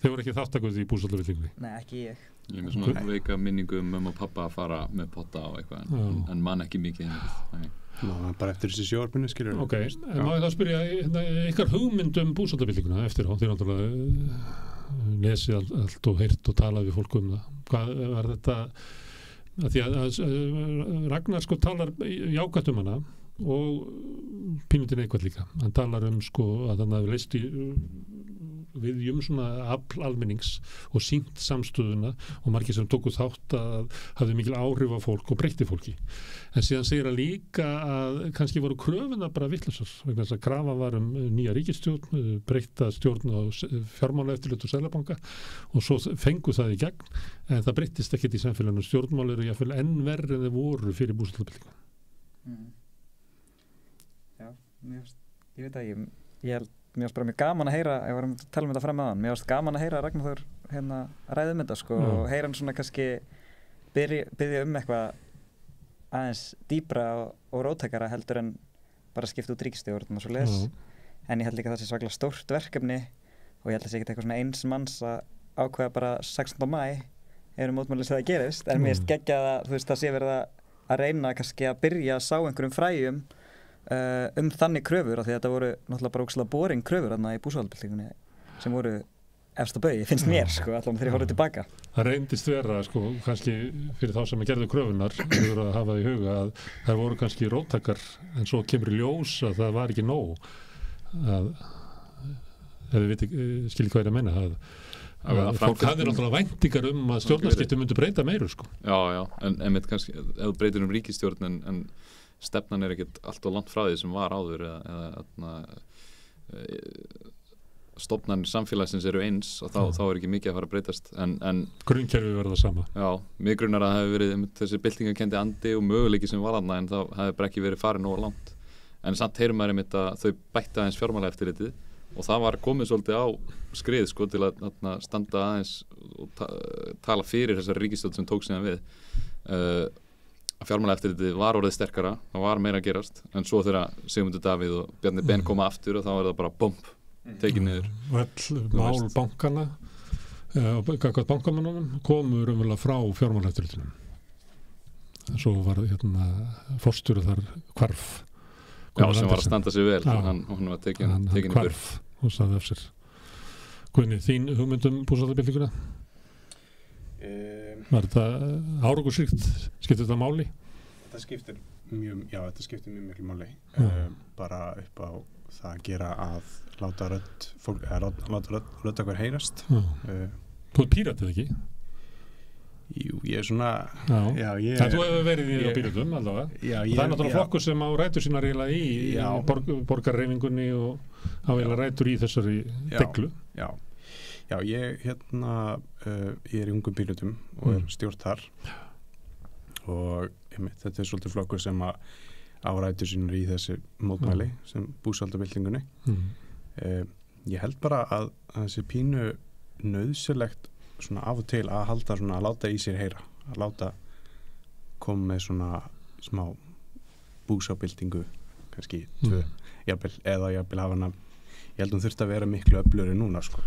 þau voru ekki þáttagötur í búsaldabyltingunni? Nei, ekki ég. Ég er með svona veika minningu mamma og pappa að fara með potta á eitthvað, en man ekki mikið einhvern. Ná, bara eftir þessi sjóarbunni, skilur. Ok, en má ég þá spyrja ykkar hugmynd búsaldabyltinguna eftir á, þér náttúrulega lesið allt og heyrt og talað við fólk það. Hvað var þetta, að því að Ragnar sko talar jákvætt hana og pínutinn eitthvað líka. Hann talar sko að hann hafi leist í viðjum svona almennings og sýnt samstöðuna og margir sem tóku þátt að hafði mikil áhrif á fólk og breytti fólki. En síðan segir að líka að kannski voru kröfuna bara vitlausar vegna þess að krafa var nýja ríkisstjórn, breytta stjórn á fjármálaeftirlit og Seðlabanka og svo fengu það í gegn en það breyttist ekkert í samfélaginu. Stjórnmál eru jafnvel enn verri en þeir voru fyrir búsaldabyltingu. Já, ég veit að ég held mér varst bara mjög gaman að heyra, ég var að tala þetta fram aðan, mér varst gaman að heyra Ragnar ræða þetta sko og heyra hann svona kannski byrja eitthvað aðeins dýpra og róttækara heldur en bara skipta út ríkisstjórn og svo les en ég held líka það sé svaklega stórt verkefni og ég held að það sé ekki eitthvað svona eins manns að ákveða bara 16. maí mótmælið sem það gerist en mér finnst geggjað að það sé verið að reyna kannski að byrja að sá einhverjum fræjum þannig kröfur af því að þetta voru náttúrulega bara ógeðslega boring kröfur þarna í búsaldabyltingunni sem voru efst á baugi, finnst mér sko allan þegar ég horfði tilbaka. Það reyndist vera sko kannski fyrir þá sem gerðu kröfunar verður að hafa í huga að það voru kannski róttækar en svo kemur í ljós að það var ekki nóg að ef þið skiljið hvað ég að menna að fólk hafði náttúrulega væntingar að stjórnarskipti myndu breyta meiru sko. Já, en einmitt kannski ef þú breytir ríkisstjórn en stefnan ekkert allt og langt frá því sem var áður eða stofnanir samfélagsins eru eins og þá ekki mikið að fara að breytast en grunnkerfi verða það sama. Já, mig grunnar að það hefur verið þessi byltingakenndi andi og möguleiki sem var þarna en það hefur bara ekki verið farið nógu langt en samt heyrum maður einmitt að þau bætti aðeins fjármálaeftirlitið og það var komið svolítið á skrið sko til að standa aðeins og tala fyrir þessari ríkisstjórn sem tók síðan við að fjármálaeftirlitið var orðið sterkara, það var meira að gerast en svo þegar Sigmundur Davíð og Bjarni Ben koma aftur og þá það bara bomb tekið niður. Og mál bankana og gagvað bankamannunum komur umverulega frá fjármálaeftirlitinu. Svo var forstjóri þar hvarf. Já, sem var að standa sig vel hún var tekin í hvarf og sagði af sér. Guðni, þín hugmyndum búsaldabyltinguna? Var þetta árangursríkt? Skiptir þetta máli? Þetta skiptir mjög miklu máli bara upp á það að gera að láta rödd okkar heyrast. Þú er píratið ekki? Jú, ég er svona þú hefur verið í Píratum allavega. Það er náttúrulega flokkur sem á rætur sína eiginlega í borgarreifingunni og á eiginlega rætur í þessari deglu. Já, ég er í Ungum Píratum og er stjórn þar og þetta er svolítið flokkur sem á rætur sínar í þessi mótmæli sem búsaldabyltingunni. Ég held bara að þessi pínu nauðsynlegt svona af og til að halda svona að láta í sér heyra, að láta koma með svona smá búsaldabyltingu kannski tvö, jafnvel hafa hana ég held hún þurfti að vera miklu öflugri núna sko.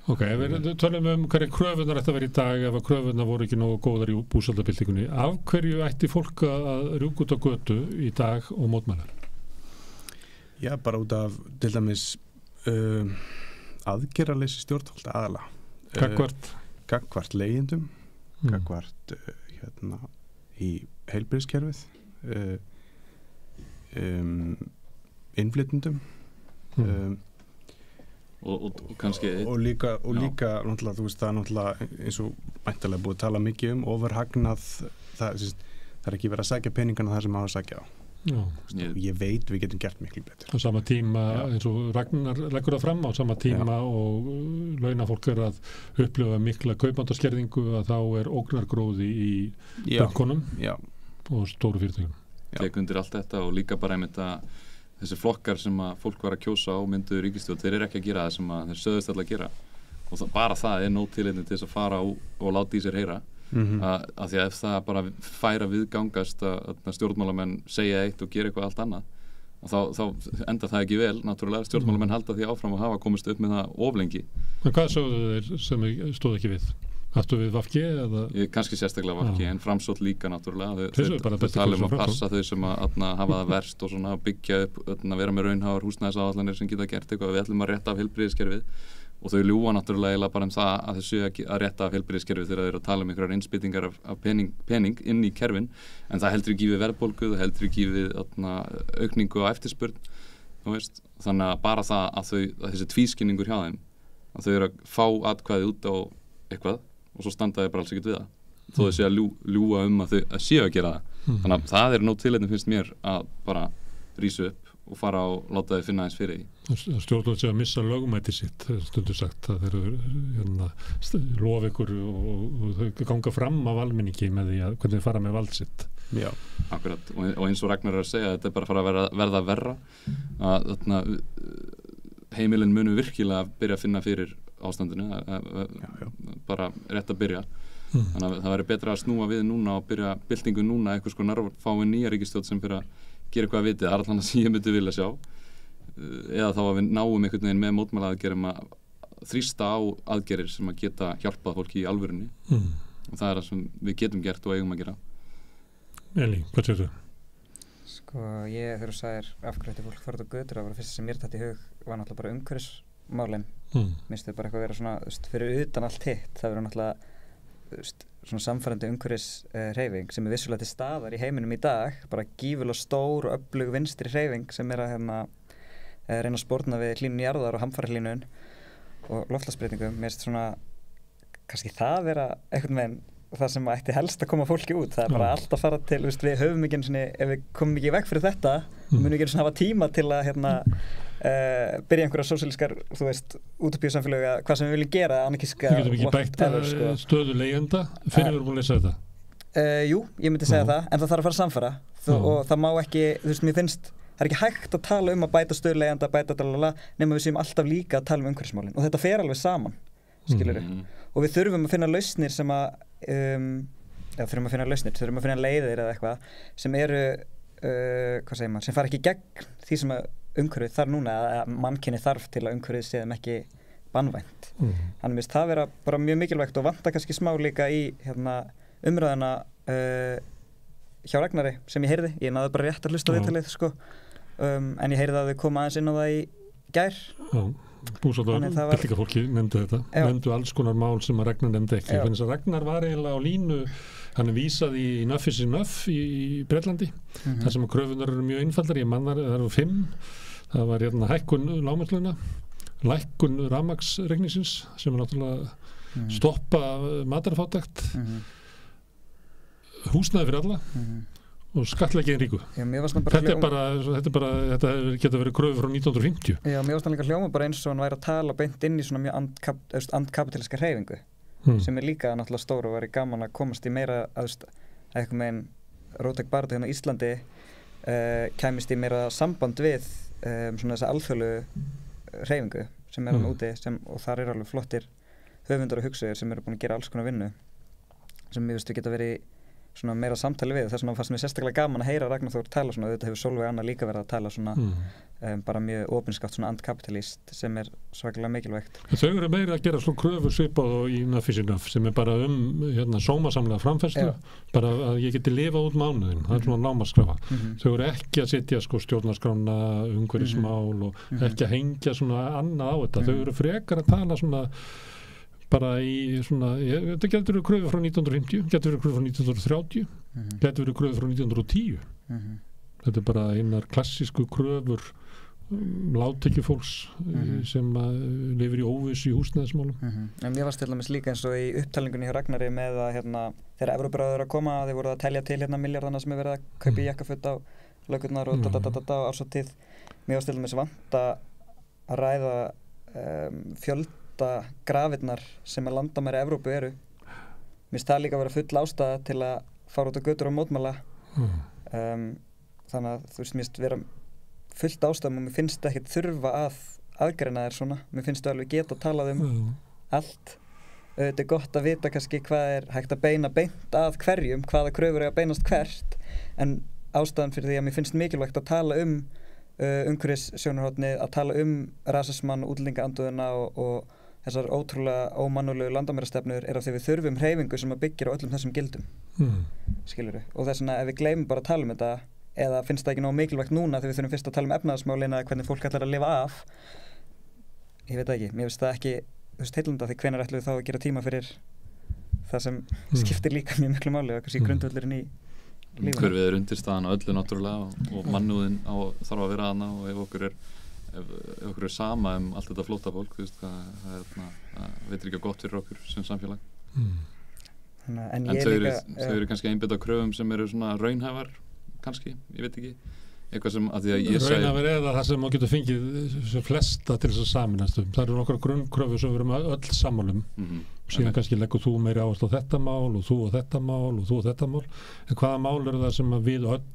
Ok, við tölum hverju kröfunar ætti að vera í dag ef að kröfunar voru ekki nógu góðar í búsaldabildingunni. Af hverju ætti fólk að rjúka út á götu í dag og mótmæla? Já, bara út af til dæmis aðgerraleysi stjórnvalda aðala. Gagnvart leigjendum, gagnvart í heilbrigðiskerfið, innflytjendum og kannski og líka náttúrulega, þú veist, það er náttúrulega eins og væntanlega búið að tala mikið ofurhagnað, það er ekki verið að sækja peningana það sem á að sækja á. Ég veit við getum gert miklu betur. Á sama tíma, eins og Ragnar leggur það fram, á sama tíma og launafólk að upplifa mikla kaupmáttaskerðingu, að þá er ógnargróði í bönkunum og stóru fyrirtækjum. Tek undir allt þetta og líka bara einmitt að þessi flokkar sem að fólk var að kjósa á mynduðu ríkisstjórn, þeir eru ekki að gera það sem að þeir sögðust alltaf að gera og bara það er nóg tilefni til þess að fara og láta í sér heyra. Að því að ef það bara fær að viðgangast að stjórnmálamenn segja eitt og gera eitthvað allt annað þá enda það ekki vel, náttúrulega stjórnmálamenn halda því áfram að hafa komist upp með það oflengi. En hvað sögðu þeir sem stóð ekki við? Hattu við VG eða? Kannski sérstaklega VG, en Framsókn líka náttúrulega. Þau tala að passa þau sem að hafa það verst og svona byggja upp, að vera með raunhæfar húsnæðisáætlanir sem geta gert eitthvað, við ætlum að rétta af heilbrigðiskerfið og þau ljúga náttúrulega bara það að þau séu að rétta af heilbrigðiskerfið þegar þeir eru að tala einhverjar innspýtingar af pening inn í kerfin, en það heldur ekki við verðbólgu, það heldur ekki við aukningu á eftirspurn, þú veist, þannig að bara það að þessi tvískinningur hjá þeim, að þau eru að fá atkvæði út á eitthvað og svo standa þau bara alls ekkert við það, þó þau séu að ljúga að þau séu að gera það, þannig að það er nóg tilefni finnst mér að bara rísa upp og fara og láta þau finna eins fyrir því. Stjórnvöld sé að missa lögumæti sitt, stundu sagt, það eru lof ykkur og þau ganga fram af almenningi með því að hvernig þau fara með vald sitt. Já, akkurat, og eins og Ragnar er að segja, þetta er bara að fara að verða verra, að heimilin munu virkilega að byrja að finna fyrir ástandinu, bara rétt að byrja. Þannig að það væri betra að snúa við núna og byrja byltingu núna, eitthvað sko fáið nýja ríkisstjórn sem fyrir að gera eitthvað að vitið, það er allan að sem ég myndi vilja sjá, eða þá að við náum einhvern veginn með mótmælaaðgerðum að þrýsta á aðgerðir sem að geta hjálpað fólki í alvörunni og það er það sem við getum gert og eigum að gera. Elí, hvað séu þú? Sko, þegar þú sagðir af hverju þetta fólk farið á götur, það var fyrst sem mér tætt í hug var náttúrulega bara umhverfismálin. Minnst þau bara eitthvað vera svona, fyrir utan allt hitt, það verður náttúrulega svona samfærandi umhverfishreyfing sem er vissulega til staðar í heiminum í dag, bara gífulega stór og öflug vinstri hreyfing sem er að reyna að spórna við hlýnun jarðar og hamfarahlýnun og loftslagsbreytingum. Mér finnst svona kannski það vera einhvern veginn það sem ætti helst að koma fólki út, það er bara allt að fara til, við höfum ekki svona, ef við komum ekki vekk fyrir þetta, munum við ekki svona hafa tíma til að byrja einhverja sósíalískar, þú veist, útópíusamfélög hvað sem við viljum gera, anarkiska. Þú getum ekki bætt stöðu leigjenda fyrir við erum búin að lesa þetta? Jú, ég myndi segja það, en það þarf að fara samfara og það má ekki, þú veist, mér finnst það er ekki hægt að tala að bæta stöðu leigjenda, nema við séum alltaf líka að tala umhverfismálin og þetta fer alveg saman, skilurðu. Og við þurfum að finna lausnir sem þurfum að finna leiðir eða eitthvað sem eru, hvað segir maður, sem fara ekki gegn því sem að umhverfið þarf núna, að mannkynni þarf til að umhverfið sé þeim ekki banvænt. Þannig að það vera bara mjög mikilvægt og vantar kannski smá líka í umræðina hjá Ragnari sem ég heyrði, ég náði bara rétt að hlusta viðtalið sko, en ég heyrði að þau koma aðeins inn á það í gær. Byltingafólki nefndu þetta, nefndu alls konar mál sem að Ragnar nefndi ekki, þannig að Ragnar var eiginlega á línu, hann vísaði í Enough is Enough í Bretlandi, þar sem að kröfunar eru mjög einfaldar, ég mannar, það eru 5, það var hækkun lágmarkslauna, lækkun rafmagnsreikningsins sem er náttúrulega stoppa matarfátækt, húsnæði fyrir alla og skattleggin ríku. Þetta getur verið kröfur frá 1950. Já, mér varst hann líka hljóma bara eins og hann væri að tala beint inn í svona mjög andkapitalíska hreyfingu sem er líka náttúrulega stór og væri gaman að komast í meira eitthvað með einn róttæk baráttu hérna á Íslandi kæmist í meira samband við svona þessa alþjóðlegu hreyfingu sem er hann úti og þar er alveg flottir höfundar og hugsuðir sem eru búin að gera alls konar vinnu sem mér finnst við geta verið svona meira samtali við. Þess vegna fannst mér sérstaklega gaman að heyra Ragnar Þór tala svona, auðvitað hefur Sólveig Anna líka verið að tala svona bara mjög opinskátt svona antkapitalist sem svakalega mikilvægt. Þau eru meira að gera svona kröfur svipað og í Enough is Enough sem bara sómasamlega framfærslu, bara að ég geti lifað út mánuðin, það svona námarskrafa. Þau eru ekki að setja stjórnarskrána, umhverfismál og ekki að hengja svona annað á þetta. Þau eru frekar að tala svona bara í svona, þetta getur verið kröfur frá 1950, getur verið kröfur frá 1930, getur verið kröfur frá 1910. Þetta bara einar klassísku kröfur lágtekjufólks sem lifir í óvissu í húsnæðismálum. En mér varst til dæmis líka eins og í upptalningunni hjá Ragnari með að þegar Evrópuráðið að koma, þeir voru að telja til miljardana sem verið að kaupa í jakkafutt á lögurnar og á árshátíð. Mér varst til dæmis vant að ræða fjölda grafirnar sem að landamæri Evrópu eru. Mér finnst það líka að vera full ástæða til að fara út á götur og mótmæla. Þannig að þú veist, mér finnst vera fullt ástæðum og mér finnst ekkert þurfa að aðgreina þér svona. Mér finnst þú alveg geta að tala allt. Þetta gott að vita kannski hvað hægt að beint að hverjum, hvaða kröfur að beinast hvert, en ástæðan fyrir því að mér finnst mikilvægt að tala umhverfissjónarhornið, að tala rasismann, útlendingaanduðina og þessar ótrúlega ómannúðlegu landamærastefnur er af því við þurfum hreyfingu sem að byggja á öllum þessum gildum. Skilurðu? Og þess vegna ef við gleymum bara að tala þetta, eða finnst það ekki nóg mikilvægt núna þegar við þurfum fyrst að tala efnahagsmálin eða hvernig fólk ætlar að lifa af, ég veit ekki, mér finnst það ekki heillandi því hvenær ætlum við þá að gera tíma fyrir það sem skiptir líka mjög miklu máli og kannski grundvöllurinn í lífinu. Umhverfið undirstaðan á öllu náttúrulega og mannúðin þarf að vera hana og ef okkur er sama allt þetta flóttafólk, það veitir ekki gott fyrir okkur sem samfélag. En þau eru kannski einbytta kröfum sem eru svona raunhæfar kannski, ég veit ekki eitthvað sem að því að ég segi raunhæfar eða það sem maður getur fengið flesta til þess að saminast það eru nokkra grunnkröfur sem við erum öll sammálum síðan kannski leggur þú meiri áherslu á þetta mál og þú á þetta mál og þú á þetta mál en hvaða mál eru það sem að við öll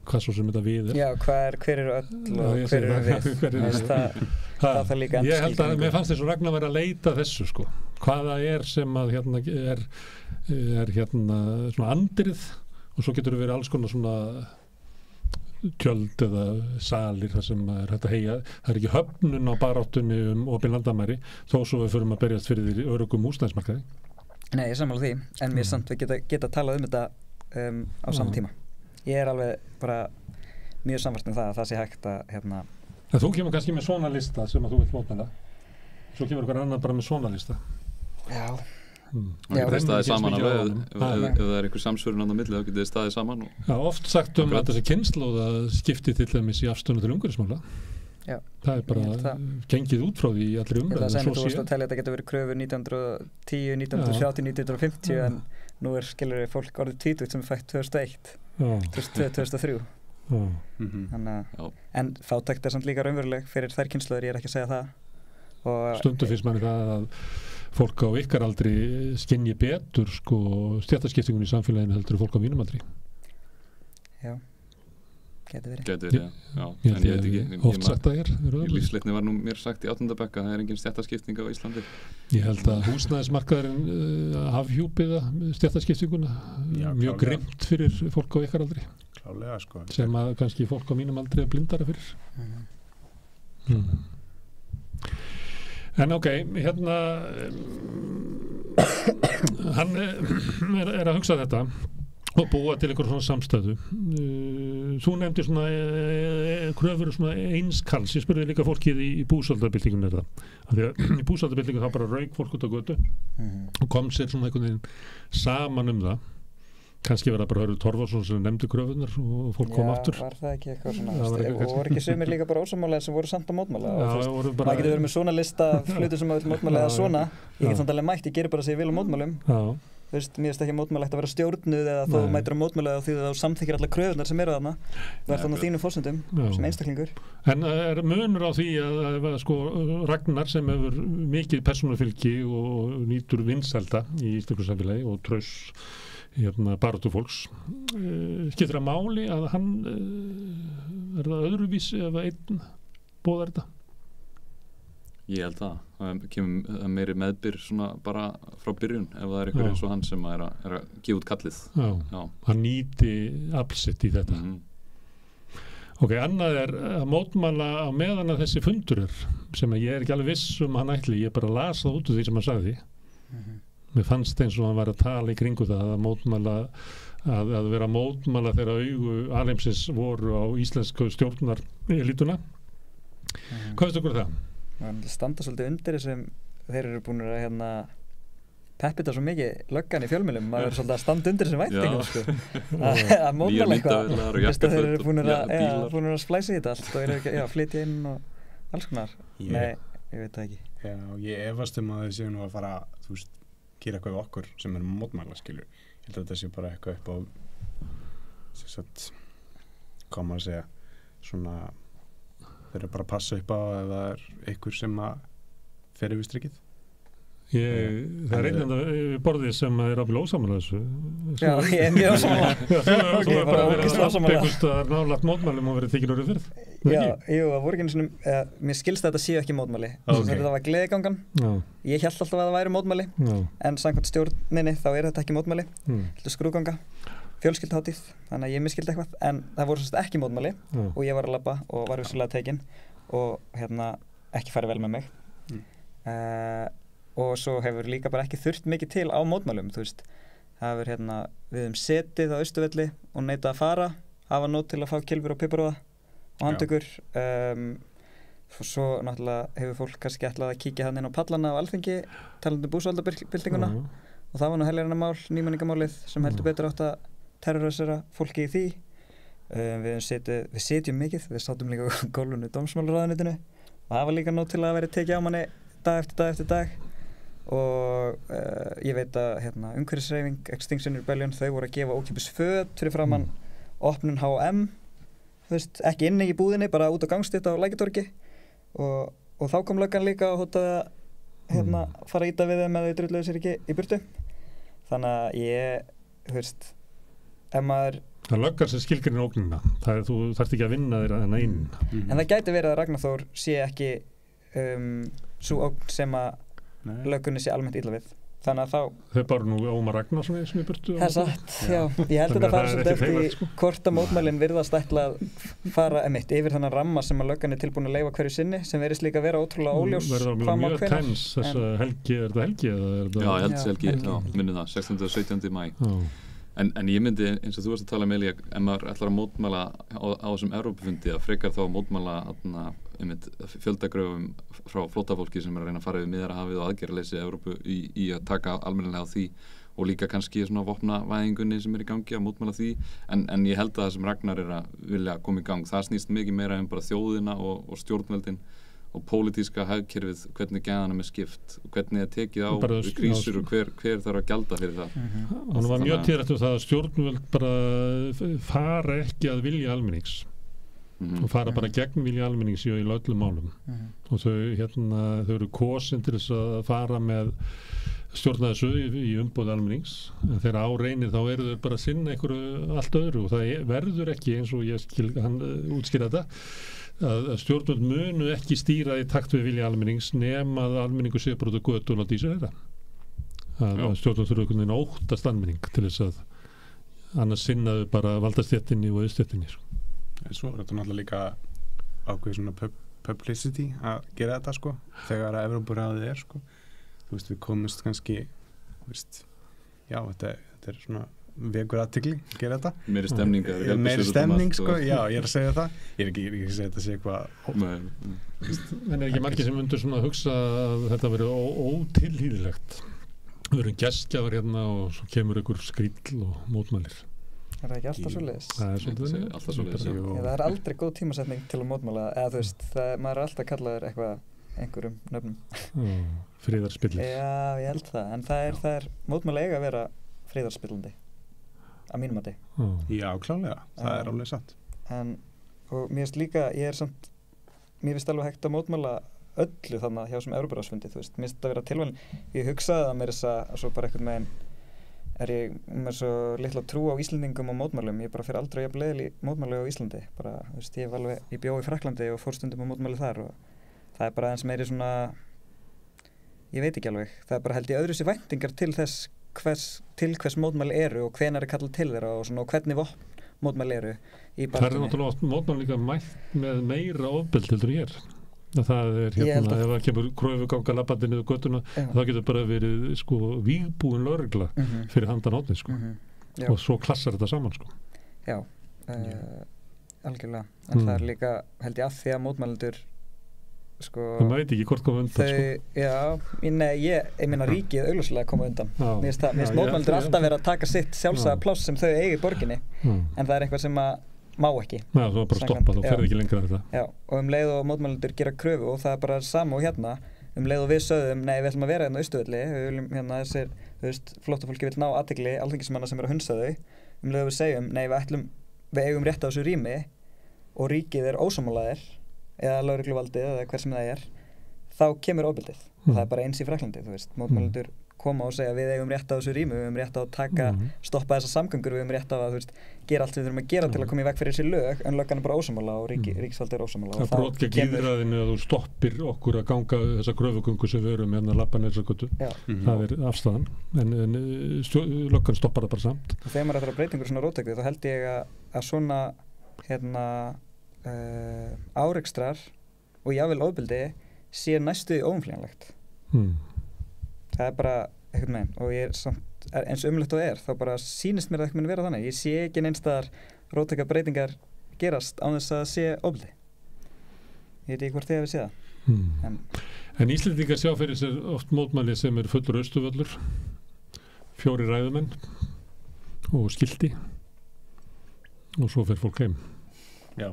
hvað svo sem þetta við er? Já, hver eru öll og hver eru við? Það líka ég held að mér fannst þess að Ragnar verið að leita þessu sko. Hvaða er sem að er svona andrið og svo getur verið alls konar svona tjöld eða salir þar sem er hægt að heyja. Það er ekki höfnun á baráttunni opin landamæri þó svo við förum að berjast fyrir því öruggum húsnæðismarkaði. Nei, ég sammála því, en mér samt við geta talað þetta á saman tíma. Ég er alveg bara mjög samfært það að það sé hægt að En þú kemur kannski með svona lista sem að þú vilt mótmæla. Svo kemur einhver annar bara með svona lista. Já. Það er staðið saman alveg ef það er einhver samsvörun á milli þá getur þið staðið saman Já, oft sagt að þessi kynslóð að skipti til dæmis í afstöðnu til umhverfismála. Já. Það er bara gengið út frá því í allri umræðu. Það sem þú varst að telja þetta getur verið kröfur 1910, 1930, 1950 en nú skilur fólk orðið 20 sem fætt 2001 2003 en fátækt samt líka raunveruleg fyrir þær kynslóður, ég er ekki að segja það Stundum finnst manni það að fólk á ykkar aldri skynji betur sko stéttaskiptingun í samfélaginu heldur fólk á mínum aldri. Já, getur verið. Getur verið, já. En ég veit ekki. Oft sagt það í lífsleitni var nú mér sagt í 8. bekk að það er engin stéttaskipting á Íslandi. Ég held að húsnæðismarkaðurinn afhjúpiða stéttaskiptinguna mjög grimmt fyrir fólk á ykkar aldri. Klálega sko. Sem að kannski fólk á mínum aldri er blindara fyrir. En ok, hann er að hugsa þetta og búa til einhver svona samstöðu. Þú nefndir svona kröfur svona einskalls, ég spurði líka fólkið í búsaldabildingunni það. Því að í búsaldabildingunni þá bara rauk fólk út á götu og kom sér svona einhvern veginn saman það. Kannski verða bara Hörður Torfarsson sem nefndi kröfunar og fólk kom aftur. Já, var það ekki eitthvað svona og voru ekki sumir líka bara ósammála sem voru samt að mótmála og maður getur verið með svona lista hluti sem maður vil mótmála eða svona ég get samt alveg mætt, ég gerir bara að ég vil á mótmálum þú veist, mér finnst ekki mótmálegt að vera stjórnuð eða þú mætir á mótmála og því þú samþykkir allar kröfunar sem eru þarna þú ert þarna á þínum forsendum sem einstaklingur. En er munur á því að sko Ragnar sem hefur mikið persónufylgi og nýtur vinsælda í íslensku samfélagi og traust baráttu fólks skiptir að máli að hann er það öðruvísi ef einn boðar þetta? Ég held það kemur meiri meðbyr svona bara frá byrjun ef það einhver eins og hann sem er að gefa út kallið. Já. Hann nýti aflsitt í þetta. Ok, annað að mótmæla á meðan að þessi fundur sem ég ekki alveg viss hann ætli, ég bara las það út úr því sem hann sagði. Mér fannst eins og hann var að tala í kringu það að mótmæla að vera mótmæla þegar augu alheimsins voru á íslensku stjórnar elítuna. Hvað veistu okkur það? Það standa svolítið undir þessum, þeir eru búin að peppita svo mikið löggan í fjölmiðlum, maður er svolítið að standa undir þessum væntingum sko. Að mótmæla eitthvað, þeir eru búin að splæsa í þetta allt og eru ekki, flytja inn og alls konar. Nei, ég veit það ekki. Já, ég efast að þeir séu nú að fara, gera eitthvað við okkur sem erum mótmæla, skilur. Ég held að þetta sé bara eitthvað upp á, hvað maður að segja, svona, þeir eru bara að passa upp á ef það er einhver sem að fer yfir strikið. Það er einnig borðið sem er ábyggilega ósammála þessu. Já, ég er mjög ósammála. Þú er bara verið að appegust að nálægt mótmælum og verið tekinn úr fyrr. Já, það voru ekki svona, mér skilst þetta séu ekki mótmæli. Það var gleðigangan. Ég hélt alltaf að það væri mótmæli, en samkvæmt stjórninni þá er þetta ekki mótmæli. Þetta er skrúðganga, fjölskylduhátíð, þannig að ég misskildi eitthvað, en það voru svolítið ekki mótmæli og ég var að labba og var vissulega tekinn og ekki farið vel með mig. Og svo hefur líka bara ekki þurft mikið til á mótmælum, það hefur við setið á Austurvelli og neitað að fara, hafa nóg til að fá kylfur og piparóða og handtökur. Svo náttúrulega hefur fólk kannski ætlað að kíkja hann inn á pallana á Alþingi talandi búsáhaldabyltinguna og það var nú heljarinamál, nýmenningamálið sem heldur betur átt að terrorisera fólki í því. Við sitjum mikið, við sátum líka á gólfinu dómsmálaráðuneytinu og það var líka nóg til að vera tekið á manni dag eftir dag eftir dag. Og ég veit að umhverfishreyfing, Extinction Rebellion, þau voru að gefa ókeypis föt fyrir framann opnun H&M, ekki inni í búðinni, bara út á gangstétt á Lækjartorgi og þá kom löggan líka og hótaði að fara að ýta við þeim eða þau drulluðu sér ekki í burtu. Þannig að ég, ef maður... Það löggar sem skilgreinir ógnina, þú þarft ekki að vinna þér að inn. En það gæti verið að Ragnar Þór sé ekki sú ógn sem að löggunni sé almennt illa við. Þannig að þá... Þau bara nú Ómar Ragnarsson sem í burtu. Það er satt, já. Ég held að þetta fara svolítið eftir hvort að mótmælin virðast ætla að fara yfir þannig ramma sem að löggan er tilbúin að leyfa hverju sinni, sem verðist líka að vera ótrúlega óljós hvað má hvenær. Verður mjög tens þessa helgi, er þetta helgi? Já, ég held helgi, minnum það, 16. og 17. maí. En ég myndi, eins og þú varst að tala með Elí, ef maður ætlar að mótmæla á þessum Evrópufundi að frekar þá mótmæla fjöldagröfum frá flóttafólki sem er að reyna að fara yfir Miðjarðarhafið og aðgerðarleysi Evrópu í að taka almennilega á því og líka kannski svona vopnavæðingunni sem er í gangi að mótmæla því en ég held að það sem Ragnar er að vilja koma í gang, það snýst mikið meira bara þjóðina og stjórnveldin og pólitíska hagkerfið, hvernig gæðanum er skipt og hvernig er tekið á krísur og hver þarf að gjalda fyrir það. Og það var mjög tíðrætt það að stjórnvöld bara fara ekki að vilja almennings og fara bara gegn vilja almennings í öllum málum og þau eru kosin til þess að fara með stjórna þessu í umboð almennings en þegar á reynir þá eru þau bara að sinna einhverju allt öðru og það verður ekki eins og ég skil hann útskýra þetta að stjórnvöld munu ekki stýra í takt við vilja almennings nema að almenningu sé bara út á götu og láta í sig þeirra að stjórnvöld þurfa einhvern veginn að óttast almenning til þess að annars sinnaðu bara valdastéttinni og auðstéttinni En svo er þetta náttúrulega líka ákveðið svona publicity að gera þetta sko þegar að Evrópuráðið er sko við komumst kannski já, þetta er svona vekur athygli, gera þetta meiri stemning sko, já, ég er að segja það ég er ekki að segja þetta sé eitthvað en er ekki margir sem undir svona að hugsa að þetta verið ótilhýðilegt við erum gestgjafar hérna og svo kemur einhver skríll og mótmælir Er það ekki alltaf svoleiðis? Það er svolítið alltaf svoleiðis það er aldrei góð tímasetning til að mótmæla eða maður er alltaf kallaður einhverjum nöfnum Friðarspillir Já, ég held það, en það er mótmæla eiga að vera friðarspillandi að mínum að Já, klálega, það er alveg satt og mér finnst líka mér finnst alveg hægt að mótmæla öllu þannig hjá sem Evrópuráðsfundi mér finnst það vera tilvæl ég hugsaði að mér þess að svo bara einhvern veginn er ég með svo litla trú á Íslendingum og mótmælum ég bara fyrir aldrei að leiðil í mótmælu á Íslandi bara, ég bjó í Frakklandi og fór stundum á mótmæli þar og það bara eins meiri svona, ég veit ekki alveg, það bara held ég öðru sér væntingar til þess hvers mótmæli eru og hvenær kallað til þeirra og svona og hvernig mótmæli eru í barndunni. Það náttúrulega mótmæli líka mælt með meira ofbeld heldur ég það ef það kemur kröfuganga labbandi niður göttuna, það getur bara verið vígbúin lögregla fyrir handan hótni og svo klassar þetta saman Já, algjörlega en það líka held ég að því að mótmælendur það veit ekki hvort koma undan ég meina ríkið augljóslega koma undan mér finnst mótmælendur alltaf vera að taka sitt sjálfsagða pláss sem þau eigi í borginni en það eitthvað sem að má ekki það var bara stoppað og ferði ekki lengra þetta og leið og mótmælendur gera kröfu og það bara sama og hérna leið og við sögðum, nei við ætlum að vera hérna á Austurvelli við viljum hérna þessir flóttafólki vil ná athygli alþingismanna sem eru að hunsa þau leið og við segjum, nei við eigum rétt á þessu rými og ríkið ósammálaðir eða lögregluvaldið eða hver sem það þá kemur ofbeldið og það bara eins í Frakklandi mótmælendur koma og segja við eigum rétt á þessu rými, við eigum rétt á að stoppa þessar samgöngur, við eigum rétt á að gera allt sem við þurfum að gera til að koma í veg fyrir þessi lög en löggan bara ósammála og ríkisvaldið ósammála það brot gegn lýðræðinu að þú stoppir okkur að ganga þessa gröfugöngu sem við erum hérna að labba niður þessa götu það afstæðan en löggan stoppar það bara samt og þegar maður ætlar að breytingur svona róttækið þá held ég að svona árekstrar og jafnvel ofbeldi sé næstu óumflýjanlegt það bara eitthvað meginn og ég samt eins umlegt og þá bara sýnist mér að eitthvað vera þannig ég sé ekki neinstaðar róttækar breytingar gerast án þess að sé ofbeldi ég veit ekki hvort ég hefði séð en Íslendingar sjá fyrir sér oft mótmæli sem fullur Austurvöllur 4 ræðumenn og skilti og svo fer fólk heim Já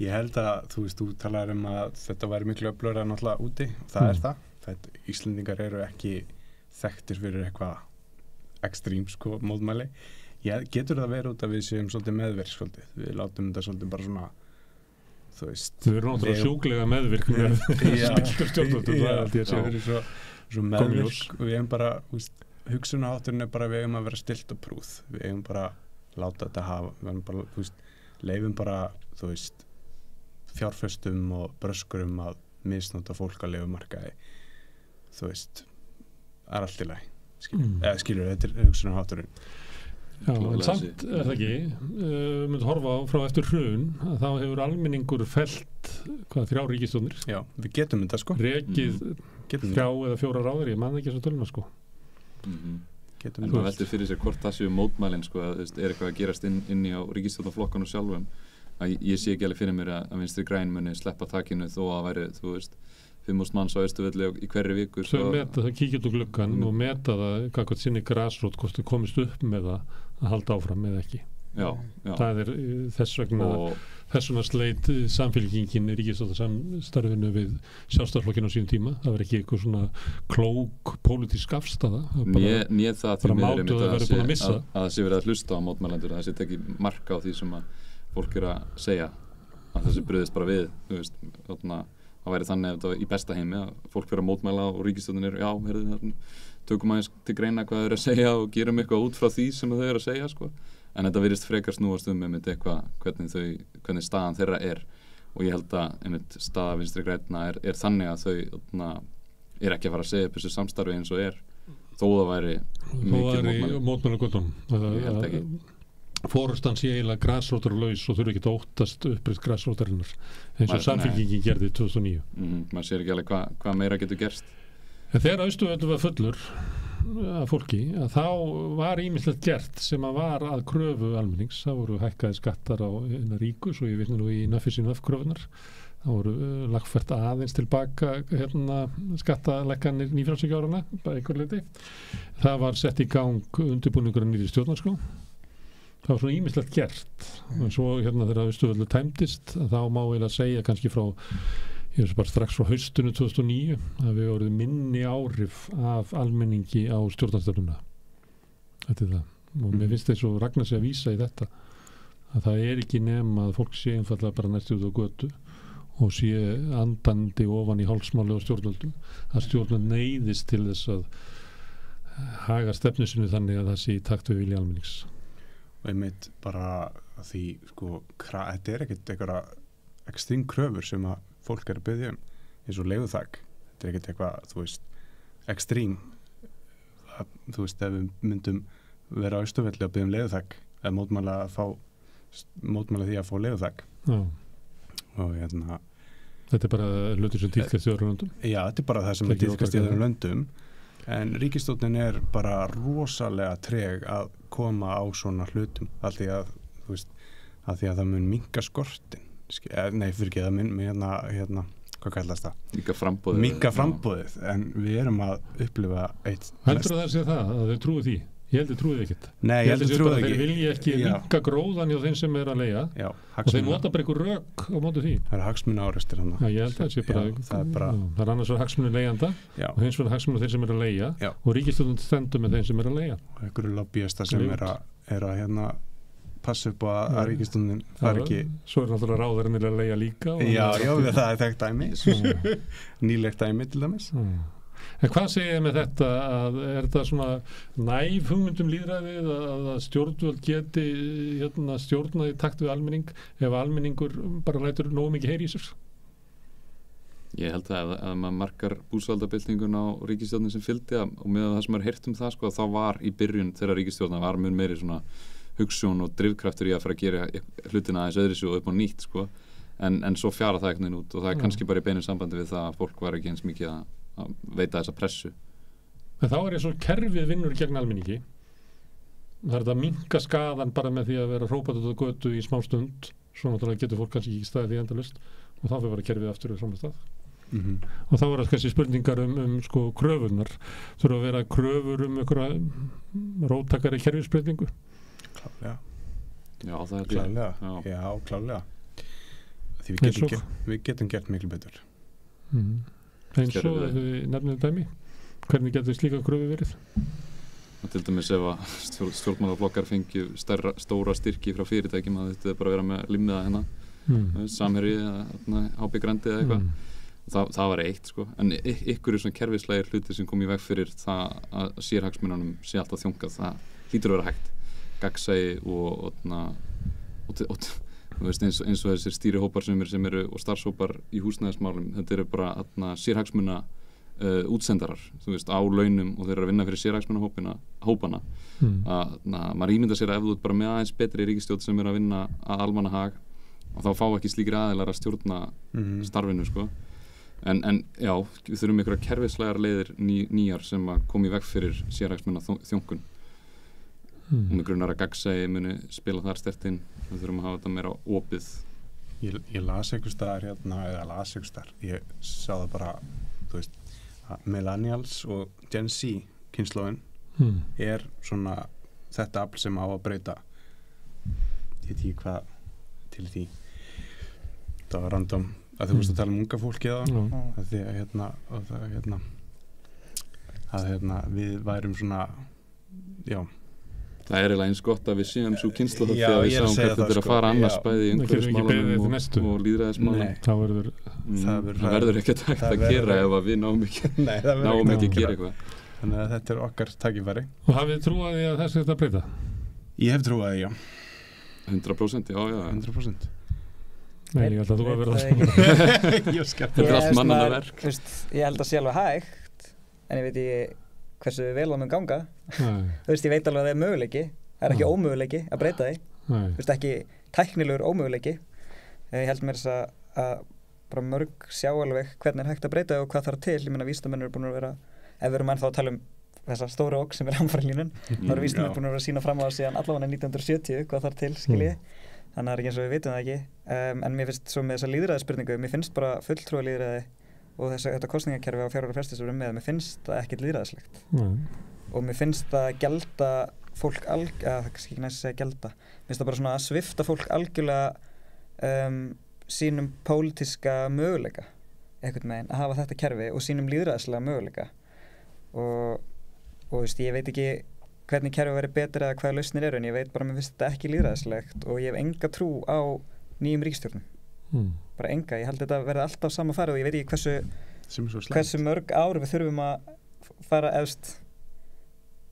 ég held að þú talar að þetta væri miklu öflugra náttúrulega úti og það það Íslendingar eru ekki þekktir fyrir eitthvað ekstrím mótmæli getur það verið út að við séum svolítið meðvirk við látum þetta svolítið bara svona við erum náttúrulega sjúklega meðvirk með spiltur stjórnvöldum það er svo meðvirk og við eigum bara hugsunahátturinn bara við eigum að vera stilt og prúð við eigum bara láta þetta hafa við eigum bara leifum bara fjárfestum og bröskurum að misnota fólk að lefumarkaði það er allt í lagi skilur þetta hugsunarhátturinn Já, en samt það ekki myndi horfa frá eftir hrun að þá hefur almenningur fellt 3 ríkisstjórnir Já, við getum þetta rekið 3 eða 4 ráðir ég man ekki þess að töluna en maður veldur fyrir sér hvort það séu mótmælin eitthvað að gerast inn í á ríkisstjórnarflokkanum sjálfum að ég sé ekki alveg fyrir mér að Vinstri græn muni sleppa takinu þó að væri 5.000 manns á Austurvelli í hverri viku Þau meta það, kíkja út úr gluggan og meta það hvað sinni grasrót hvort þau komist upp með það að halda áfram eða ekki Já. Það þess vegna sleit samfélkingin í ríkisstjórnarstarfinu við sjálfstæðisflokkinn á sínum tíma það var ekki eitthvað svona klók pólitísk afstaða Né það því meður að það sé verið að hlusta á mótmælendur það sé tekið marka á því sem að fólk að segja að það sé brugðist bara við það væri þannig að þetta í besta heimi að fólk verið að mótmæla og ríkisstjórnin tökum aðeins til greina hvað þau eru að segja og gerum eitthvað út frá því sem þau eru að segja en þetta virðist frekar snúast með eitthvað hvernig staðan þeirra og ég held að staða Vinstri grænna er þannig að þau ekki að fara að segja upp þessu samstarfi eins og þó það væri mikið mótmælagötunum ég held ekki fórustan sé eiginlega grasrótarlaus og þurfi ekki að óttast uppbreytt grasrótarinnar eins og samfélkingin gerði 2009 maður sér ekki alveg hvað meira getur gerst en þegar Austurvöllur var fullur af fólki að þá var ýmislegt gert sem var að kröfu almennings það voru hækkaði skattar á ríku svo ég vitna nú í NFS-kröfunar það voru lagfært aðeins tilbaka skattalækkanir nýfrjálsíkjárana bara einhver leiti það var sett í gang undirbúningur að nýri stjórnarskrá það var svona ýmislegt gert og svo þegar Austurvöllur tæmdist þá má eiginlega segja kannski frá ég bara strax frá haustinu 2009 að við vorum minni áhrif af almenningi á stjórnarstefnuna þetta það og mér finnst þess að Ragnar sé að vísa í þetta að það ekki nema að fólk sé einfallega bara næstu út á götu og sé andandi ofan í hálsmáli á stjórnvöldum að stjórnvöld neyðist til þess að haga stefnu sinni þannig að það sé í takt við vilja almennings og einmitt bara að því þetta ekkert einhverja ekstrím kröfur sem að fólk að byggja eins og leiguþak, þetta ekkert eitthvað, þú veist, ekstrím, þú veist, ef við myndum vera á Austurvelli að biðja leiguþak, eða mótmæla því að fá leiguþak. Og Þetta bara hlutur sem tíðkast í öðrum löndum? Já, þetta bara það sem tíðkast í öðrum löndum, en ríkisstjórnin bara rosalega treg að koma á svona hlutum, af því að, þú veist, af því að það mun minnka skortin. Nei, fyrir ekki, það mun hvað kallast það? Minnka frambóðið, en við erum að upplifa eitt... Heldur það sé það, að þau trúi því? Ég heldur trúið ekkert. Nei, ég heldur trúið ekki. Þeir vilja ekki minnka gróðan hjá þeim sem að leigja og þeir nota bara einhver rök á móti því. Það eru hagsmunaárekstir hann. Já, ég held að það sé bara... Það er annars hagsmunir leigjanda og hins vegar hagsmunir þeir sem að leigja og ríkisstjórnin stendur með þeim sem að leigja. Og einhverju lobbyista sem að passa upp á að ríkisstjórnin fari ekki... Svo náttúrulega ráðarinn að leigja líka. Já, það þekkt dæmi. Nýlegt dæmi til dæmis. En hvað segir með þetta að er þetta svona næf hugmyndum lýðræðið að stjórnvöld geti stjórnað í takt við almenning ef almenningur bara lætur nógu mikið heyri í sér? Ég held að ef maður markar búsaldabildingun á ríkisstjórnin sem fylgdi og með það sem maður heyrt það sko, þá var í byrjun þeirra ríkisstjórnar var mun meiri svona hugsjón og drifkraftur í að fara að gera hlutina aðeins öðru sig og upp á nýtt sko. En svo fjara það ekkert út og það kannski bara í beinu sambandi við það að fólk var ekki eins mikið að veita þessa pressu. En þá eins og kerfið vinnur gegn almenningi. Það er að minnka skaðan bara með því að vera hrópað út á götu í smá stund. Svo náttúrulega getur fólk kannski ekki staðið í endalaust og þá fyrir að kerfið aftur við saman stað. Og þá er það kannski spurningar sko kröfunar. Þurfa að vera kröfur einhverja róttakari kerfisbreytingu? Klárlega. Já, það er klárlega. Já, klárlega. Því við getum gert miklu betur. Eins og þið nefnum dæmi, hvernig getur slíka kröfu verið? Til dæmis ef að stjórnmálaflokkar fengju stóra styrki frá fyrirtækjum að þetta bara vera með limmiða hérna, Samherji eða HB Grandi eða eitthvað. Það var eitt sko, en ykkur er svona kerfislegir hluti sem kom í veg fyrir það að sérhagsmununum sé alltaf þjónkað, það hlýtur að vera hægt. Gagnsæi og þú veist, eins og þessir stýrihópar sem eru og starfshópar í húsnæðismálum, þetta eru bara sérhagsmuna útsendarar, þú veist, á launum og þeir eru að vinna fyrir sérhagsmuna hópana að maður ímynda sér að ef þú ert bara með aðeins betri ríkisstjórn sem er að vinna að almannahag og þá fá ekki slíkir aðilar að stjórna starfinu sko. En já, við þurfum einhverja kerfislegar leiðir nýjar sem að koma í veg fyrir sérhagsmuna þjónkun og með grunnar að gagnsæi muni spila þar sterkt inn. Við þurfum að hafa þetta meira opið. Ég las einhvers staðar ég sá það bara, þú veist, að millennials og Gen Z kynslóðin er svona þetta afl sem á að breyta ég veit ekki hvað til því það var random að þú veist að tala unga fólki að því að við værum svona já. Það er eiginlega eins gott að við séum svo kynslóð þegar við sáum hvernig þetta er að fara annars bæði í umhverfismálunum og lýðræðismálunum. Það verður ekkert hægt að gera ef við náum ekki að gera eitthvað. Þannig að þetta er okkar tækifæri. Og hafið þrúað því að þessi þetta breyta? Ég hef trúið því, já. 100%, já. 100%. Nei, ég held að þú að vera það. Þetta er allt mannanna verk. Ég held að sé alveg hægt, en ég veit ekki hversu vel það mun ganga. Þú veist, ég veit alveg að það er möguleiki. Það er ekki ómöguleiki að breyta því. Þú veist, ekki tæknilegur ómöguleiki. Ég held mér þess að bara mörg sjá alveg hvernig er hægt að breyta og hvað þarf til. Ég meina, vísindamenn eru búin að vera, ef við erum ennþá að tala þessa stóra ógn sem er hamfaralínun, þá eru vísindamenn búin að vera að sýna fram á það síðan allavega 1970 hvað þarf til, skilji. Þannig að það er ekki eins og við vitum það ekki. En mér finnst svo með þessa lýðræðisspurningu, mér finnst bara fulltrúa lýðræði og þetta kosningakerfi á 4 ára fresti sem við erum með, mér finnst það ekkert lýðræðislegt. Og mér finnst það gelda fólk það kannski ekki næst að segja gelda. Mér finnst það bara svona að svifta fólk algjörlega sínum pólitíska möguleika einhvern veginn að hafa þetta kerfi og sínum lýðræðislega möguleika. Og veist, ég veit ekki hvernig kerfi verið betur eða hvaða lausnir eru, en ég veit bara mér finnst þetta ekki lýðræðislegt og ég hef enga trú á nýjum ríkisstjórnum. Bara enga, ég held þetta verði alltaf sama farið og ég veit ekki hversu mörg ár við þurfum að fara efst.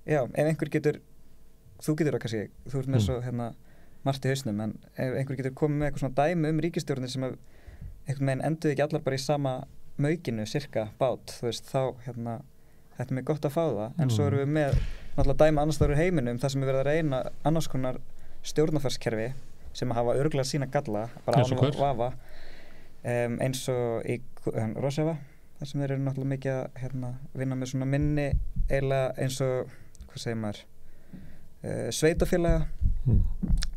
Já, ef einhver getur, þú getur það kannski, þú ert með svo margt í hausnum, en ef einhver getur komið með eitthvað svona dæmi ríkisstjórnir sem einhvern veginn enduðu ekki allar bara í sama maukinu cirka bát, þú veist, þá þetta er mjög gott að fá það, en svo erum við með náttúrulega dæmi annars staðar í heiminum þar sem við verðum að reyna annars konar stjórnarfarskerfi sem hafa örugglega sína galla, bara án og vafa, eins og í Rojava, þar sem þeir eru náttúrulega mikið að vinna með svona minni eiginlega eins og, hvað segir maður, sveitafélaga,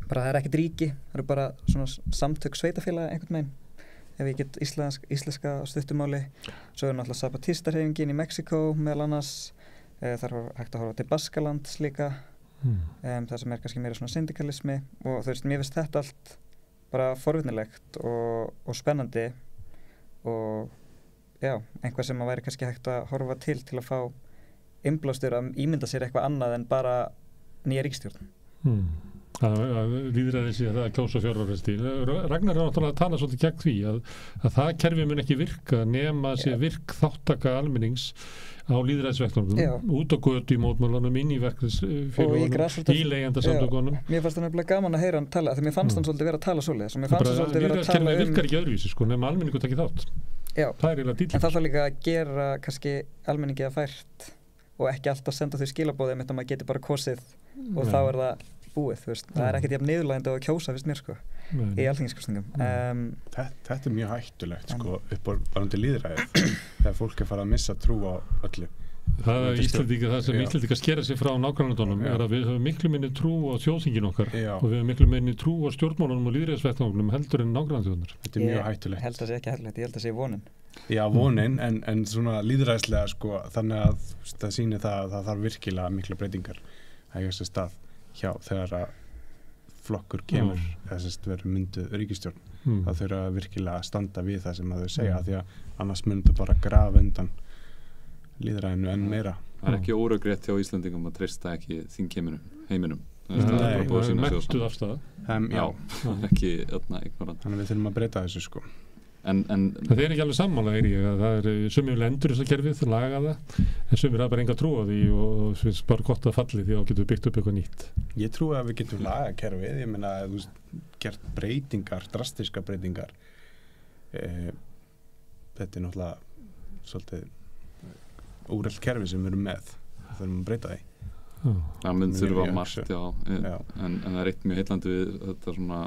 bara það er ekkert ríki, það eru bara svona samtök sveitafélaga einhvern veginn, ef ég get íslenska á stuttumáli. Svo er náttúrulega Zapatista-hreyfingin í Mexíkó meðal annars, þar er hægt að horfa til Baskalands líka, það sem er kannski meira svona syndikalismi, og þú veist, mér finnst þetta allt bara forvitnilegt og spennandi og já, einhvað sem að væri kannski hægt að horfa til að fá innblástur að ímynda sér eitthvað annað en bara nýja ríkisstjórn. Lýðræði sé að það kjósa 4 ára fresti. Ragnar er náttúrulega að tala svolítið gegn því að það kerfi mun ekki virka nema sé virk þáttaka almennings á lýðræðisvettvangnum, út á götu í mótmálunum, inn í verkefnisfélögunum, í leigjendasamtökunum. Mér fannst það nefnilega gaman að heyra hann tala, þegar mér fannst hann svolítið vera að tala svoleiðis. Lýðræðiskerfi virkar ekki öðruvísi, sko, nema almenningu takið þátt. Já, það er eiginlega dýrlegt. En það þarf líka að gera kannski almenningi að fært og ekki alltaf senda þau skilaboði að maður geti bara kosið og þá er það búið, þú veist. Það er ekkert jafn niðurlægjandi að kjósa, finnst mér, sko, í alþingiskosningum. Þetta er mjög hættulegt, sko, upp á varðandi lýðræðið, þegar fólk er farið að missa trú á öllu. Það sem Íslendingar skera sig frá nágrannlandunum er að við höfum miklu minni trú á þjóðþingin okkar og við höfum miklu minni trú á stjórnmálunum og lýðræðisvettvangnum heldur en nágrannlandunum. Þetta er mjög hættulegt. Ég held að það sé ekki hættulegt, ég held að það sé vonin. Já, vonin, en svona lýðræðislega, sko, þannig að það sýnir það að það þarf virkilega mikla breytingar að eiga sér stað hjá þegar að flokkur kemur þess að vera mynduð ríkisstjórn. Það þurfa virkilega að standa við það sem að þau segja, því að annars myndu bara grafa undan lýðræðinu enn meira. Það er ekki óröggrétt hjá Íslandingum að treysta ekki heiminum. Það er merktuð afstæða. Já, ekki ignorant. Þannig við þurfum að breyta þessu, sko. En það er ekki alveg sammála, það er sumir lendur þessa kerfið, það laga það, en sumir hafa bara enga trú á því og það finnst bara gott að falli því að getur byggt upp eitthvað nýtt. Ég trúi að við getum laga kerfið, ég meina að þú gert breytingar, drastiska breytingar. Þetta er náttúrulega svolítið úrelt kerfi sem við erum með, það þurfum að breyta því. Það mun þurfa margt, en það er eitt mjög heillandi við þetta svona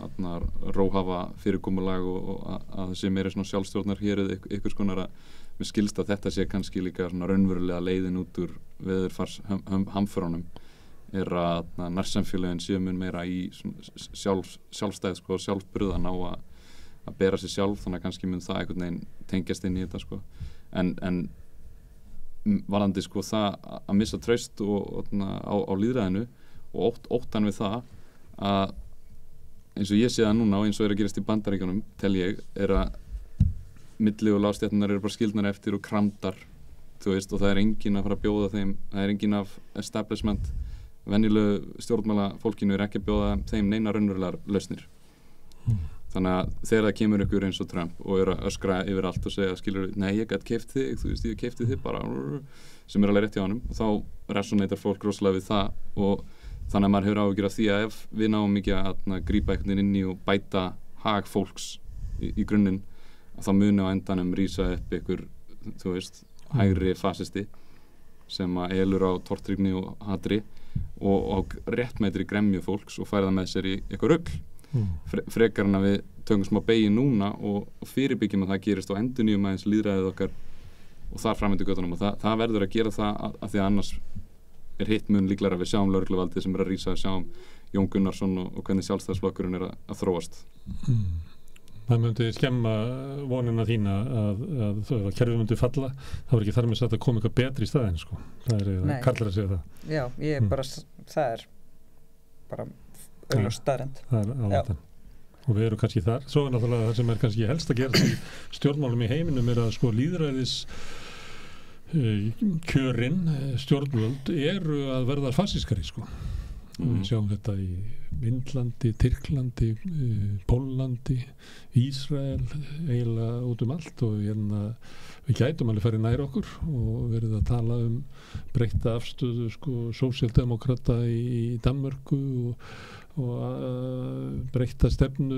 róhafa fyrirkomulag og að það sé meira svona sjálfstjórnar hér eða ykkur skonar að mér skilst að þetta sé kannski líka svona raunverulega leiðin út úr veðurfars hamförunum er að nærsamfélögin séu mun meira í sjálfstæð, sko, sjálfburðan á að bera sig sjálf, þannig að kannski mun það einhvern veginn tengjast inn í þetta, sko, en varandi, sko, það að missa traust á lýðræðinu og óttan við það að eins og ég sé það núna og eins og er að gerast í Bandaríkjunum, tel ég, er að milli- og lágstéttirnar eru bara skildnar eftir og kramdar, þú veist, og það er enginn að fara að bjóða þeim, það er enginn af establishment, venjulegu stjórnmála fólkinu er ekki að bjóða þeim neina raunverulegar lausnir. Þannig að þegar það kemur ykkur eins og Trump og er að öskra yfir allt og segja, skilur, nei, ég gæti keypt þig, þú veist, ég keypti þig bara, sem er alveg rétt hjá honum, og þá resonator fólk rosalega við það og þannig að maður hefur áhyggjur af því að ef við náum ekki að grípa einhvern veginn inn í og bæta hag fólks í grunninn, þá muni á endanum rísa upp ykkur, þú veist, hægri fasisti sem að elur á tortryggni og hatri og réttmætri gremju fólks og færa það með sér í eitthvað rugl. Frekar en að við tökum smá beygju núna og fyrirbyggjum að það gerist og endurnýjum aðeins lýðræðið okkar og þar fram undir götunum og það verður að gera það að því að annars er hitt mun líklega að við sjáum lögregluvaldið sem er að rísa, sjáum Jón Gunnarsson og hvernig sjálfstæðisflokkurinn er að þróast. Það myndi skemma vonina þína að kerfið myndi falla, það var ekki þar með að koma eitthvað betri í staðinn, sko. Það er kallar að segja það. Já, ég er bara, það er bara auðvitað staðrend. Það er ávættan. Og við erum kannski þar. Svo er náttúrulega það sem er kannski helst að gera í stjórnmálum í heiminum er að, sko, lýðræðis kjörin stjórnvöld eru að verða fasískari, sko. Við sjáum þetta í Indlandi, Tyrklandi, Póllandi, Ísrael, eiginlega út allt og við gætum alveg farið nær okkur og verið að tala breytta afstöðu, sko, sósíaldemókrata í Danmörku breyta stefnu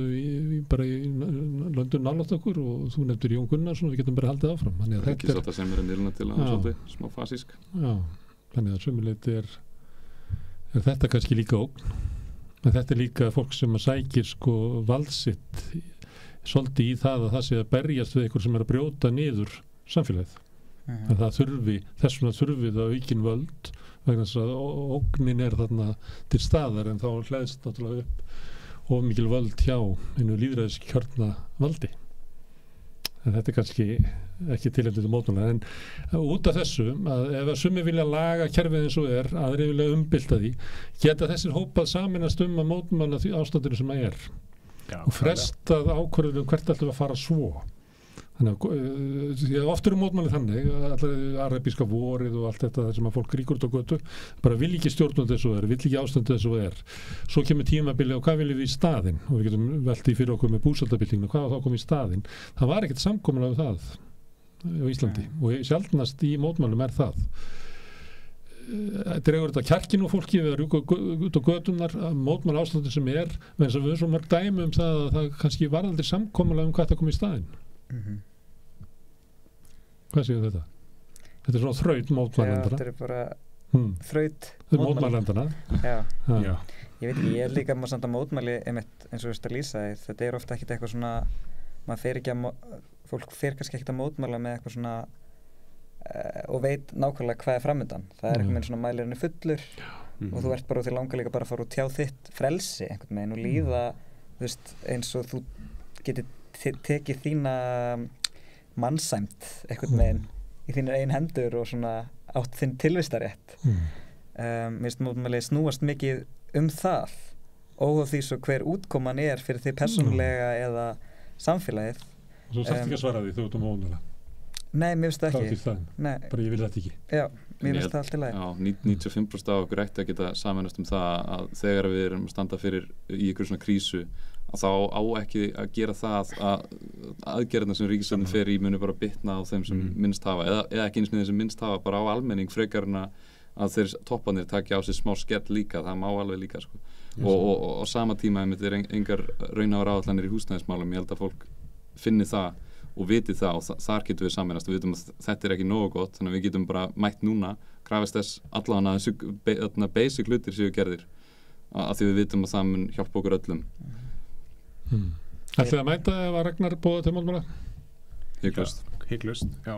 bara í löndum nálægt okkur og þú nefndir Jón Gunnarsson og við getum bara haldið áfram. Það er ekki sátt að sem nýluna til að svolítið smá fasísk. Já, þannig að sömuleyti er þetta kannski líka ógn. En þetta er líka fólk sem að sækir vald sitt svolítið í það að það sé að berjast við einhver sem er að brjóta niður samfélagið. En þess vegna þurfi það aukin völd vegna þess að ógnin er þarna til staðar en þá hlæðst náttúrulega upp of mikil völd hjá einu lýðræðiskjörna valdi. En þetta er kannski ekki tilefnið til mótmála en út af þessu að ef að sumir vilja laga kerfið eins og aðrir vilja umbylta því geta þessir hópað saminast að mótmála því ástandinu sem að og frestað ákvörðunum hvert ætlum að fara svo. Þannig að oft eru mótmæli þannig allar arabíska vorið og allt þetta sem að fólk ríkur út á götu bara vil ekki stjórnum þessu vill ekki ástandu þessu svo kemur tímabili og hvað viljum við í staðinn og við getum veltið fyrir okkur með búsaldabildinguna hvað þá kom í staðinn það var ekkert samkomulag um það á Íslandi og sjaldnast í mótmælum það dregur þetta kjarkinn og fólki við að rjúka út á götunar mótmæla ástandu sem menn sem við svo mörg dæmi það að það kannski var aldrei samkomulag um hvað það kom í staðinn Hvað séu þetta? Þetta er svona þraut mótmælendana. Já, þetta er bara þraut mótmælendana. Já. Ég veit ekki, ég er líka samt að mótmæli einmitt eins og þú veist að lýsa þetta er ofta ekkert eitthvað svona maður fer ekki fólk fer kannski ekkert að mótmæla með eitthvað svona og veit nákvæmlega hvað er framundan. Það er eitthvað með svona mælirinn er fullur og þú ert bara og þér langar líka bara að fara og tjá þitt frelsi einhvern veginn og líða þú veist eins og þú getur tekið þína mannsæmt einhvern veginn í þínir eigin hendur og svona átt þinn tilvistarétt mér finnst mótmæli snúast mikið það óháð því svo hver útkoman er fyrir því persónulega eða samfélagið Svo þarft ekki að svara því þú ert mótmæla Nei, mér finnst það ekki bara ég vil þetta ekki Já, mér finnst það allt í lagi Já, 95% af okkur ætti að geta sameinast það að þegar við erum að standa fyrir í ykkur svona krísu að þá á ekki að gera það að aðgerðina sem ríkisstjórnin fer í muni bara bitna á þeim sem minnst hafa eða ekki eins með þeim sem minnst hafa bara á almenning frekar en að þeir toppanir taki á sig smá skell líka, það má alveg líka sko. og sama tíma er engar raunhæfar áætlanir í húsnæðismálum ég held að fólk finni það og viti það og þar getum við sameinast og við vitum að þetta er ekki nógu gott þannig að við getum bara mætt núna krafist þess allan að þessu basic hlutir séu gerðir að því við vitum að það mun hjálpa okkur öllum Ætlið að mæta ef að Ragnar bóða til mótmæla? Hygglust, já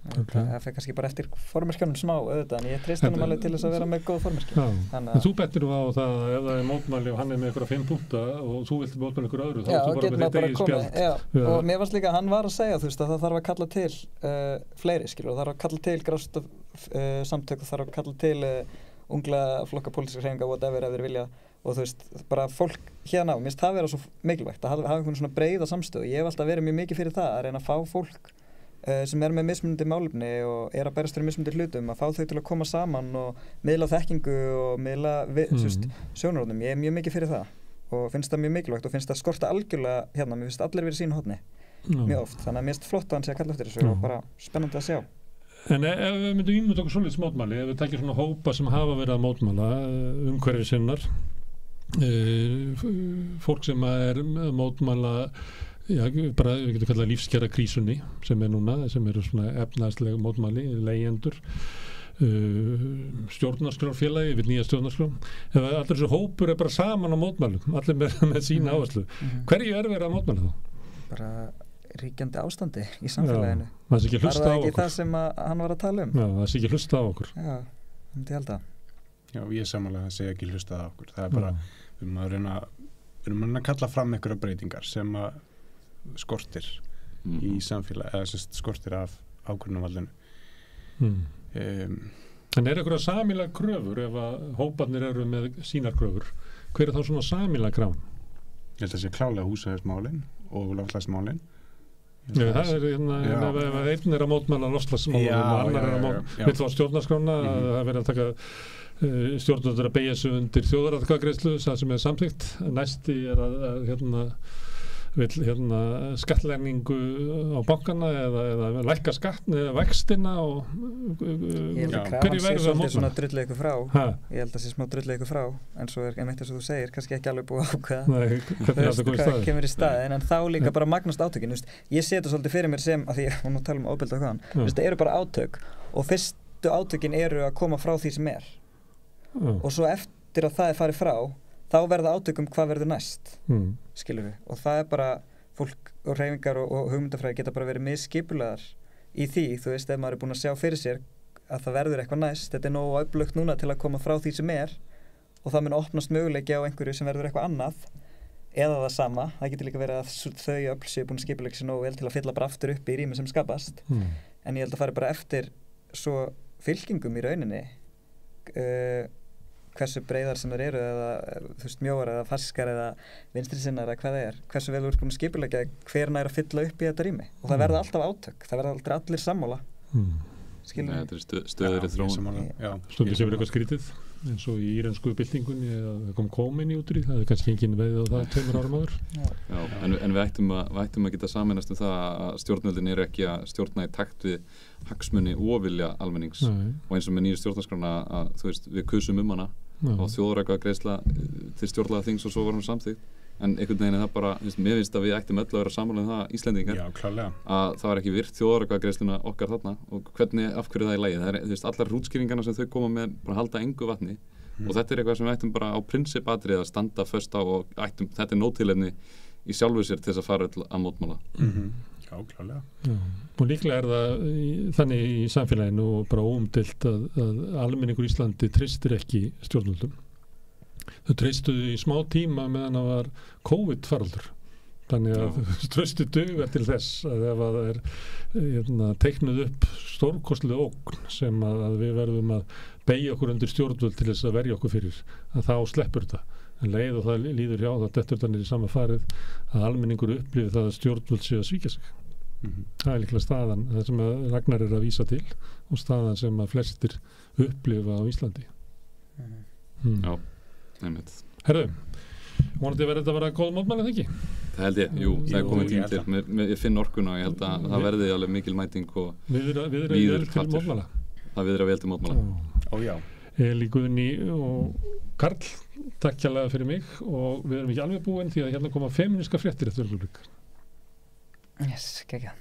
Það fer kannski bara eftir formyrkjunum smá auðvitað en ég treyst hann alveg til þess að vera með góð formyrkju En þú bettir á það að ef það er mótmæli og hann er með ykkur 5 punkta og þú vilt mótmæli ykkur öðru þá þú bara með þetta í spjald og mér fannst líka að hann var að segja þú veist að það þarf að kalla til fleiri skilur og það þarf að kalla til samtök og það þarf að kalla til unglega flokka pólitíska hreyfinga whatever ef þeir vilja og þú veist, bara fólk hérna mér finnst það vera svo mikilvægt að hafa einhvern svona breiða samstöðu, ég hef alltaf verið mjög mikið fyrir það að reyna að fá fólk sem er með mismunandi málefni og er að berast fyrir mismunandi hlutum, að fá þau til að koma saman og miðla þekkingu og miðla sjónarhóðnum, ég er mjög mikið fyrir það og finnst það mjög mikilvægt og finnst það skorta algjörlega hérna, mér finnst allir verið sínu hóðni mjög oft, þannig að mér finnst flott að hann sé að kalla eftir þessu og bara spennandi að sjá En ef við myndum ímynda okkur svolítið mótmæli, ef við tekjum svona hópa sem hafa verið að mótmæla umhverfisinnar fólk sem er að mótmæla bara við getum kallað lífskjara krísunni sem er núna, sem eru svona efnaðslega mótmæli, leigjendur stjórnarskrárfélagi við nýja stjórnarskrár ef allir þessu hópur er bara saman á mótmælum allir með sína áherslu hverju er verið að mótmæla þá? Bara ríkjandi ástandi í samfélaginu það sé ekki hlusta á okkur Var það ekki það sem hann var að tala um? Já, það sé ekki hlusta á okkur Já, ég held að Já, ég samanlega það sé ekki hlusta á okkur það er bara, við erum að reyna að kalla fram einhverja breytingar sem að skortir í samfélagi, eða skortir af ákvörðunarvaldinu En er einhverja sameiginlega kröfur ef að hóparnir eru með sínar kröfur hver er þá svona sameiginlega krafan? Ég held að það sé klálega húsnæðismálin og loftslagsmálin það er ef einn er að mótmæla loftslagsmálin og annar er að vill á stjórnarskrána það verður að taka stjórnvöldur að beygja sig undir þjóðaratkvæðagreiðslu það sem er samþykkt næsti er að vill skattlæningu á bankana eða lækka skattn eða vextina og Ég held að krafan sé svolítið svona drullið ykkur frá ég held að sé smá drullið ykkur frá en svo einmitt eins og þú segir, kannski ekki alveg búið ákveða hvað kemur í staðinn en þá líka bara magnast átökin ég sé þetta svolítið fyrir mér sem, að því ég var nú að tala um ofbeldi og hvaðan, það eru bara átök og fyrstu átökin eru að koma frá því sem er og svo eftir að það er farið frá þá verða átökum hvað verður næst skilur við, og það er bara fólk og hreyfingar og hugmyndafræði geta bara verið misskipulaðar í því, þú veist, ef maður er búin að sjá fyrir sér að það verður eitthvað næst, þetta er nógu öflugt núna til að koma frá því sem er og það mun opnast möguleiki á einhverju sem verður eitthvað annað eða það sama, það getur líka verið að þau öll séu búin að skipuleika sér nógu vel til að fylla bara aftur upp í rými sem skapast en ég held að fara bara eftir svo fylkingum í rauninni hversu breiðar sem þeir eru eða þú veist mjóar eða faskar eða vinstrisinnar eða hvað það er hversu vel þú ert búin að skipuleika hver nær að fylla upp í þetta rými og það verða alltaf átök það verða aldrei allir sammála skilur þetta er stöður í þróun stundum sem er eitthvað skrítið eins og í írensku byltingunni eða kom Khomeini út í það er kannski engin veið á það 2 árum áður en við ættum að geta sameinast það að stjórnvöldin eru ekki að stjórna í takt við hagsmuni og vilja almennings og eins og með nýju stjórnarskrána að þú veist við kusum hana og þjóðareigagreiðsla til stjórnlagaþings og svo var hún samþykkt en einhvern veginn er það bara, mér finnst að við ættum öll að vera sammála það Íslendingar að það var ekki virt þjóðareigagreiðsluna okkar þarna og hvernig, af hverju það er lagi það er, þú veist, allar hrútskýringarna sem þau koma með bara halda engu vatni og þetta er eitthvað sem við ættum bara á prinsipatrið að standa föst á og ættum, þetta er nótilefni í sjálfu sér til þess að fara öll að mótmála Já, klálega og líklega er það þannig í samfélaginu og bara óumdeilt að almenningur í Íslandi treystir ekki stjórnvöldum þau treystuðu í smá tíma meðan það var COVID-faraldur þannig að treystu duga til þess að ef að það er teiknuð upp stórkostlega ógn sem að við verðum að beygja okkur undir stjórnvöld til þess að verja okkur fyrir að þá sleppur þetta en leið og það líður hjá það dettur þannig í sama farið að almenningur upplifir það að stjórnvöld séu að svíkja sig það er líklega staðan það sem að Ragnar er að vísa til og staðan sem að flestir upplifa á Íslandi Já Herðu, vonandi verður þetta að vera góð mótmæli þegar ekki? Það held ég, jú, það er komið tím til ég finn orkuna og ég held að það verði alveg mikil mæting og viður til mótmæla það viður að vel til mótmæla Já Eli Guðni og Karl takk kærlega fyrir mig og við erum ekki alveg búin því að hérna koma feministka fréttir eftir öllum Kekja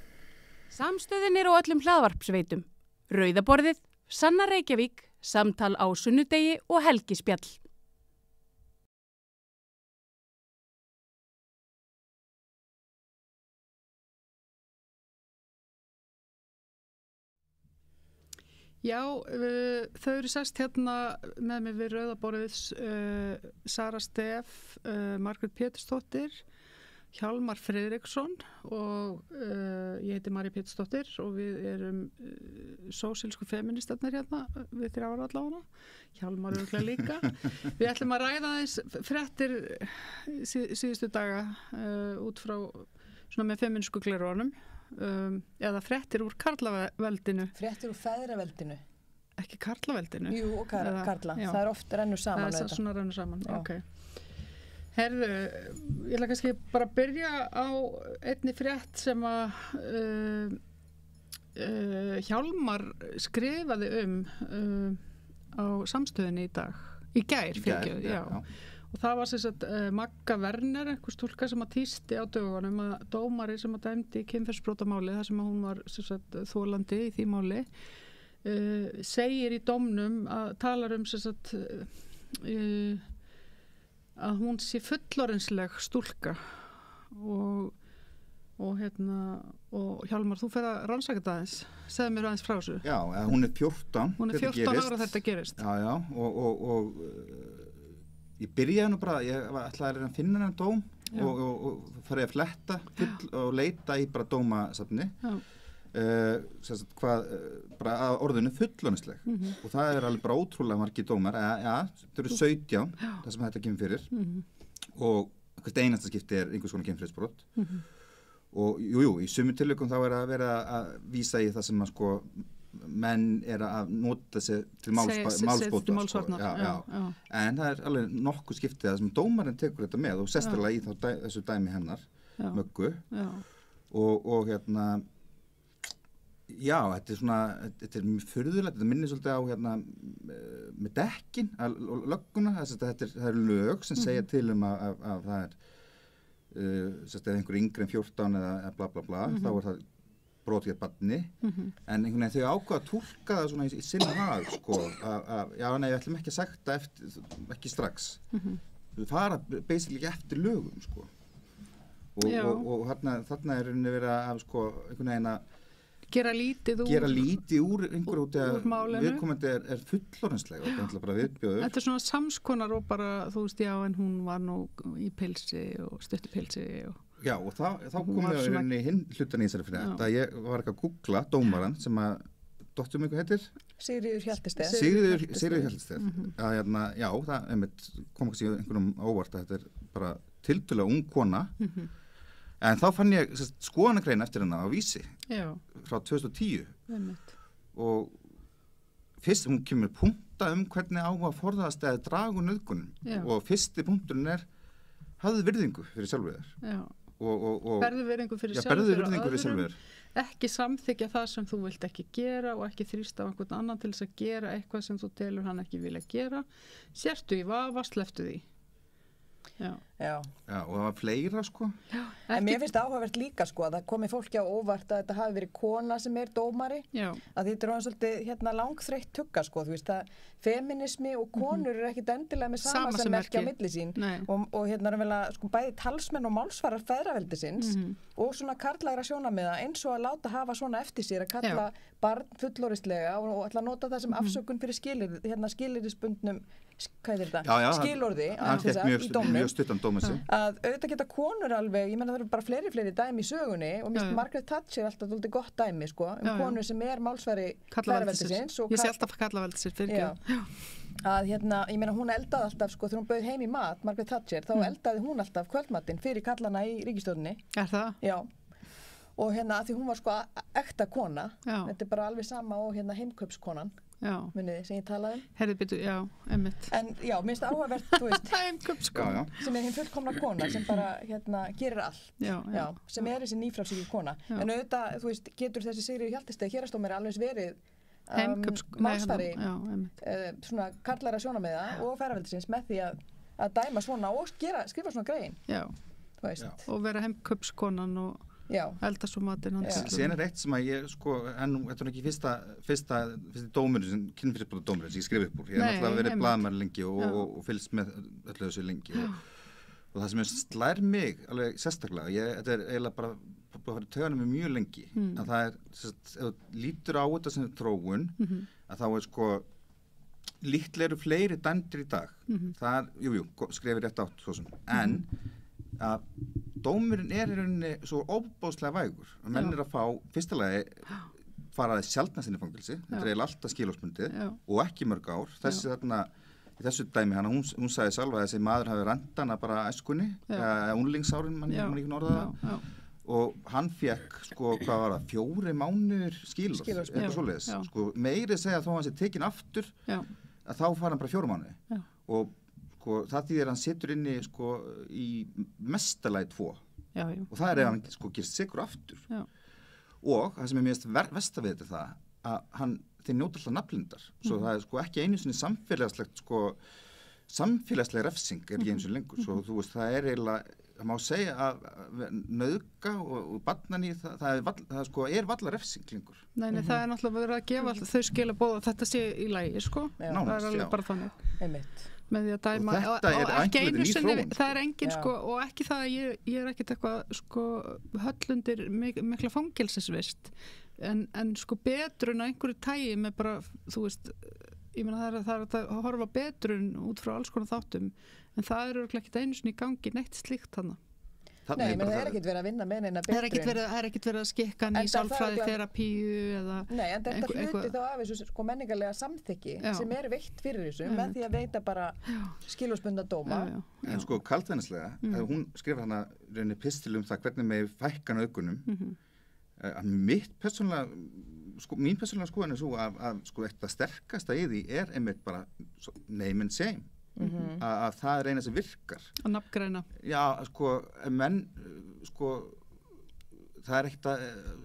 Samstöðin er á öllum hlaðvarpsveitum Rauðaborðið, Sanna Reykjavík Samtal á sunnudegi og helgispjall Já, þau eru sest hérna með mig við Rauðaborðið Sara Steff, Margrét Pétursdóttir, Hjálmar Friðriksson og ég heiti María Pétursdóttir og við erum sósílsku feministarnir hérna, við 3 ára allavega, Hjálmar örugglega líka. Við ætlum að ræða aðeins fréttir síðustu daga út frá svona með feminísku gleraugunum. Eða fréttir úr karlaveldinu Fréttir úr feðraveldinu Ekki karlaveldinu Jú, og karla, það er oft rennur saman Það er svona rennur saman, ok Herðu, ég ætla kannski bara að byrja á einni frétt sem að Hjálmar skrifaði á samstöðinni í dag í gær, já og það var sem sagt Magga Werner einhver stúlka sem að tísti á dögunum að dómari sem að dæmdi kynferðisbrotamáli þar sem að hún var sem sagt þolandi í því máli segir í dómnum að talar sem sagt að hún sé fullorðinsleg stúlka og Hjálmar, þú fer að rannsaka þetta aðeins segðu mér aðeins frá þessu Já, hún er 14 Hún er 14 ára þetta gerist Já, og ég byrjaði nú bara, ég ætlaði að finna hennar dóm og farið að fletta og leita í bara dómasafni bara að orðinu fullorðinsleg og það er alveg bara ótrúlega margir dómar það eru 17 það sem þetta kemur fyrir og hvert einasta skipti er einhvers konar kynferðisbrot og jú, í sumum tilvikum þá er að vera að vísa í það sem að sko menn er að nota þessi til málsbóta en það er alveg nokkuð skiptið að sem dómarinn tekur þetta með og sérstaklega í þessu dæmi hennar Möggu og hérna já, þetta er mjög furðulegt, þetta minnir svolítið á hérna með dekkin og lögguna, það er lög sem segja til að það er ef einhver yngri en 14 eða bla bla bla, þá er það brotið barni, en einhvern veginn þau ákveða að túlka það svona í sinn hag sko, já, nei, við ætlum ekki að sekta ekki strax við fara basically eftir lögum sko og þarna er rauninni verið að sko, einhvern veginn að gera lítið úr einhverju út að viðkomandi er fullorðinslega og það er bara viðbjóður. Þetta er svona samskonar og bara, þú veist, já, en hún var nú í pilsi og stuttu pilsi og já, og þá komum við svona hinn hlutan í þessari fyrir þetta. Ég var ekki að googla dómaran sem að dóttum ykkur heitir? Sigríður Hjaltesteð. Sigríður Hjaltesteð. Já, það kom ekki einhvernum óvart að þetta er bara tiltölulega ung kona. En þá fann ég skoðanagrein eftir hennar á Vísi frá 2010 og fyrst hún kemur punkta hvernig á að forðast eða draga úr nauðgunum og fyrsti punkturinn hafðu virðingu fyrir sjálfur þér. Berðu virðingu fyrir sjálfur þér. Ekki samþykja það sem þú vilt ekki gera og ekki þrýsta á einhvern annan til þess að gera eitthvað sem þú telur hann ekki vilja gera. Sértu í vafa, sleftu því. Já, og það var fleira sko. En mér finnst áhugavert líka sko að það komi fólki á óvart að þetta hafi verið kona sem er dómari að þetta er svolítið langþreytt tugga sko, þú veist að feminismi og konur eru ekkit endilega með sama sem merkja á milli sín og hérna er vel að sko bæði talsmenn og málsvarar feðraveldisins og svona karlægra sjónarmiða eins og að láta hafa svona eftir sér að kalla barn fullorðislega og ætla að nota það sem afsökun fyrir skilyrðisbundnum skilorði í dómnum að auðvitað geta konur alveg, ég menna það eru bara fleiri dæmi í sögunni og mér finnst Margaret Thatcher alltaf dálítið gott dæmi sko, konur sem er málsvari feðraveldisins ég sé alltaf kallaveldisins fyrir að hérna, ég meina hún eldaði alltaf sko þegar hún bauð heim í mat, Margaret Thatcher þá eldaði hún alltaf kvöldmatinn fyrir kallana í ríkisstjórninni. Er það? Já. Og hérna að því hún var sko ekta kona, þetta er bara alveg sama og hérna heimkaupskonan muniði sem ég talaði einmitt. En já, minnst áhugavert, þú veist heimkaupskona sem er hinn fullkomna kona sem bara hérna gerir allt sem er þessi nýfrálsíkja kona en auðvitað, þú veist, getur þessi Sigríður Hjaltesteð héraðsdómari alveg verið málsvari svona karlæra sjónarmiða og feðraveldisins með því að dæma svona og skrifa svona grein og vera heimkaupskonan og elda svo matinn Síðan er eitt sem að ég sko, þetta er ekki fyrsta dómurinn, kynferðisbrotadómurinn sem ég skrif upp úr. Ég hef náttúrulega verið blaðamaður lengi og fylgst með öllu þessu lengi og það sem slær mig alveg sérstaklega, þetta er eiginlega bara að fara í tauganum með mjög lengi að það ef þú lítur á þetta sem þróun að þá er sko líklega eru fleiri dæmdir í dag það er, skrifir rétt átt svo sem, en að dómurinn er í rauninni svo óbáslega vægur að menn er að fá, fyrsta lagi faraði sjaldnast inn í fangilsi, þetta er eiginlega alltaf skilorðsbundið og ekki mörg ár, í þessu dæmi hana, hún sagði sjálf að þessi maður hafi rænt hana bara æskunni, unglingsárin mann ekki orða það og hann fekk, sko, hvað var það 4 mánuðir skilorð, eitthvað svoleiðis sko, meiri segja þó að hann sé tekin aftur að þá fara hann bara 4 mánuði og sko, það þýðir að hann situr inni sko, í mestalagi 2 og það er ef hann sko, gerst sigur aftur og það sem er mest versta við þetta er það að þeir njóta alltaf nafnlindar svo það er sko, ekki einu sinni samfélagslegt sko, samfélagsleg refsing er ekki einu sinni lengur svo þú veist það er eiginlega það má segja að nauðga og barnan í það sko, er valla refsing lengur Nei, það er náttúrulega verið að gefa þau skilaboð að þetta sé í lagi sko það er alveg bara þannig með því að dæma og þetta er einhvern veginn í þróun það er engin sko og ekki það að ég er ekkert eitthvað sko höllundir mikla fangelsisvist en sko betrun að einhverju tægi með bara þú veist ég meina það er að horfa betrun út frá alls konar þáttum en það eru ekkert einu sinni í gangi neitt slíkt þarna Nei, menn það er ekkert verið að vinna með neina betrun það er ekkert verið að skikka hann í sálfræði terapíu eða Nei, en þetta hluti þá af þessu sko menningarlega samþykki sem er veitt fyrir þessu með því að veita bara skilorðsbundna dóma En sko kaldvænislega hún skrifar hana rauninni pistil það hvernig með fækka nauðgunum að mín persónulega skoðan er svo að sko eitt að sterkasta í því er einmitt bara name and shame að það eina sem virkar. Að nafngreina. Já, sko, menn, sko, það ekkert að,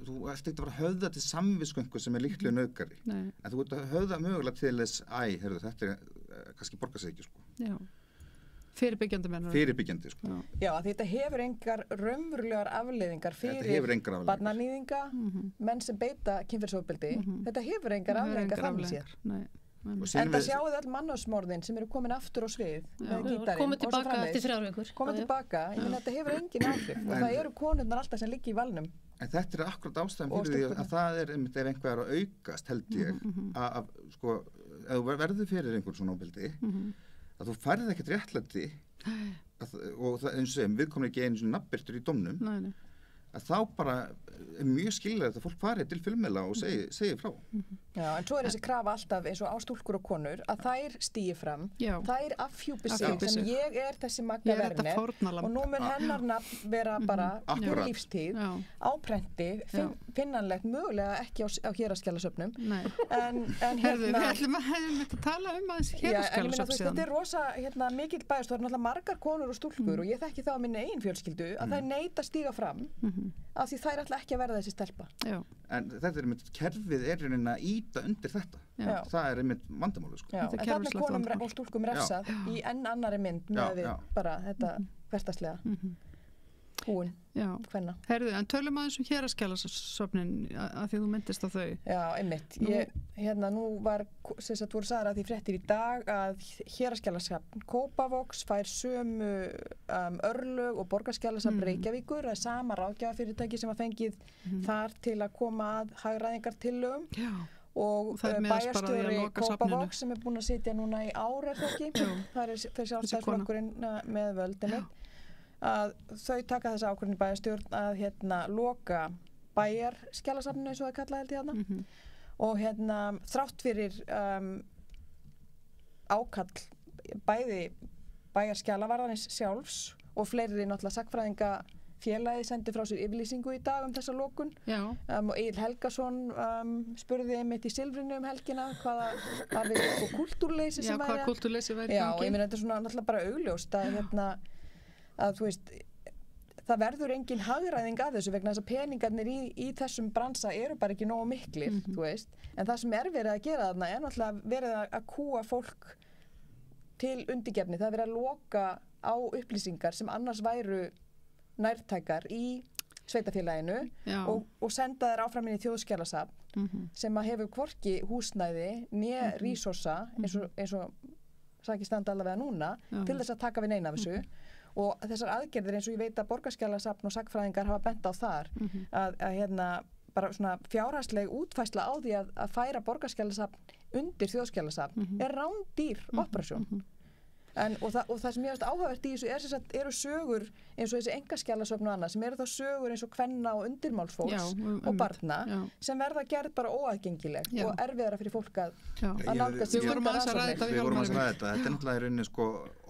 þú ert ekkert að fara að höfða til samvisköngu sem líklega nauðgari. En þú ert að höfða mögulega til þess, heyrðu, þetta kannski borgar sig ekki, sko. Já. Fyrirbyggjandi mennur. Fyrirbyggjandi, sko. Já, þetta hefur engar raunverulegar afleiðingar fyrir barnanýðinga, menn sem beita kynferðisofbeldi. Þetta hefur engar afleiðingar þannig séð. En það sjáu þið öll mannásmorðin sem eru komin aftur á svið með gítarinn. Komið tilbaka eftir 3 vikur. Komið tilbaka, ég meina þetta hefur engin áhrif og það eru konurnar alltaf sem liggja í valnum. En þetta akkurat ástæðan fyrir því að það ef einhver að aukast, held ég, að sko, ef þú verður fyrir einhvern svona ofbeldi, að þú færði ekkert réttlæti og það, eins og segjum, við komum ekki einu svona nafnbirtur í dómnum, að þá bara mjög skiljaði að fólk farið til fjölmiðla og segi frá. Já, en svo þessi krafa alltaf eins og á stúlkur og konur að þær stígi fram, þær afhjúpi sig sem ég þessi Magga Werner og nú mun hennar nafn vera bara lífstíð á prenti, finnanlegt mögulega ekki á héraðsskjalasöfnum en Herðu, við ætlum að tala aðeins héraðsskjalasöfn síðan. Þetta rosa mikill bæðist, það náttúrulega margar konur og stúlkur og ég þekki það á minni eigin fjölskyldu að þær neita að stíga fram af því þær ætla ekki að verða þessi stelpa. En þetta kerfið raunin að ýta undir þetta. Það einmitt vandamáli, sko. En þarna er konum og stúlkum refsað í enn annari mynd með við bara þetta hversdagslega húin, hvenna. Herðu, en tölum aðeins héraðsskjalasöfnin að því þú myndist á þau. Já, einmitt. Nú voru sagðar að því fréttir í dag að héraðsskjalasöfn Kópavogs fær sömu örlög og borgarskjalasöfn Reykjavíkur, það er sama ráðgjafafyrirtæki sem að fengið þar til að koma að hagræðingartillögum og bæjarstjóri Kópavogs sem er búin að sitja núna í ár ekki, það er Sjálfstæðisflokkurinn með völdinni að þau taka þessa ákvörðun í bæjarstjórn að loka bæjarskjalasafninu eins og það kallaði held ég þarna og þrátt fyrir ákall bæði bæjarskjalavarðarins sjálfs og fleiri náttúrulega sagnfræðinga félagið sendi frá sér yfirlýsingu í dag þessa lokun og Egill Helgason spurði einmitt í Silfrinu helgina hvaða kultúrleysi sem væri. Hvaða kultúrleysi væri í gangi. Já, ég meina þetta er svona náttúrulega bara augljóst að þú veist, það verður engin hagræðing að þessu vegna þess að peningarnir í þessum bransa eru bara ekki nógu miklir, þú veist, en það sem er verið að gera þarna er náttúrulega verið að kúa fólk til undirgefni, það er verið að loka á upplýsingar sem annars væru nærtækar í sveitafélaginu og senda þær áfram inn í þjóðskjalasafn sem að hefur hvorki húsnæði né resursa eins og sakir standa allavega núna til þess að taka við neina af þessu og þessar aðgerðir eins og ég veit að borgarskjalasafn og sagnfræðingar hafa bent á þar að bara svona fjárhagsleg útfærsla á því að færa borgarskjalasafn undir þjóðskjalasafn er rándýr operasjón. Og það sem ég veist áhugavert í þessu eru sögur eins og þessi engaskjalasöfn og annað sem eru þá sögur eins og kvenna og undirmálsfólks og barna sem verða gerð bara óaðgengileg og erfiðara fyrir fólk að nálgast. Við vorum aðeins að ræða þetta. Þetta er náttúrulega í rauninni sko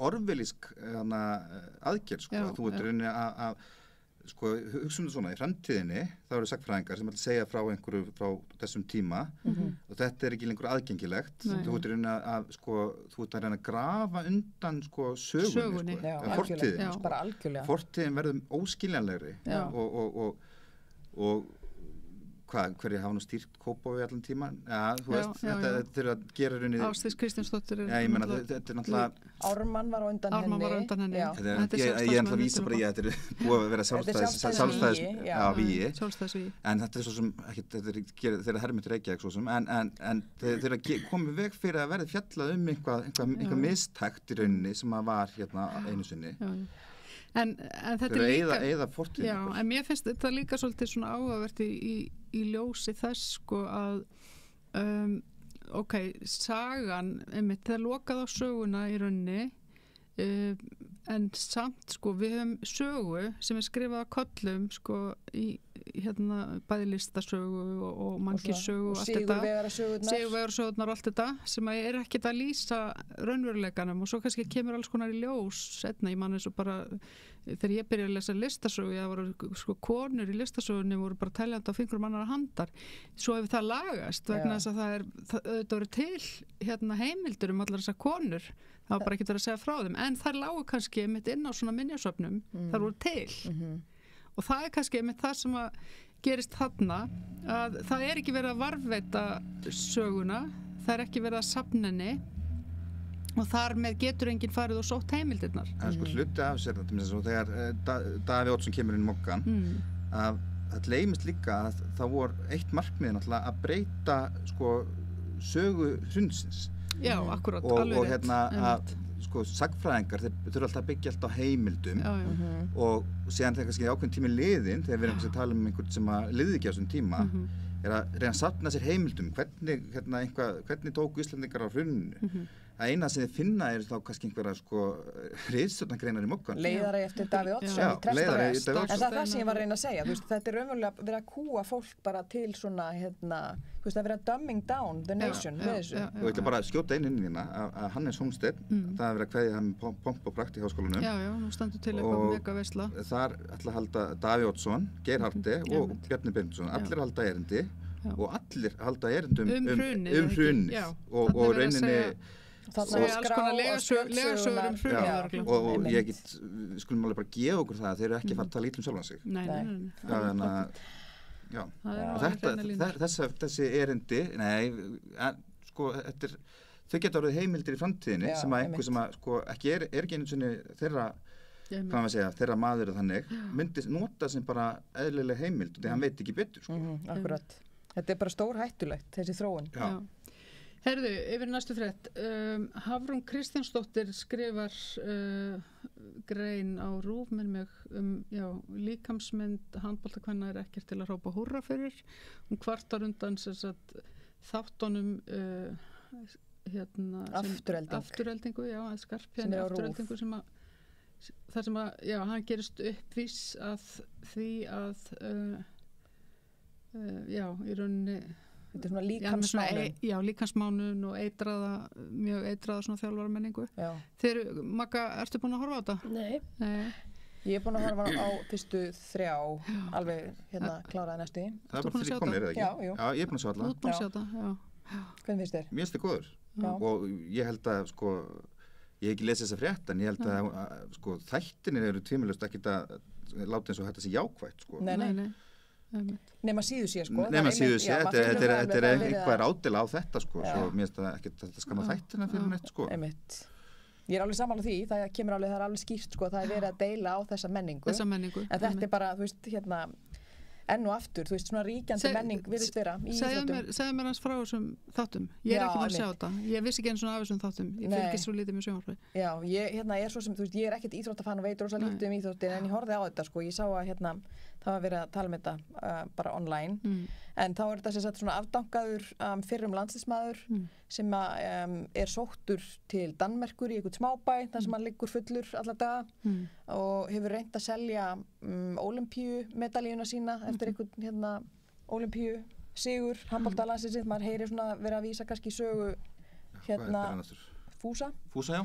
orwellísk aðgerð sko. Þú ert í rauninni að sko, hugsaum þetta svona, í framtíðinni þá eru sagnfræðingar sem ætla að segja frá einhverju frá þessum tíma og þetta er ekki lengur aðgengilegt þú ert að reyna að grafa undan sko sögunni fortíðin fortíðin verður óskiljanlegri og hverju hafa nú stýrt Kópavogi allan tíman þú veist, þetta er að gera rauninni Ásdís Kristjánsdóttir þetta er náttúrulega Ármann var á undan henni ég er að vísa bara í að þetta er búið að vera sjálfstæðisvíi en þetta er svo sem þeirra hermyndir Reykjavík svo sem en þeirra komið veg fyrir að verði fjallað einhvað mistækt í rauninni sem að var hérna einu sinni En þetta er líka eða fortíð en mér finnst þetta líka svolítið svona áhugavert í ljósi þess sko að sagan einmitt það lokað á söguna í rauninni en samt sko við höfum sögu sem er skrifað á kollum sko bæði listasögu og mannkynssögu og sigurvegarasögurnar og allt þetta sem er ekkert að lýsa raunveruleikanum og svo kannski kemur alls konar í ljós setna, ég man eins og bara þegar ég byrjaði að lesa listasögu, það voru sko konur í listasögunni voru bara teljandi á fingrum annara handar, svo hefur það lagast vegna þess að það voru til heimildur allar þessar konur, það var bara ekki verið að segja frá þeim en þær lágu kannski mitt inn á svona minjasöfnum, þær voru til og það kannski með það sem að gerist þarna að það ekki verið að varðveita söguna, það ekki verið að safna henni og þar með getur enginn farið og sótt heimildirnar. Það sko hluti af sér þegar Davíð Oddsson kemur inn í Moggann að það gleymist líka að það voru eitt markmið náttúrulega að breyta sko sögu hrunsins. Já, akkurat, alveg rétt. Að sko sagfræðingar, þeir þurfa alltaf að byggja alltaf á heimildum og síðan þegar kannski ákveðin tími liðin, þegar við erum að tala um einhvern sem að liði ekki á þessum tíma er að reyna að safna sér heimildum hvernig tóku Íslendingar á hruninu að eina sem þið finna þá kannski einhverja sko ritstjórnargreinar í Moggann leiðari eftir Davíð Oddsson í Trestavest en það sem ég var að reyna að segja þetta raunverulega verið að kúa fólk bara til svona það verið að dumbing down the nation með þessu og ég ætla bara að skjóta inn hérna að Hannes Hólmsteinn það er verið að kveðja hann með pomp og prakt í háskólanum nú stendur til eitthvað mega veisla þar ætla að halda Davíð Oddsson, Geir Haarde og Bjarni Benediktsson allir halda erindi og allir halda erindum um hrunið og rauninni alls konar legasögur hrunið og ég skulum alveg bara gefa okkur það að þeir eru ekki að fara að tala ítla sjálfan sig þessi erindi sko þau geta orðið heimildir í framtíðinni sem að einhver sem að sko ekki ekki einu sinni þeirra maður þannig myndi nota sem bara eðlileg heimild og því hann veit ekki betur Akkurat, þetta bara stór hættulegt þessi þróun Herðu, yfir næstu frétt Hafrún Kristjánsdóttir skrifar grein á RÚV með mig líkamsmynd handboltakvenna ekkert til að hrópa húrra fyrir kvartar undan þáttunum afturheldingu skarpjæni afturheldingu þar sem að hann gerist uppvís að því að í rauninni þetta svona líkamsmánun líkamsmánun og mjög eitraða svona þjálfaramenningu Magga, ertu búin að horfa á þetta? Nei. Ég búin að horfa á fyrstu 3 alveg kláraði næstu Það er bara 3 komnir, eða ekki? Já, ég er búin að sjá alla Þú ert búin að sjá þetta, Hvernig finnst þér? Mér finnst þið góður og ég held að sko ég hef ekki lesið þessa frétt en ég held að sko þættinir eru tvímælust ekkert að láta eins og þetta sé jákvætt sko Nei nema síðu sé sko þetta er einhver ádela á þetta sko svo mér finnst það ekkert þetta skamma þættina fyrir neitt sko Ég er alveg sammála því, það er alveg skýrt sko, það er verið að deila á þessa menningu en þetta er bara, þú veist, enn og aftur, þú veist, svona ríkjandi menning virðist vera í íþróttum. Segðu mér hans frá þessum þáttum, ég er ekki búin að sjá þetta, ég vissi ekki eins og af þessum þáttum, ég fylgist svo lítið með sjónvarpi. Já, ég er svo sem, þú veist, ég er ekkert íþróttafann og veit rosa lítið íþróttir en ég horfði á þetta sko, ég sá að það var verið að tala um þetta bara online en þá er þetta sem sagt svona afdankaður fyrrum landsliðsmaður sem er sóttur til Danmerkur í einhvern smábæ þar sem hann liggur fullur alla daga og hefur reynt að selja ólympíumedaljuna sína eftir einhvern ólympíu sigur handboltalandsliðsins sitt, maður heyrir svona verið að vísa kannski sögu Fúsa já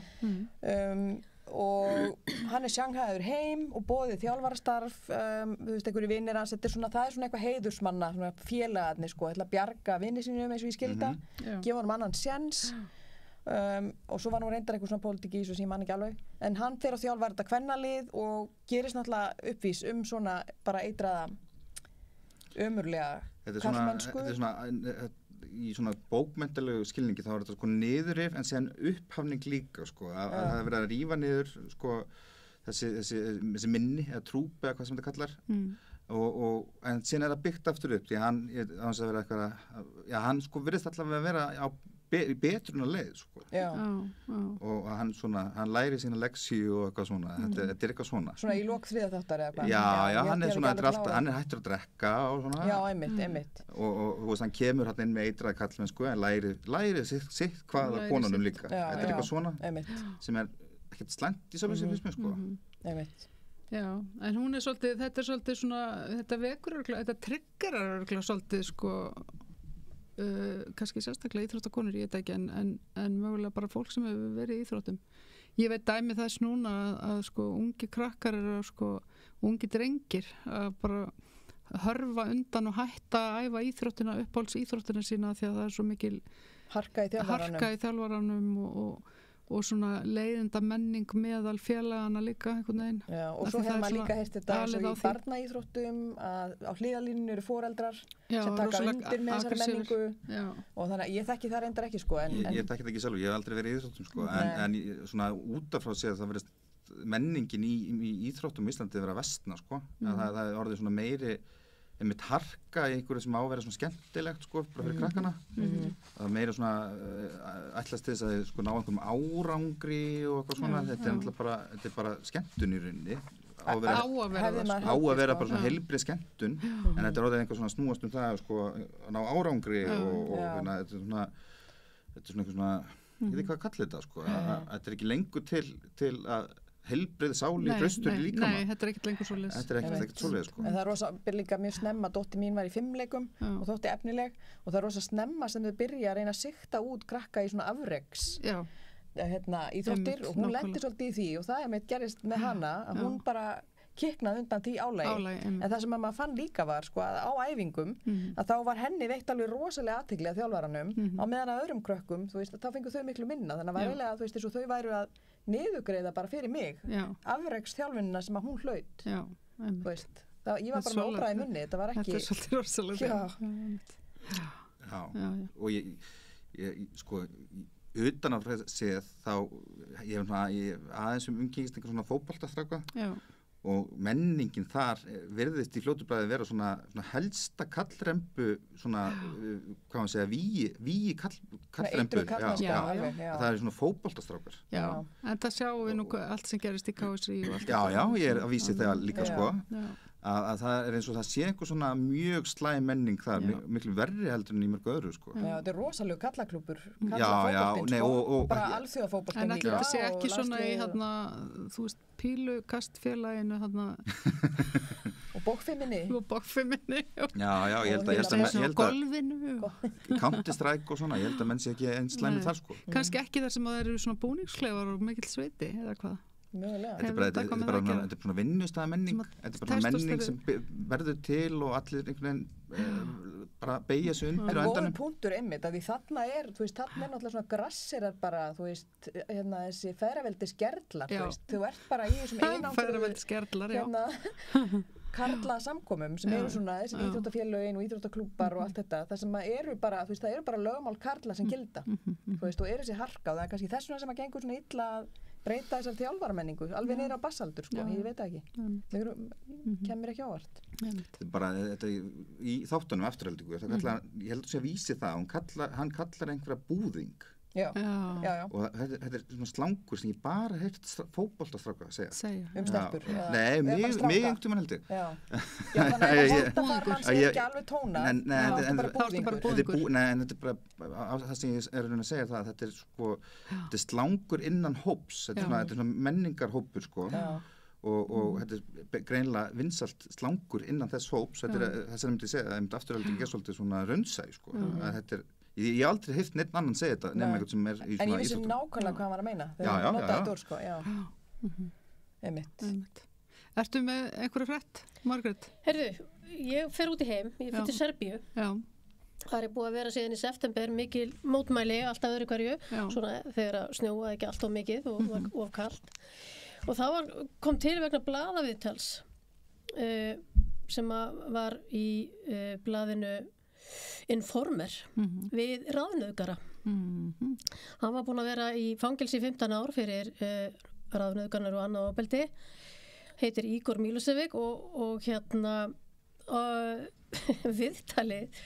og hann er sjanghæður heim og boðið þjálfarastarf þú veist, einhverju vinnir hans það er svona eitthvað heiðursmanna svona félagarnir sko, ætla að bjarga vinni sínum eins og ég skilda gefa honum annan sjens og svo var nú reyndar eitthvað svona pólitík í þessu sem ég man ekki alveg en hann fer að þjálfa þetta kvennalið og gerist náttúrulega uppvís svona bara eitraða ömurlega karlmennsku þetta er svona í svona bókmenntalegu skilningi þá er þetta sko niðurrif en síðan upphafning líka sko að það er verið að rífa niður sko þessi minni eða trúpi eða hvað sem þetta kallar en síðan er það byggt aftur upp því hann sko virðist allavega að vera á betruna leið sko og hann læri sína leksíu og eitthvað svona þetta er eitthvað svona í lok 3. þáttar eða hvað já, hann er svona hann er hættur að drekka og svona já, einmitt og hann kemur hann inn með eitraði kallmennsku en læri sitt hvaða konunum líka þetta er eitthvað svona sem er ekkert slæmt í sjálfu sér sko einmitt Já, en hún svolítið, þetta svolítið svona, þetta vekur örgulega, þetta triggerar örgulega svolítið sko kannski sérstaklega íþróttakonur, ég veit ekki en mögulega bara fólk sem hefur verið í íþróttum. Ég veit dæmi þess núna að sko ungi krakkar eru sko ungi drengir að bara hörfa undan og hætta að æfa íþróttina, uppáhalds íþróttina sína því að það svo mikil harka í þjálfaranum og svona leiðinda menning meðal félagana líka einhvern veginn. Já, og svo hefur maður líka heyrt þetta svo í barnaíþróttum að á hliðalínunni eru foreldrar sem taka undir með þessari menningu og þannig að ég þekki það reyndar ekki sko. Ég þekki það ekki sjálf, ég hef aldrei verið í íþróttum sko, en svona útaf frá séð það verið menningin í íþróttum í Íslandi verið að vestna sko, að það er orðið svona meiri einmitt harka í einhverju sem á að vera svona skemmtilegt sko, bara fyrir krakkana það er meira svona ætlast til þess að sko ná einhverjum árangri og eitthvað svona, þetta er bara skemmtun í rauninni á að vera bara svona heilbrigð skemmtun en þetta er orðið einhver svona snúast það sko að ná árangri og þetta er svona eitthvað svona ég veit ekki hvað að kalla þetta sko þetta er ekki lengur til að heilbrigð sáli hraustur í líkama. Nei, þetta er ekkert lengur svoleiðis. Þetta er ekkert svoleiðis sko. En það er rosa líka mjög snemma, dóttir mín var í 5 leikum og þótti efnileg og það er rosa snemma sem þau byrja að reyna að sikta út krakka í svona afreks íþróttir og hún lendi svolítið í því og það meitt gerist með hana að hún bara kiknaði undan því álagi en það sem maður fann líka var sko að á æfingum að þá var henni veitt alveg rosalega athygli að þjálfaranum á meðan að öðrum krökkum, þú veist, þá fengu þau miklu minna þannig að var eiginlega, þú veist, eins og þau væru að niðurgreiða bara fyrir mig afreks þjálfunina sem að hún hlaut þú veist, ég var bara með óbræði munni þetta var ekki þetta er svolítið rosalega já, og ég sko utan af séð þá ég aðeins umgengist einhver svona fótboltastráka og menningin þar virðist í fljótu bragði vera svona helsta kallrembu svona, hvað maður segja víi kallrembu það er svona fótboltastrákar en það sjáum við nú allt sem gerist í KSI og allt já, ég er að vísi það líka sko að það er eins og það sé einhver svona mjög slæm menning þar, miklu verri heldur en í mörgu öðru sko. Já, þetta er rosalega kallaklúpur og bara alþjóðafótboltinn en allir þetta sé ekki svona í þú veist, pílukastfélaginu og bókfimminni já, ég held að golfinu Counter-Strike og svona, ég held að menn sé ekki eins slæmið þar sko. Kannski ekki þar sem að það eru svona búningsklefar og mikill sveiti eða hvað Þetta er bara svona vinnustæða menning þetta er bara svona menning sem verður til og allir einhvern veginn bara beigja sig undir á endanum. En góður punktur einmitt að því þarna er náttúrulega svona grassirar bara, þú veist, þessi feðraveldis gerlar, þú ert bara í þessum feðraveldis gerlar, karla samkomum sem eru svona þessi íþróttafélögin og íþróttaklúbar og allt þetta, það sem eru bara, þú veist, það eru bara lögmál karla sem gilda, þú veist, og eru þessi harka og það er kannski þess vegna sem að gengur svona illa að breyta þessar þjálfaramenningu alveg niður á bassaldur sko, ég veit ekki kemur ekki ávart bara þetta í þáttunum eftirhaldingu ég held að sé að vísi það hann kallar einhverja búðing já. Og þetta er svona slangur sem ég bara heyrt fótboltastráka að segja stelpur nei, mig einhvern tímann held ég þannig að þetta þarf mann sé ekki alveg tóna það er bara búðingur en þetta er bara það sem ég er að segja það þetta er sko þetta er slangur innan hóps þetta er svona menningarhópur sko og þetta er greinlega vinsalt slangur innan þess hóps þetta er það sem ég myndi segja að afturhalding er svolítið svona raunsæ sko að þetta er ég hef aldrei heyrt neitt annan segja þetta nefnum eitthvað sem er í svona en ég vissi nákvæmlega hvað hann var að meina þegar hann notaði þetta orð sko einmitt Ertu með einhverju frétt, Margrét? Herðu, ég fer út í heim ég fer til Serbíu það er búið að vera síðan í september mikil mótmæli alltaf öðru hverju svona þegar að snjóa ekki alltaf mikið og var of kalt og það kom til vegna blaðaviðtals sem var í blaðinu Informer við ráðnauðgara hann var búinn að vera í fangelsi í 15 ár fyrir ráðnauðgarnar og annað ofbeldi heitir Igor Milosevic og viðtalið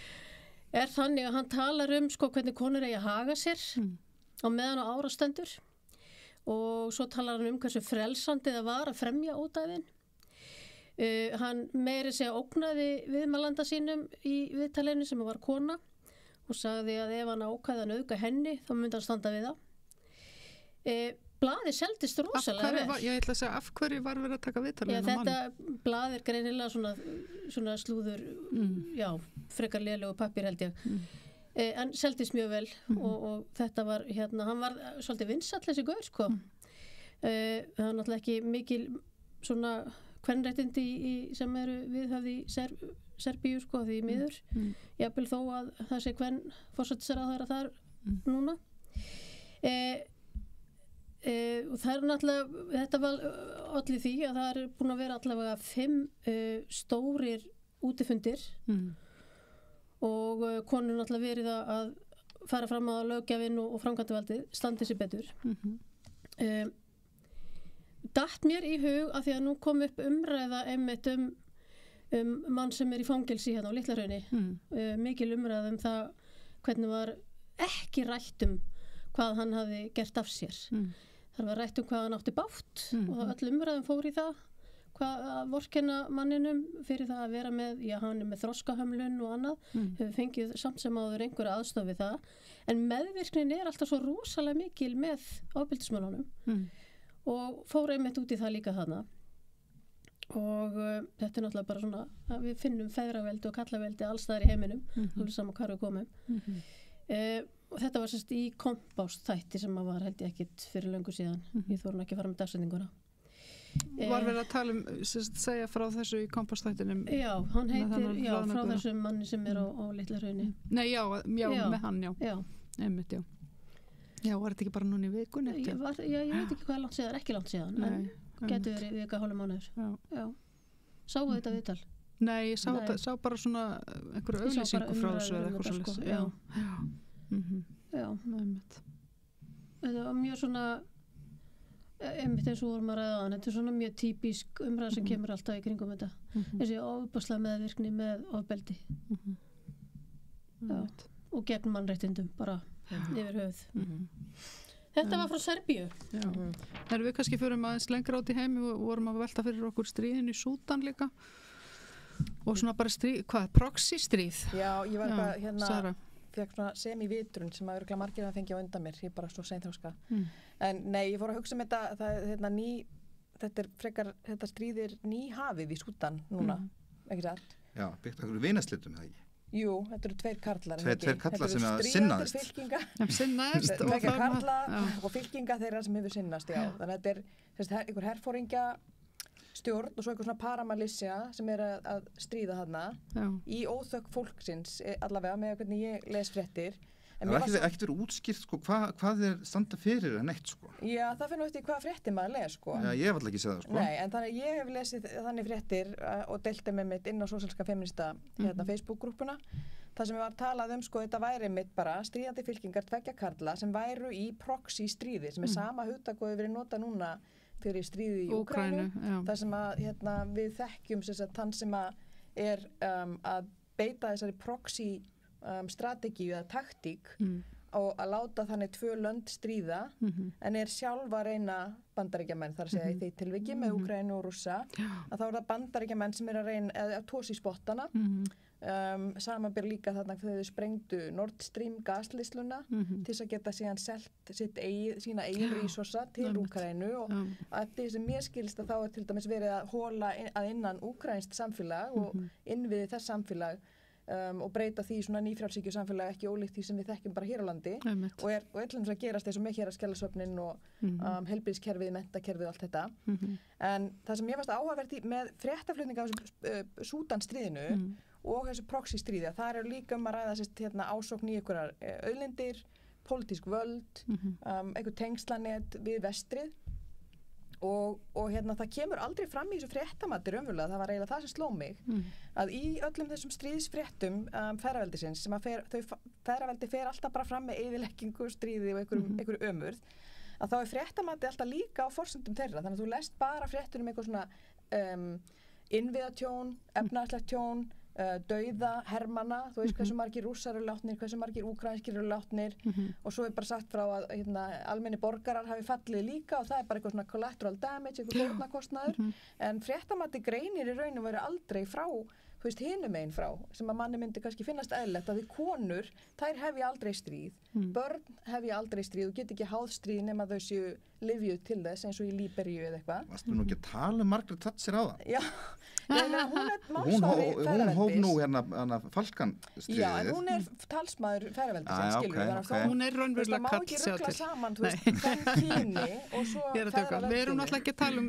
er þannig að hann talar sko hvernig konur eigi að haga sér á meðan á árastendur og svo talar hann hversu frelsandi það var að fremja ódæðin hann meiri segja ógnaði viðmælanda sínum í viðtalinu sem var kona og sagði að ef hann ákvæði að nauðga henni þá myndi hann standa við það blaðið seldist rosalega vel. Ég ætla að segja, af hverju var verið að taka viðtalið? Þetta blað greinilega svona slúður, já, frekar lélegu pappír held ég. En seldist mjög vel og þetta var, hann var svolítið vinsall þessi gaur, sko. Það var náttúrulega ekki mikil svona kvenréttindi sem eru viðhöfð í Serbíu, sko, því miður. Jafnvel þó að það sé forsætisráðherra þar núna. Og það náttúrulega, þetta var allir því að það búin að vera allavega 5 stórir útifundir og konur náttúrulega verið að fara fram á löggjafinn og framkvæmdavaldið standi sér betur. Datt mér í hug að því að nú kom upp umræða einmitt mann sem í fangelsi hérna á Litla-Hrauni, mikil umræða það hvernig var ekki rætt hvað hann hafði gert af sér. Það var rætt hvað hann átti bátt og öll umræðum fór í það hvað vorkenna manninum fyrir það að vera með, já, hann með þroskahömlun og annað, hefur fengið samt sem áður einhverja aðstoð við það, en meðvirknin alltaf svo rosalega mikil með ofbeldismönnunum og fór einmitt út í það líka þarna og þetta náttúrulega bara svona að við finnum feðraveldi og kallaveldi allstaðar í heiminum, alveg saman hvar við komum. Og þetta var sérst í Kompást þætti sem að var held ég ekkit fyrir löngu síðan. Ég þóra ekki að fara með dagsendinguna. Var verið að tala sérst, segja frá þessu í Kompást þættinum? Já, hann heitir, já, frá þessum manni sem á Litla-Hrauni. Nei, já, með hann, já. Einmitt, já. Já, var þetta ekki bara núna í vikunni? Ég veit ekki hvað langt síðan, ekki langt síðan, en getur verið vika hálfum mánuður. Já. Sáu þetta viðtal? Nei, ég sá bara svona einhverju auglýsingu frá þessu eða eitthvað svolítið. Já. Já, einmitt. Þetta var mjög svona einmitt eins og vorum að ræða þetta er svona mjög típisk umræða sem kemur alltaf í kringum þetta. Þessi ofboðslega meðvirkni með ofbeldi. Já, og gegn mannréttindum bara yfir höfuð. Þetta var frá Serbíu. Þegar við kannski förum aðeins lengra át í heimi og vorum að velta fyrir okkur stríðin í Súdan líka og svona bara stríð, proxy stríð? Já, ég var eitthvað hérna Sara. Fekk svona semi-vitrun sem að örgulega margir að fengja á undan mér, ég bara svo seinþróska. En nei, ég fór að hugsa þetta, þetta er frekar, þetta stríðir nýhafið í Súdan núna, ekki satt? Já, byggt okkur vinaslitum það ekki? Jú, þetta eru 2 karlar. Tveir karlar sem að sinnaðist. Sinnaðist. 2 karlar og fylkinga þeirra sem hefur sinnast, já. Þannig að þetta er einhver herfóringja stjórn og svo einhver svona paramalisja sem að stríða þarna í óþökk fólksins allavega með hvernig ég les fréttir. Það er ekkert verið útskýrt sko, hvað er standa fyrir en neitt sko. Já, það finnum eftir hvað fréttir maður les sko. Já, ég hef alltaf ekki séð það sko. Nei, en þannig ég hef lesið þannig fréttir og deilti með mitt inn á sósíalska feminista Facebook-grúppuna. Það sem var talað sko, þetta væri mitt bara stríðandi fylkingar 2 karla sem væru í proxy stríði sem sama hugtak og hefur verið notað núna fyrir stríði í Úkraínu. Það sem að við þekkjum þann sem að að beita þessari proxy strategíu eða taktík og að láta þannig 2 lönd stríða en sjálf að reyna Bandaríkjamenn þar að segja í því tilviki með Úkraínu og Rússa að þá það Bandaríkjamenn sem að reyna að tósi spottana samanber líka þarna þegar þau sprengdu Nord Stream gasleysluna til þess að geta síðan selt sína eigin resursa til Úkraínu og að því sem mér skilst að þá til dæmis verið að hola að innan úkraínskt samfélag og innviði þess samfélag og breyta því svona nýfrjálshyggju samfélag ekki ólíkt því sem við þekkjum bara hér á landi og öllum sem gerast eins og með hér að skellasöfnin og heilbrigðiskerfið, menntakerfið og allt þetta en það sem ég varst áhugavert með fréttaflutninga á Súdanstríðinu og þessu proxy stríði það líka að ræða ásókn í einhverjar auðlindir, pólitísk völd einhver tengslanet við vestrið og það kemur aldrei fram í þessu fréttamati raunverulega, það var eiginlega það sem sló mig að í öllum þessum stríðsfréttum feðraveldisins sem að feðraveldi fer alltaf bara fram með eyðileggingu, stríði og einhverju ömurð að þá fréttamati alltaf líka á forsendum þeirra, þannig að þú lest bara fréttur eitthvað svona innviðatjón, efnahagslegt tjón dauða, hermanna, þú veist hversu margir rússar eru látnir, hversu margir úkraínskir eru látnir og svo bara sagt frá að almenni borgarar hafi fallið líka og það bara eitthvað svona collateral damage, eitthvað fórnarkostnaður en fréttamati greinir í raun og veru aldrei frá þú veist, hinum einn frá sem að manni myndi kannski finnast eðlilegt að því konur, þær hefja aldrei stríð börn hefja aldrei stríð og get ekki háð stríð nema þau séu livjuð til þess eins og í Líberíu eða eitthvað. Varstu nú ekki að tala Margaret Thatcher á það? Já, hún er málsvari ferðaveldis. Hún hóf nú hérna Falkan stríðið. Já, en hún er talsmaður ferðaveldis, skilur. Hún er raunverulega kall sjá til. Það má ekki ruggla saman, þú veist, hvern kyni og svo ferðaveldinu. Við erum náttúrulega ekki að tala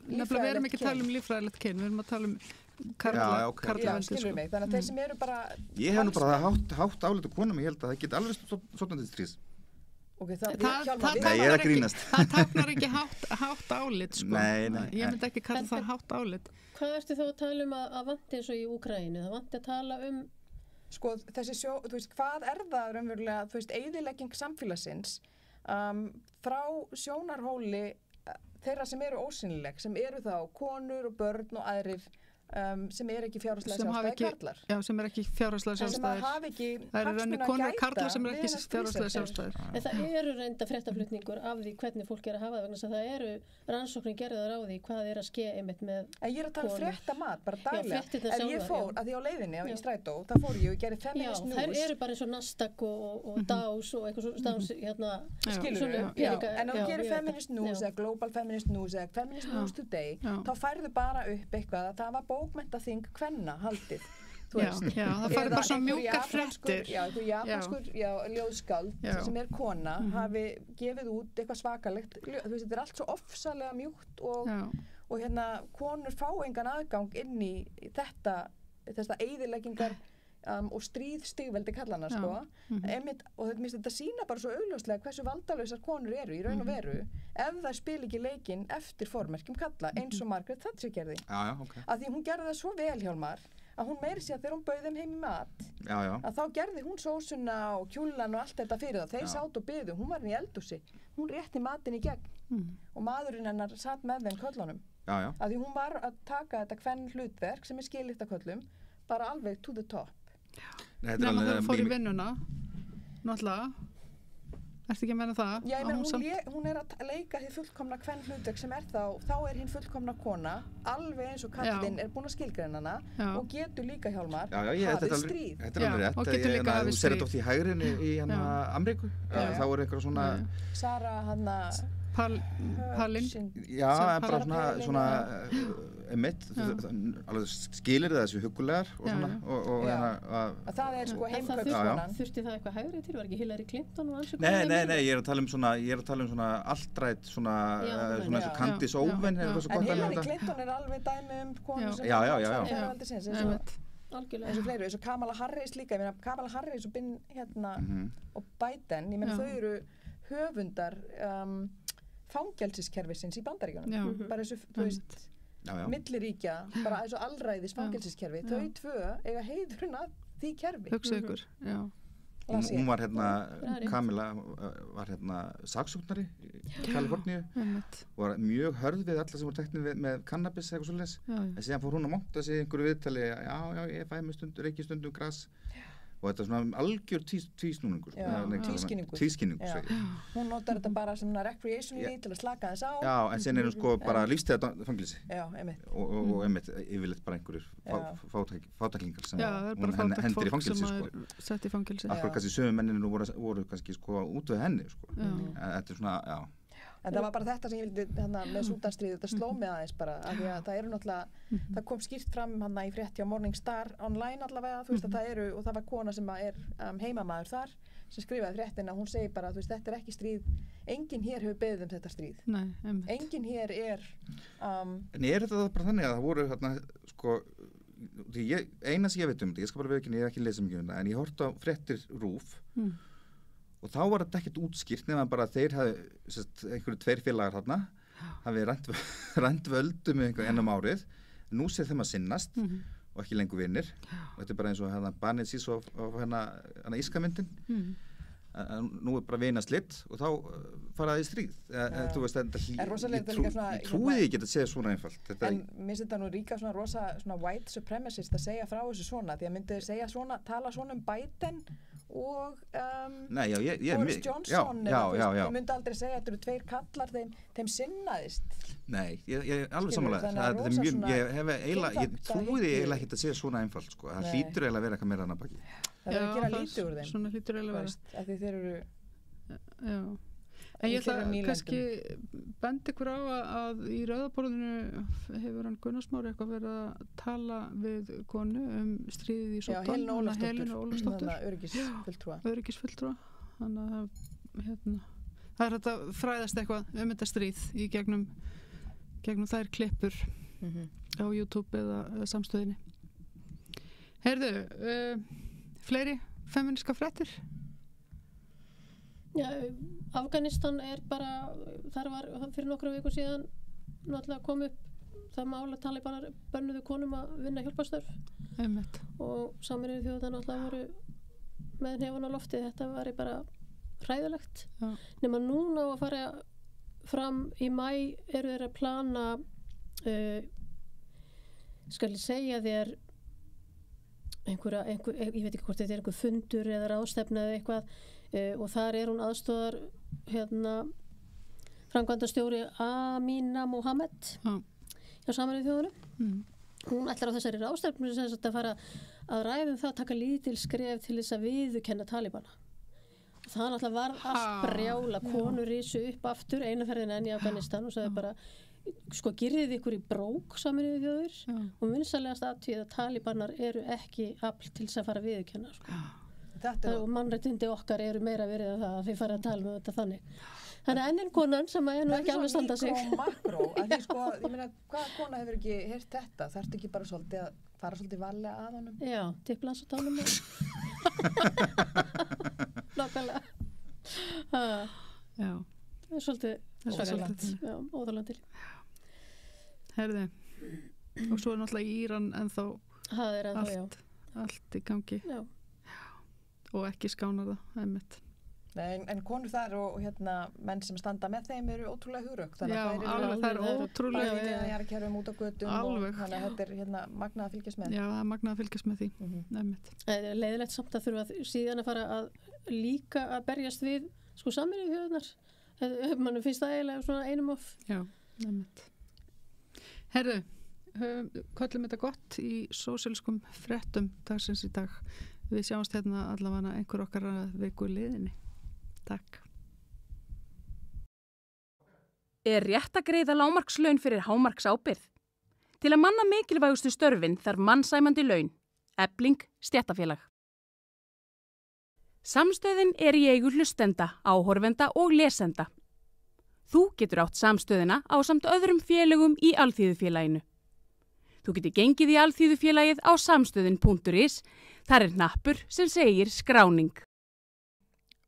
við erum ekki að tala líffræðilegt kyn, við erum að tala karlaveldis. Skilur mig, þannig að þeir sem eru bara... Ég hef nú bara hátt álit á konum, ég held að það geti alveg svona til stríðs. Okay, nei, ég er að grínast. Það táknar ekki hátt álit sko. Nei. Ég myndi ekki kalla það hátt álit. Hvað ertu þá að tala að vanti eins og í Úkraínu? Það vanti að tala sko þessi þú veist, hvað er það raunverulega, þú veist, eyðilegging samfélagsins frá sjónarhóli þeirra sem eru ósýnileg, sem eru þá konur og börn og aðrir sem er ekki fjárhagslega sjálfstæðir karlar. Já, sem er ekki fjárhagslega sjálfstæðir. Sem hafa ekki það eru konur og karlar sem er ekki fjárhagslega sjálfstæðir. En það eru reynda fréttaflutningur af því hvernig fólk er að hafa það vegna þess að það eru rannsóknir gerðar á því hvað er að ske einmitt með konur. En ég er að tala fréttamat, bara daglega. En ég fór, að því á leiðinni í strætó, það fór ég og gerði Feminist News. Já, þær eru bara eins og Nasdaq og Dows og eitthvað svona skilur, en þú gerir Feminist News eða Global Feminist News eða Feminist News Today, þá færðu bara upp eitthvað að það var bókmenntaþing kvenna haldið. Já, það færði bara svona mjúkar fréttir. Já, einhver japanskur ljóðskáld sem er kona hafi gefið út eitthvað svakalegt. Þú veist, þetta er allt svo ofsalega mjúkt og hérna konur fá engan aðgang inn í þetta eyðileggingar og stríðstigveldi kallana sko. Og þetta sýna bara svo augljóslega hversu valdalausar konur eru í raun og veru ef það spil ekki leikinn eftir formerkjum kalla eins og Margaret Thatcher gerði. Af því hún gerði það svo vel, Hjálmar, að hún meiri sér þegar hún bauð þeim heim í mat að þá gerði hún sósuna og kjúlan og allt þetta fyrir það. Þeir sátt og byðu, hún var inn í eldhúsi, hún rétti matinn í gegn og maðurinn hennar satt með þeim köllunum. Af því hún var að taka þetta kvenn hlutverk sem er skilyrt af köllum bara alveg to the top. Nefnum að það fór í vinnuna náttúrulega. Ertu ekki að meina það? Já, ég meina hún er að leika því fullkomna kvenn hlutverk sem er þá er hinn fullkomna kona alveg eins og kallinn er búin að skilgreina hana og getur líka, Hjálmar, hafið stríð. Þetta er alveg rétt. Þú ser þetta oft í hægrinni í Ameríku. Þá er eitthvað svona Sara Palin. Já, bara svona skilir þessu hugulegar og það er sko heimkauppskonan. Þurfti það eitthvað hægri til? Var ekki Hillary Clinton og alls? Nei, ég er að tala um svona alldrætt svona eins og Candice Owen. En Hillary Clinton er alveg dæmi konu sem ferðarveldisins eins og fleiri, eins og Kamala Harris líka. Ég meina Kamala Harris og og Biden, ég meina þau eru höfundar fangelsiskerfisins í Bandaríkjunum. Bara eins og, þú veist, milliríkja, bara eins og allræðis fangelsiskerfi. Þau tvö eiga heiðurinn að því kerfi. Hugsa ykkur, já. Hún var Kamila var saksóknari í Kaliforníu og var mjög hörð við alla sem voru teknir með kannabis eitthvað svoleiðis. En síðan fór hún að monta sig í einhverju viðtali, já, ég fæ mig reiki stundum gras. Og þetta er svona algjör tvísnúningur. Tvískinningur. Hún notar þetta bara sem recreationally til að slaka þess á. Já, en sen er hún sko bara lífstíða fangilsi. Já, einmitt. Og einmitt yfirleitt bara einhverjur fátaklingar sem hún hendir í fangilsi. Já, það er bara fátakt fólk sem er sett í fangilsi. Akkur kannski sömu menninu voru kannski sko út við henni sko. Þetta er svona, já. En það var bara þetta sem ég vildi með Súdanstríðið, þetta sló mig aðeins bara, af því að það eru náttúrulega, það kom skýrt fram í frétti á Morning Star online allavega, þú veist að það eru, og það var kona sem er heimamaður þar, sem skrifaði fréttina, hún segir bara, þú veist, þetta er ekki stríð, enginn hér hefur beðið þetta stríð. Nei, enginn hér er... En er þetta bara þannig að það voru, sko, eina sem ég veit þetta, ég skal bara veikina, ég hef ekki lesað mikið en ég horfði á fréttir RÚV, og þá var þetta ekkert útskýrt nema bara að þeir hafi einhverju tveir félagar þarna hafi rænt völdum með einhvern árið. Nú sé þeim að sinnast og ekki lengur vinnir. Og þetta er bara eins og Barney Sís og ískamyndin. Nú er bara vinast lit og þá faraði í stríð. Þú veist, ég trúi ekki að segja svona einfalt. En mér finnst þetta nú ríka svona white supremacist að segja frá þessu svona, því að myndi segja svona, tala svona Biden og Boris Johnson ég myndi aldrei segja að þetta eru 2 kallar þeim sinnaðist. Nei, ég alveg samanlega ég trúi því eiginlega ekki að segja svona einfalt sko. Það hlýtur eiginlega að vera eitthvað meira annað baki. Það er að gera lítið úr þeim. Svona hlýtur eiginlega að vera. Af því þeir eru En ég ætla kannski bendi ykkur á að í Rauðaborðinu hefur hann Gunnar Smári eitthvað verið að tala við konu stríðið í Súdan. Helenu Ólafsdóttur. Öryggisfulltrúa. Þannig að það er þetta fræðast eitthvað þetta stríð í gegnum þær klippur á YouTube eða samstöðinni. Heyrðu, fleiri feministka fréttir? Já, Afganistan er bara, þar var fyrir nokkru viku síðan náttúrulega kom upp það mál að talibanar bönnuðu konum að vinna hjálparstörf og Sameinuðu þjóðirnar náttúrulega voru með hnefana á lofti, þetta var bara hræðilegt. Nema núna að fara fram í maí eru þeir að plana skal ég segja þér einhver, ég veit ekki hvort þetta er einhver fundur eða ráðstefna eða eitthvað og þar er hún aðstoðar framkvæmdastjóri Amina Mohammed hjá Sameinuðu þjóðunum. Hún ætlar á þessari ráðstefnu sem að fara að ræða það að taka lítil skref til þess að viðurkenna talibana. Það náttúrulega var allt brjála, konur risu upp aftur eina ferðina enn í Afganistan og sagði bara sko girðið ykkur í brók Sameinuðu þjóðir og vinsalegast aðtíð að talibanar eru ekki afl til þess að fara að viðurkenna sko. Og mannréttindi okkar eru meira verið að það að við fara að tala um þetta þannig. Þannig að enn konan sem er nú ekki alveg standa sig. Það er svo makró, að því sko, ég meina, hvaða kona hefur ekki heyrt þetta? Þarftu ekki bara svolítið að fara svolítið varlega að honum? Já, tipplans og tánum og. Nákvæmlega. Já. Það er svolítið óþolandi. Já, óþolandi. Herði, og svo er náttúrulega í Íran ennþá allt í gangi. Já. Og ekki skánar það, einmitt. Nei, en konur þar og menn sem standa með þeim eru ótrúlega hugrökk. Já, alveg, það er ótrúlega. Það er að kerfum út á götum og þannig að þetta er magnað að fylgjast með. Já, það er magnað að fylgjast með því, einmitt. Leiðilegt samt að þurfa síðan að fara að líka að berjast við sko Sameinuðu þjóðirnar. Mann finnst það eiginlega svona einum of. Já, einmitt. Herðu, köllum þetta gott í sósíalskum fréttum dagsins í dag. Við sjáumst hérna allavega einhver okkar viku liðinni. Takk. Er rétt að greiða lágmarkslaun fyrir hámarksábyrgð? Til að manna mikilvægustu störfin þarf mannsæmandi laun. Efling stéttarfélag. Samstöðin er í eigu hlustenda, áhorfenda og lesenda. Þú getur átt samstöðina ásamt öðrum félögum í Alþýðufélaginu. Þú getur gengið í Alþýðufélagið á samstöðin.is. Þar er hnappur sem segir skráning.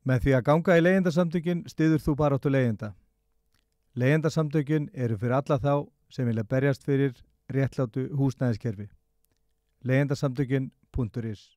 Með því að ganga í leigjendasamtökin styður þú baráttu leigjenda. Leigjendasamtökin eru fyrir alla þá sem vilja berjast fyrir réttlátu húsnæðiskerfi. Leigjendasamtökin.is